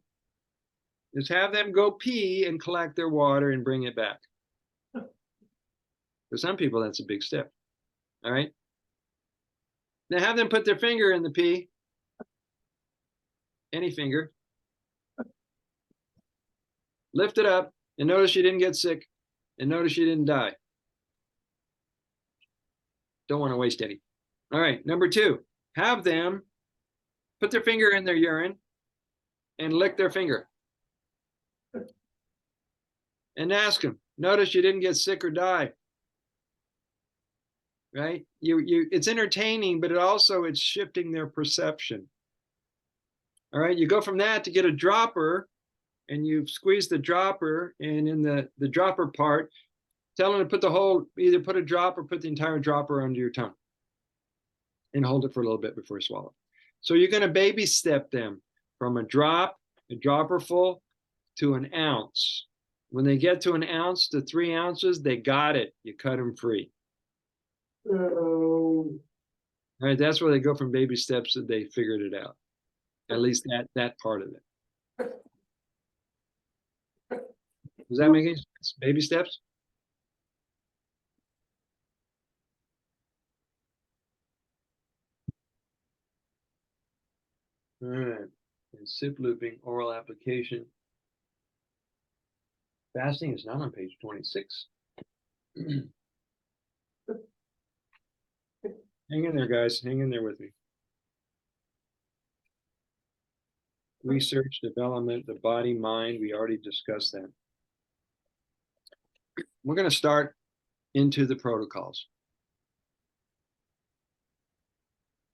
is have them go pee and collect their water and bring it back. For some people, that's a big step. All right. Now have them put their finger in the pee, any finger, lift it up, and notice you didn't get sick, and notice you didn't die. Don't want to waste any. All right. Number 2, have them put their finger in their urine and lick their finger. And ask them, notice you didn't get sick or die. Right? It's entertaining, but it's shifting their perception. All right. You go from that to get a dropper, and you squeeze the dropper, and in the dropper part, tell them to either put a drop or put the entire dropper under your tongue and hold it for a little bit before you swallow. So you're going to baby step them from a dropper full, to an ounce. When they get to an ounce to 3 ounces, they got it. You cut them free. All right, that's where they go from baby steps that they figured it out. At least that part of it. Does that make any sense? Baby steps? All right. And sip looping, oral application. Fasting is not on page 26. Hang in there, guys. Hang in there with me. Research, development, the body, mind. We already discussed that. We're going to start into the protocols.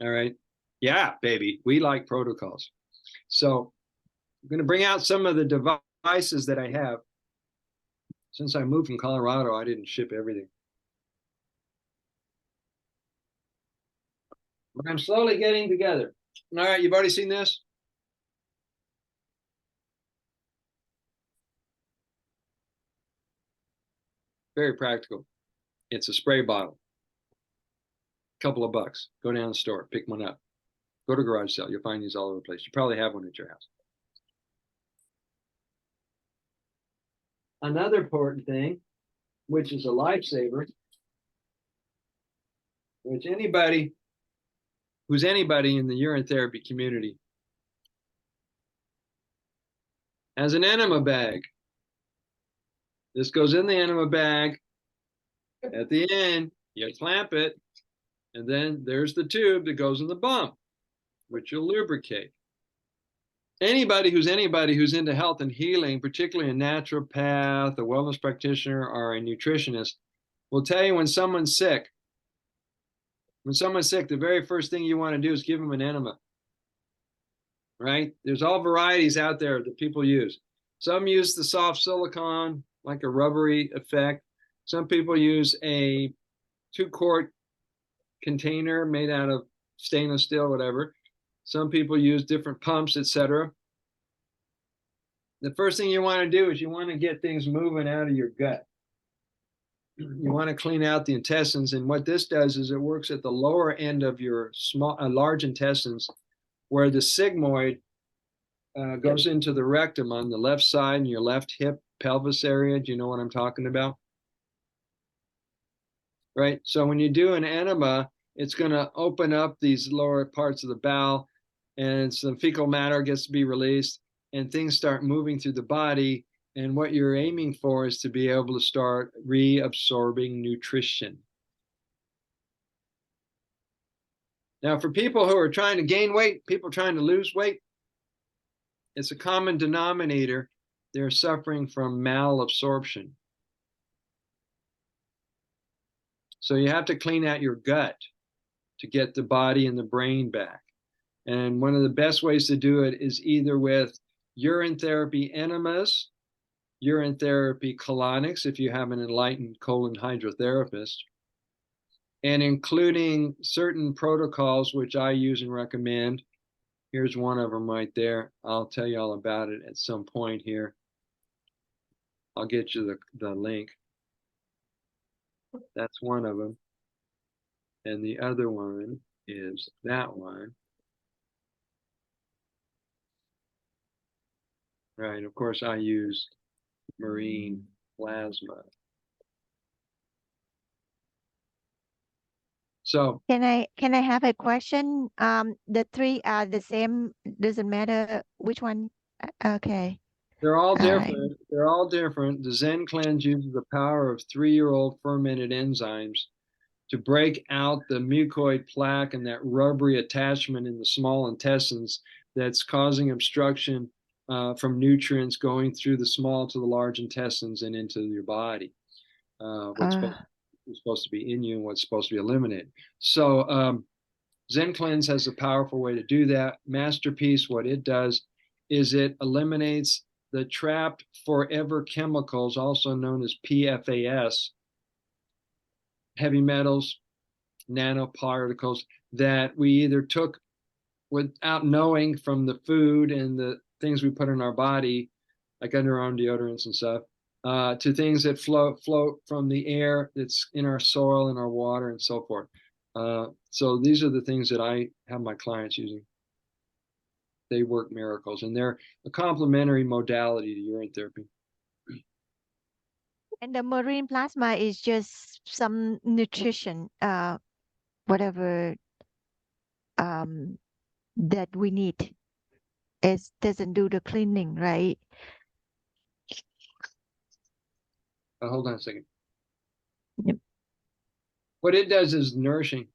All right. Yeah, baby. We like protocols. So I'm going to bring out some of the devices that I have. Since I moved from Colorado, I didn't ship everything. But I'm slowly getting together. All right, you've already seen this? Very practical. It's a spray bottle. Couple of bucks. Go down to the store, pick one up. Go to garage sale. You'll find these all over the place. You probably have one at your house. Another important thing, which is a lifesaver, which anybody who's anybody in the urine therapy community has an enema bag. This goes in the enema bag. At the end, you clamp it, and then there's the tube that goes in the bump, which you'll lubricate. Anybody who's into health and healing, particularly a naturopath, a wellness practitioner, or a nutritionist, will tell you when someone's sick, the very first thing you want to do is give them an enema, right? There's all varieties out there that people use. Some use the soft silicone, like a rubbery effect. Some people use a 2-quart container made out of stainless steel, whatever. Some people use different pumps, etc. The first thing you want to do is you want to get things moving out of your gut. You want to clean out the intestines, and what this does is it works at the lower end of your large intestines, where the sigmoid goes into the rectum on the left side in your left hip pelvis area. Do you know what I'm talking about? Right. So when you do an enema, it's going to open up these lower parts of the bowel, and some fecal matter gets to be released, and things start moving through the body. And what you're aiming for is to be able to start reabsorbing nutrition. Now, for people who are trying to gain weight, people trying to lose weight, it's a common denominator. They're suffering from malabsorption. So you have to clean out your gut to get the body and the brain back. And one of the best ways to do it is either with urine therapy enemas, urine therapy colonics, if you have an enlightened colon hydrotherapist, and including certain protocols, which I use and recommend. Here's one of them right there. I'll tell you all about it at some point here. I'll get you the link. That's one of them. And the other one is that one. Right, of course I use marine plasma. So Can I have a question? The three are the same. Doesn't matter which one. Okay. they're all All right. different. They're all different. The Zen cleanse uses the power of 3-year-old fermented enzymes to break out the mucoid plaque and that rubbery attachment in the small intestines that's causing obstruction from nutrients going through the small to the large intestines and into your body. What's supposed to be in you and what's supposed to be eliminated. So Zen Cleanse has a powerful way to do that. MasterPeace, what it does is it eliminates the trapped forever chemicals, also known as PFAS, heavy metals, nanoparticles, that we either took without knowing from the food and the things we put in our body, like underarm deodorants and stuff, to things that float from the air that's in our soil and our water and so forth. So these are the things that I have my clients using. They work miracles, and they're a complementary modality to urine therapy. And the marine plasma is just some nutrition, whatever that we need. It doesn't do the cleaning, right? Hold on a second. Yep. What it does is nourishing.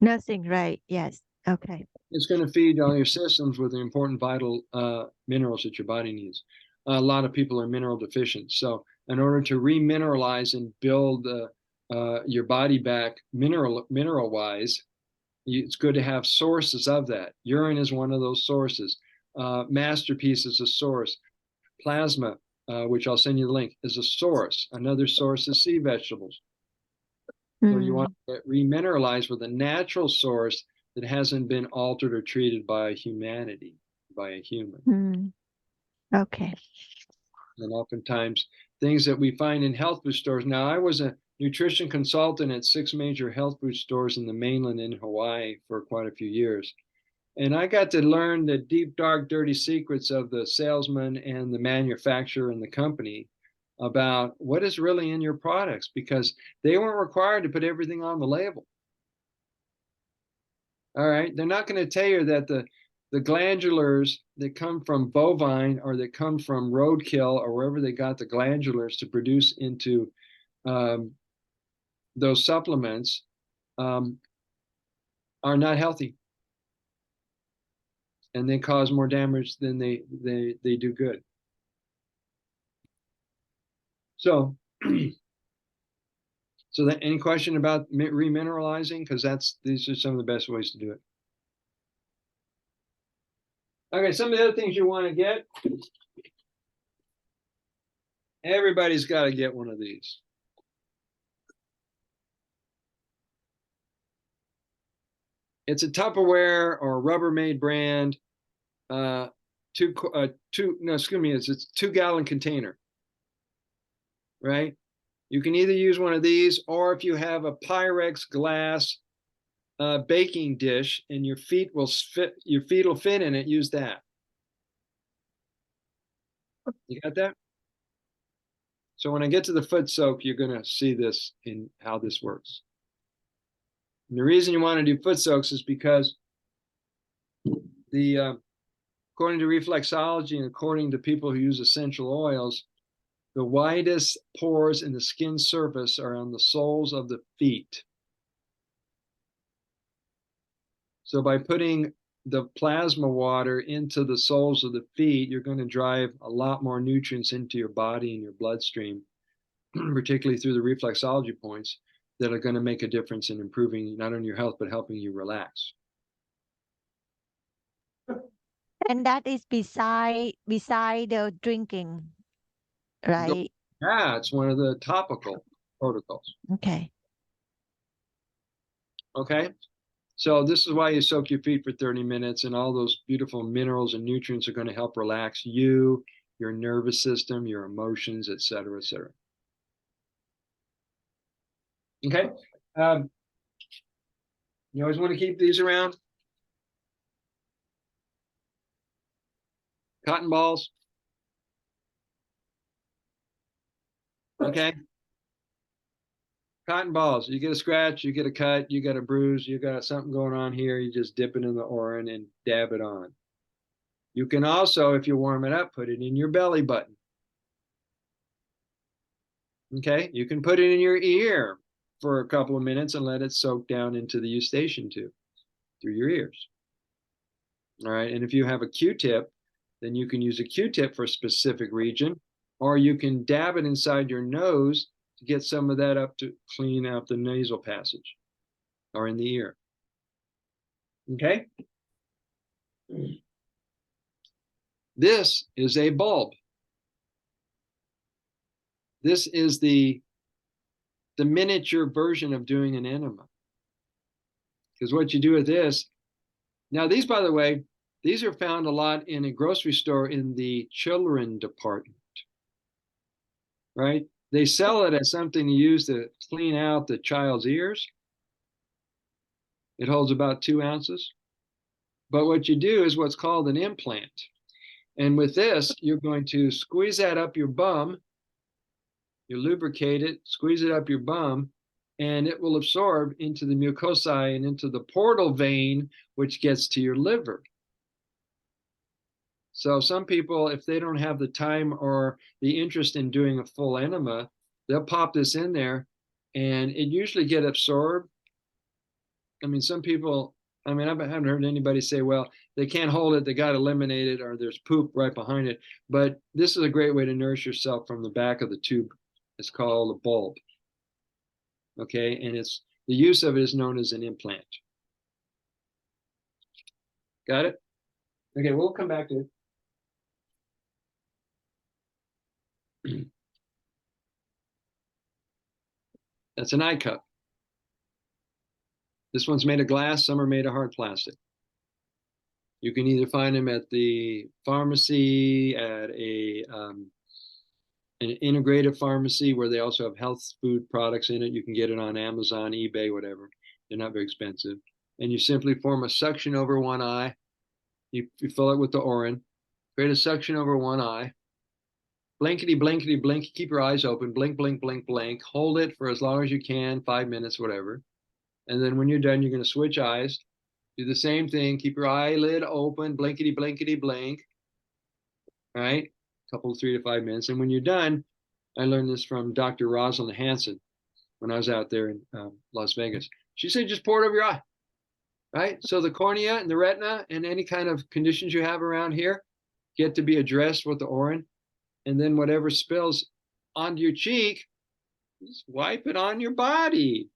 Nothing, right? Yes. Okay. It's going to feed all your systems with the important vital minerals that your body needs. A lot of people are mineral deficient. So in order to remineralize and build your body back mineral wise, it's good to have sources of that. Urine is one of those sources. MasterPeace is a source. Plasma which I'll send you the link, is a source. Another source is sea vegetables. So you want to remineralize with a natural source that hasn't been altered or treated by humanity, by a human. Okay. And oftentimes things that we find in health food stores. Now, I was a nutrition consultant at 6 major health food stores in the mainland in Hawaii for quite a few years. And I got to learn the deep, dark, dirty secrets of the salesman and the manufacturer and the company about what is really in your products, because they weren't required to put everything on the label. All right. They're not going to tell you that the glandulars that come from bovine or that come from roadkill or wherever they got the glandulars to produce into those supplements are not healthy. And they cause more damage than they do good. So, so that any question about remineralizing? Because these are some of the best ways to do it. Okay, some of the other things you want to get. Everybody's got to get one of these. It's a Tupperware or Rubbermaid brand. It's a 2-gallon container, right? You can either use one of these, or if you have a Pyrex glass baking dish and your feet will fit in it, use that. You got that? So when I get to the foot soak, you're going to see this in how this works. And the reason you want to do foot soaks is because according to reflexology and according to people who use essential oils, the widest pores in the skin surface are on the soles of the feet. So by putting the plasma water into the soles of the feet, you're going to drive a lot more nutrients into your body and your bloodstream, particularly through the reflexology points, that are going to make a difference in improving not only your health, but helping you relax. And that is beside the drinking, right? Yeah, it's one of the topical protocols. Okay. Okay. So this is why you soak your feet for 30 minutes, and all those beautiful minerals and nutrients are going to help relax you, your nervous system, your emotions, et cetera, et cetera. Okay. You always want to keep these around. Cotton balls. Okay. Cotton balls. You get a scratch, you get a cut, you got a bruise, you got something going on here, you just dip it in the Urine and dab it on. You can also, if you warm it up, put it in your belly button. Okay. You can put it in your ear for a couple of minutes and let it soak down into the eustachian tube through your ears. All right. And if you have a Q-tip, then you can use a Q-tip for a specific region, or you can dab it inside your nose to get some of that up to clean out the nasal passage or in the ear. Okay. This is a bulb. This is the miniature version of doing an enema. Because what you do with this, now these, by the way, these are found a lot in a grocery store in the children department, right? They sell it as something you use to clean out the child's ears. It holds about 2 ounces. But what you do is what's called an implant. And with this, you're going to squeeze that up your bum. You lubricate it, squeeze it up your bum, and it will absorb into the mucosae and into the portal vein, which gets to your liver. So some people, if they don't have the time or the interest in doing a full enema, they'll pop this in there, and it usually get absorbed. I mean, some people, I haven't heard anybody say, well, they can't hold it, they got to eliminate it, or there's poop right behind it. But this is a great way to nourish yourself from the back of the tube. It's called a bulb. Okay, and the use of it is known as an implant. Got it? Okay, we'll come back to it. That's an eye cup. This one's made of glass, some are made of hard plastic. You can either find them at the pharmacy, at an integrative pharmacy where they also have health food products in it. You can get it on Amazon, eBay, whatever. They're not very expensive. And you simply form a suction over one eye. You fill it with the Urine, create a suction over one eye. Blankety, blankety, blink. Keep your eyes open. Blink, blink, blink, blink. Hold it for as long as you can, 5 minutes, whatever. And then when you're done, you're going to switch eyes. Do the same thing. Keep your eyelid open. Blankety, blankety, blink. All right. A couple, 3 to 5 minutes. And when you're done, I learned this from Dr. Rosalind Hanson when I was out there in Las Vegas. She said, just pour it over your eye. Right. So the cornea and the retina and any kind of conditions you have around here get to be addressed with the Urine. And then whatever spills onto your cheek, just wipe it on your body.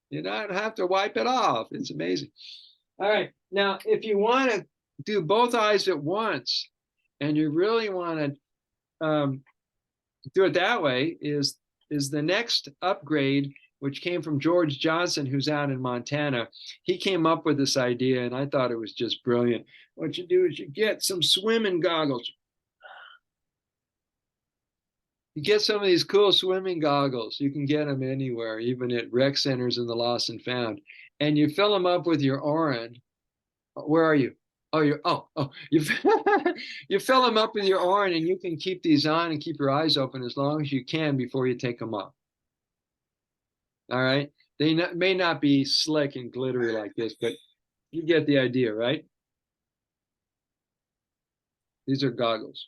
You don't have to wipe it off. It's amazing. All right. Now, if you want to do both eyes at once, and you really want to do it that way, is the next upgrade, which came from George Johnson, who's out in Montana. He came up with this idea, and I thought it was just brilliant. What you do is you get some swimming goggles. You get some of these cool swimming goggles. You can get them anywhere, even at rec centers in the lost and found. And you fill them up with your Urine. Where are you? Oh, you you fill them up with your Urine, and you can keep these on and keep your eyes open as long as you can before you take them off. All right. They may not be slick and glittery like this, but you get the idea, right? These are goggles.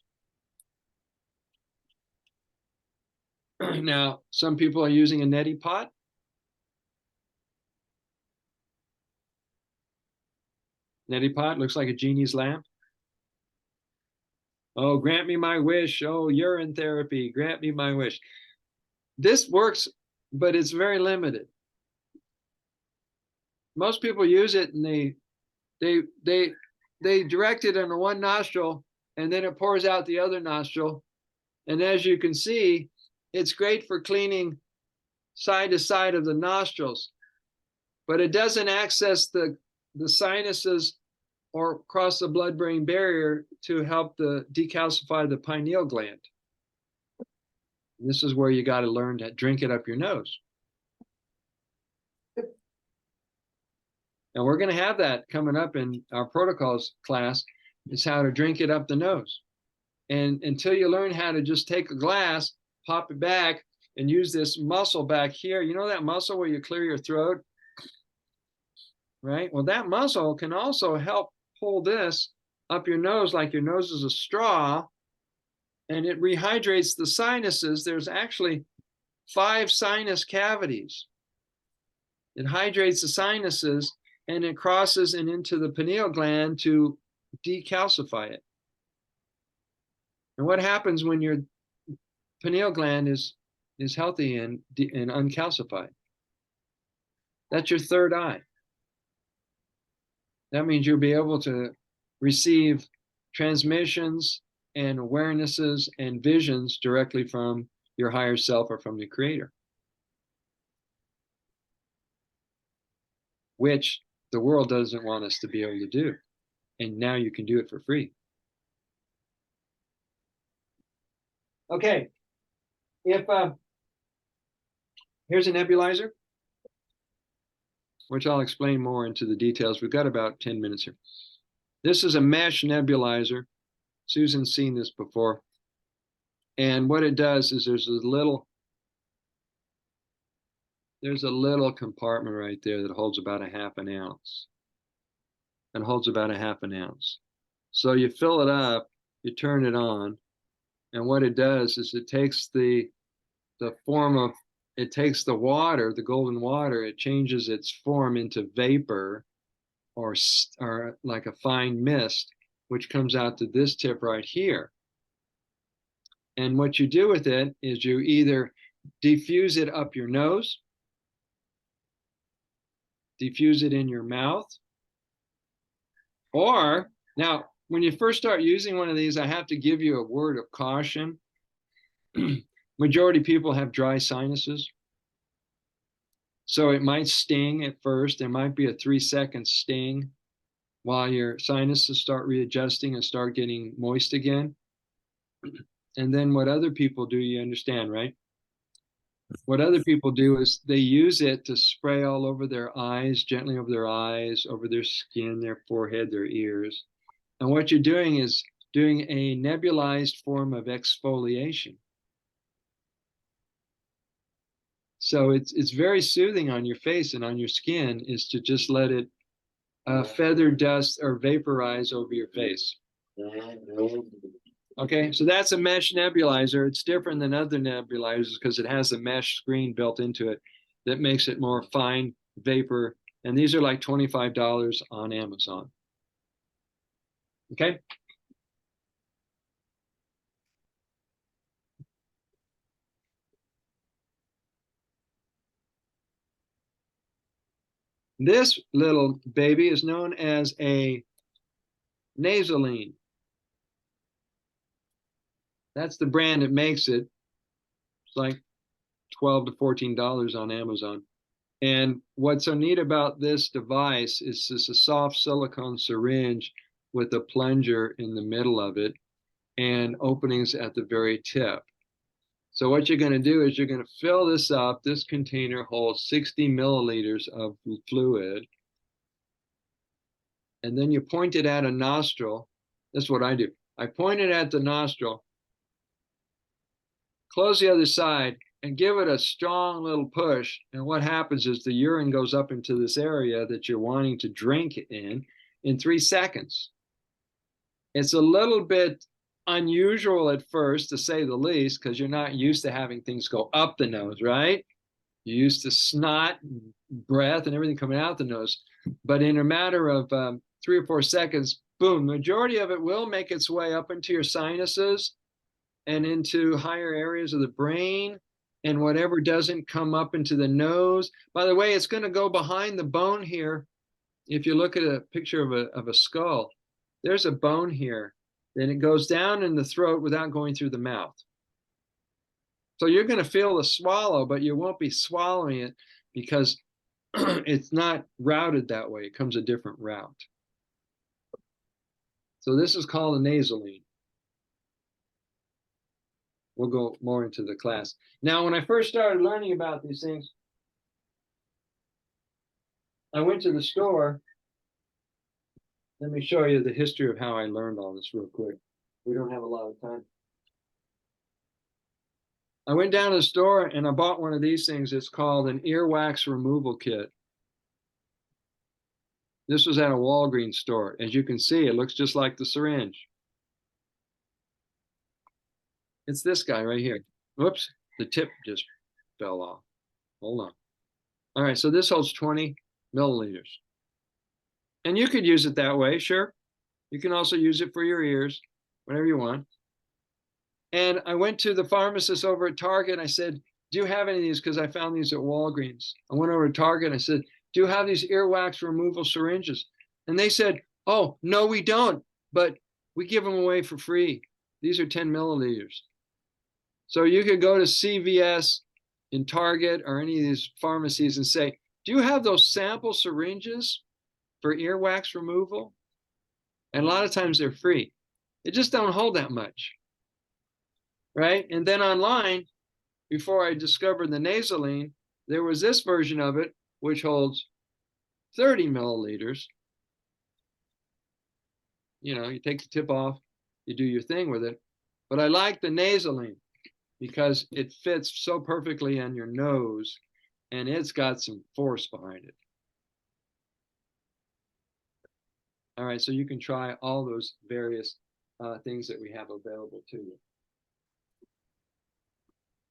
Now, some people are using a neti pot. Neti pot looks like a genie's lamp. Oh, grant me my wish. Oh, urine therapy. Grant me my wish. This works, but it's very limited. Most people use it and they direct it into one nostril and then it pours out the other nostril. And as you can see, it's great for cleaning side to side of the nostrils, but it doesn't access the sinuses or cross the blood-brain barrier to help decalcify the pineal gland. This is where you got to learn to drink it up your nose. And we're going to have that coming up in our protocols class, is how to drink it up the nose. And until you learn how to just take a glass, pop it back, and use this muscle back here. You know that muscle where you clear your throat? Right? Well, that muscle can also help pull this up your nose like your nose is a straw, and it rehydrates the sinuses. There's actually 5 sinus cavities. It hydrates the sinuses, and it crosses and into the pineal gland to decalcify it. And what happens when your pineal gland is healthy and uncalcified? That's your third eye. That means you'll be able to receive transmissions and awarenesses and visions directly from your higher self or from the creator, which the world doesn't want us to be able to do. And now you can do it for free. Okay. If here's a nebulizer, which I'll explain more into the details. We've got about 10 minutes here. This is a mesh nebulizer. Susan's seen this before. And what it does is there's a little compartment right there that holds about a half an ounce. And holds about a half an ounce. So you fill it up, you turn it on, and what it does is it takes the water, the golden water, it changes its form into vapor or like a fine mist, which comes out to this tip right here. And what you do with it is you either diffuse it up your nose, diffuse it in your mouth, or now when you first start using one of these, I have to give you a word of caution. Majority of people have dry sinuses. So it might sting at first. There might be a 3-second sting while your sinuses start readjusting and start getting moist again. And then what other people do, you understand, right? What other people do is they use it to spray all over their eyes, gently over their eyes, over their skin, their forehead, their ears. And what you're doing is doing a nebulized form of exfoliation. So it's very soothing on your face and on your skin is to just let it feather dust or vaporize over your face. Okay, so that's a mesh nebulizer. It's different than other nebulizers because it has a mesh screen built into it that makes it more fine vapor. And these are like $25 on Amazon. Okay. This little baby is known as a nasoline. That's the brand that makes it. It's like $12 to $14 on Amazon. And what's so neat about this device is it's a soft silicone syringe with a plunger in the middle of it and openings at the very tip. So what you're going to do is you're going to fill this up. This container holds 60 milliliters of fluid. And then you point it at a nostril. That's what I do. I point it at the nostril, close the other side, and give it a strong little push. And what happens is the urine goes up into this area that you're wanting to drink in 3 seconds. It's a little bit unusual at first, to say the least, because you're not used to having things go up the nose, right? You're used to snot, breath, and everything coming out the nose. But in a matter of 3 or 4 seconds, boom, the majority of it will make its way up into your sinuses and into higher areas of the brain, and whatever doesn't come up into the nose. By the way, it's going to go behind the bone here. If you look at a picture of a skull, there's a bone here. Then it goes down in the throat without going through the mouth. So you're going to feel the swallow, but you won't be swallowing it because it's not routed that way. It comes a different route. So this is called a nasoline. We'll go more into the class. Now, when I first started learning about these things, I went to the store. Let me show you the history of how I learned all this real quick. We don't have a lot of time. I went down to the store and I bought one of these things. It's called an earwax removal kit. This was at a Walgreens store. As you can see, it looks just like the syringe. It's this guy right here. Whoops, the tip just fell off. Hold on. All right, so this holds 20 milliliters. And you could use it that way, sure. You can also use it for your ears, whatever you want. And I went to the pharmacist over at Target. And I said, do you have any of these? Because I found these at Walgreens. I went over to Target and I said, do you have these earwax removal syringes? And they said, oh, no, we don't. But we give them away for free. These are 10 milliliters. So you could go to CVS in Target or any of these pharmacies and say, do you have those sample syringes for earwax removal? And a lot of times they're free. They just don't hold that much, right? And then online, before I discovered the nasoline, there was this version of it, which holds 30 milliliters. You know, you take the tip off, you do your thing with it. But I like the nasoline because it fits so perfectly on your nose and it's got some force behind it. All right, so you can try all those various things that we have available to you.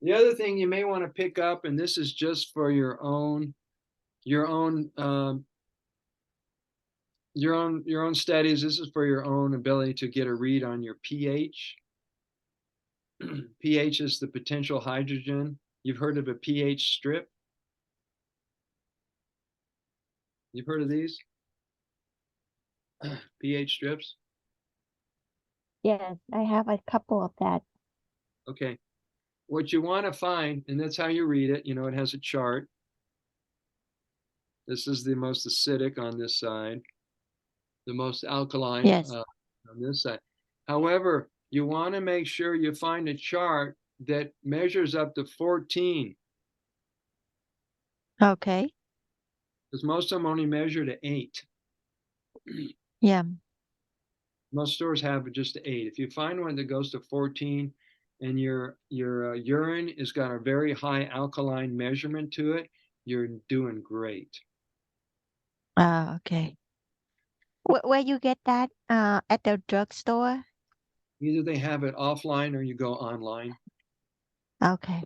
The other thing you may want to pick up, and this is just for your own studies. This is for your own ability to get a read on your pH. pH is the potential hydrogen. You've heard of a pH strip? You've heard of these? pH strips? Yes, I have a couple of that. Okay. what you want to find, and that's how you read it. It has a chart. This is the most acidic on this side, the most alkaline Yes. on this side. However, you want to make sure you find a chart that measures up to 14, Okay. because most of them only measure to 8. Yeah. Most stores have just 8. If you find one that goes to 14, and your urine has got a very high alkaline measurement to it, you're doing great. Okay. Where you get that? At the drugstore? Either they have it offline or you go online. Okay.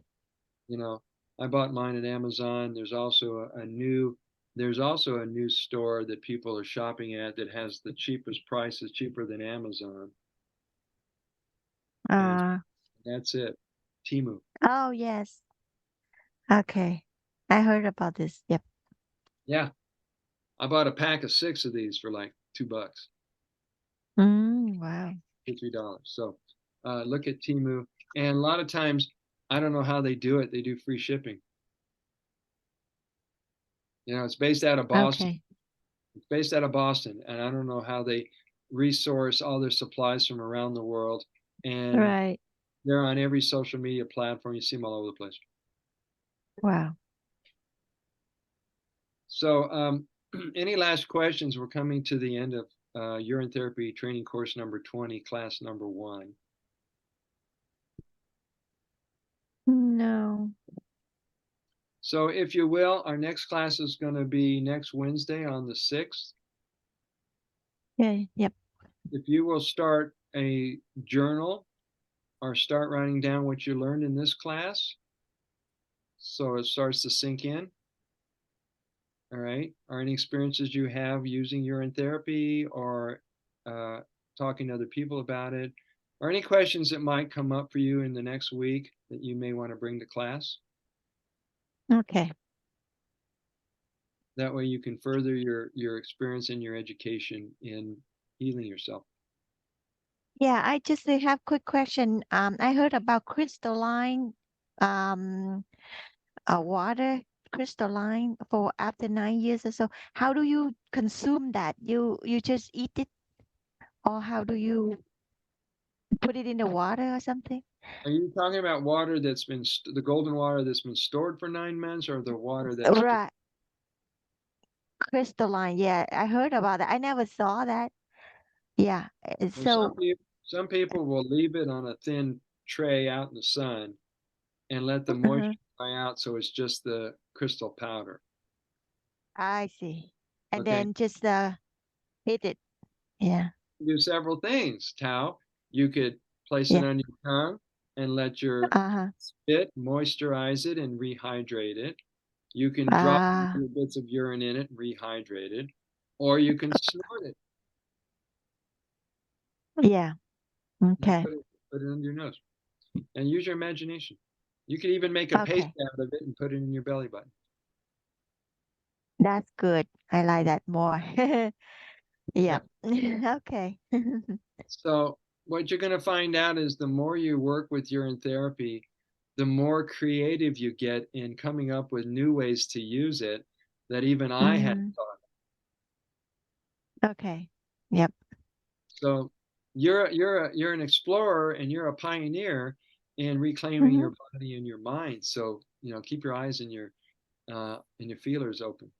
I bought mine at Amazon. There's also a new store that people are shopping at that has the cheapest prices, cheaper than Amazon. And Uh, that's it. Temu. oh, yes. Okay. I heard about this. Yep. Yeah. I bought a pack of 6 of these for like $2, Wow. $2, $3. So look at Temu. And a lot of times, I don't know how they do it. They do free shipping. It's based out of Boston. Okay. It's based out of Boston, and I don't know how they resource all their supplies from around the world. And Right. they're on every social media platform. You see them all over the place. Wow. So, any last questions? We're coming to the end of urine therapy training course number 20, class number 1. No. So, if you will, our next class is going to be next Wednesday on the 6th. Yeah. Yep. If you will start a journal or start writing down what you learned in this class, so it starts to sink in. All right. Or any experiences you have using urine therapy, or talking to other people about it, or any questions that might come up for you in the next week that you may want to bring to class. Okay. That way you can further your experience and your education in healing yourself. Yeah, I just have quick question. I heard about crystalline um water, crystalline for after 9 years or so. How do you consume that? You just eat it, or how do you put it in the water or something? Are you talking about water that's been the golden water that's been stored for 9 months, or the water that's Right, crystalline. Yeah, I heard about that. I never saw that. Yeah. well, some So, people some people will leave it on a thin tray out in the sun and let the uh moisture dry out, so it's just the crystal powder. I see. And Okay, then just hit it. Yeah. you can do several things, Tao. You could place it Yeah. on your tongue and let your Uh-huh. spit moisturize it and rehydrate it. You can drop Ah, little bits of urine in it and rehydrate it, or you can snort it. yeah. You Okay. put it under your nose and use your imagination. You could even make a paste Okay. out of it and put it in your belly button. That's good. I like that more. Yeah. Yeah. Okay. So what you're going to find out is the more you work with urine therapy, the more creative you get in coming up with new ways to use it that even I hadn't Mm, thought. okay. Yep. So you're an explorer and you're a pioneer in reclaiming Hmm. your body and your mind. So keep your eyes and your feelers open.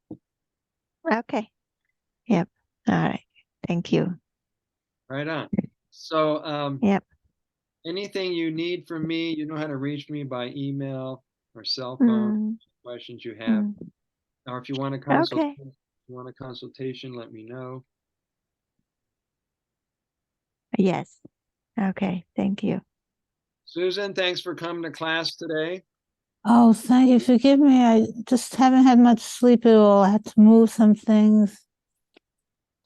Okay. Yep. All right. Thank you. Right on. So Yep. anything you need from me, you know how to reach me by email or cell phone. Mm, Questions you have, mm. or if you want Okay. a consultation, let me know. Yes. Okay. Thank you. Susan, thanks for coming to class today. Oh, thank you. Forgive me. I just haven't had much sleep at all. I had to move some things.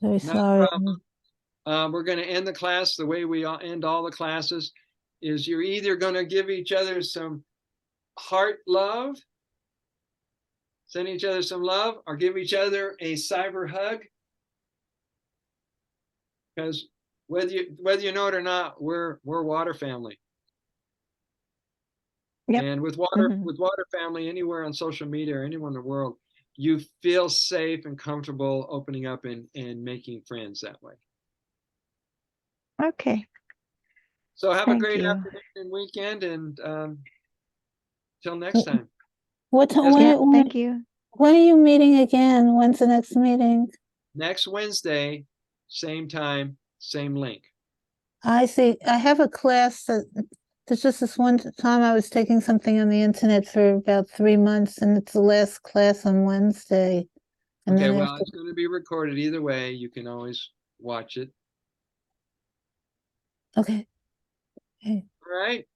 Very Not a sorry. problem. We're going to end the class the way we end all the classes, is you're either going to give each other some heart love, send each other some love, or give each other a cyber hug. Because whether you know it or not, we're water family. Yep. And with Mhm. Water Family, anywhere on social media or anywhere in the world, you feel safe and comfortable opening up and making friends that way. Okay. So have a Thank great you. afternoon and weekend, and till next time. What Yes, Yeah. ma'am. Thank you. when are you meeting again? When's the next meeting? Next Wednesday, same time, same link. I see. I have a class that there's just this one time I was taking something on the internet for about 3 months, and it's the last class on Wednesday. And Okay, then well, after, it's going to be recorded either way. You can always watch it. okay. Okay. All right.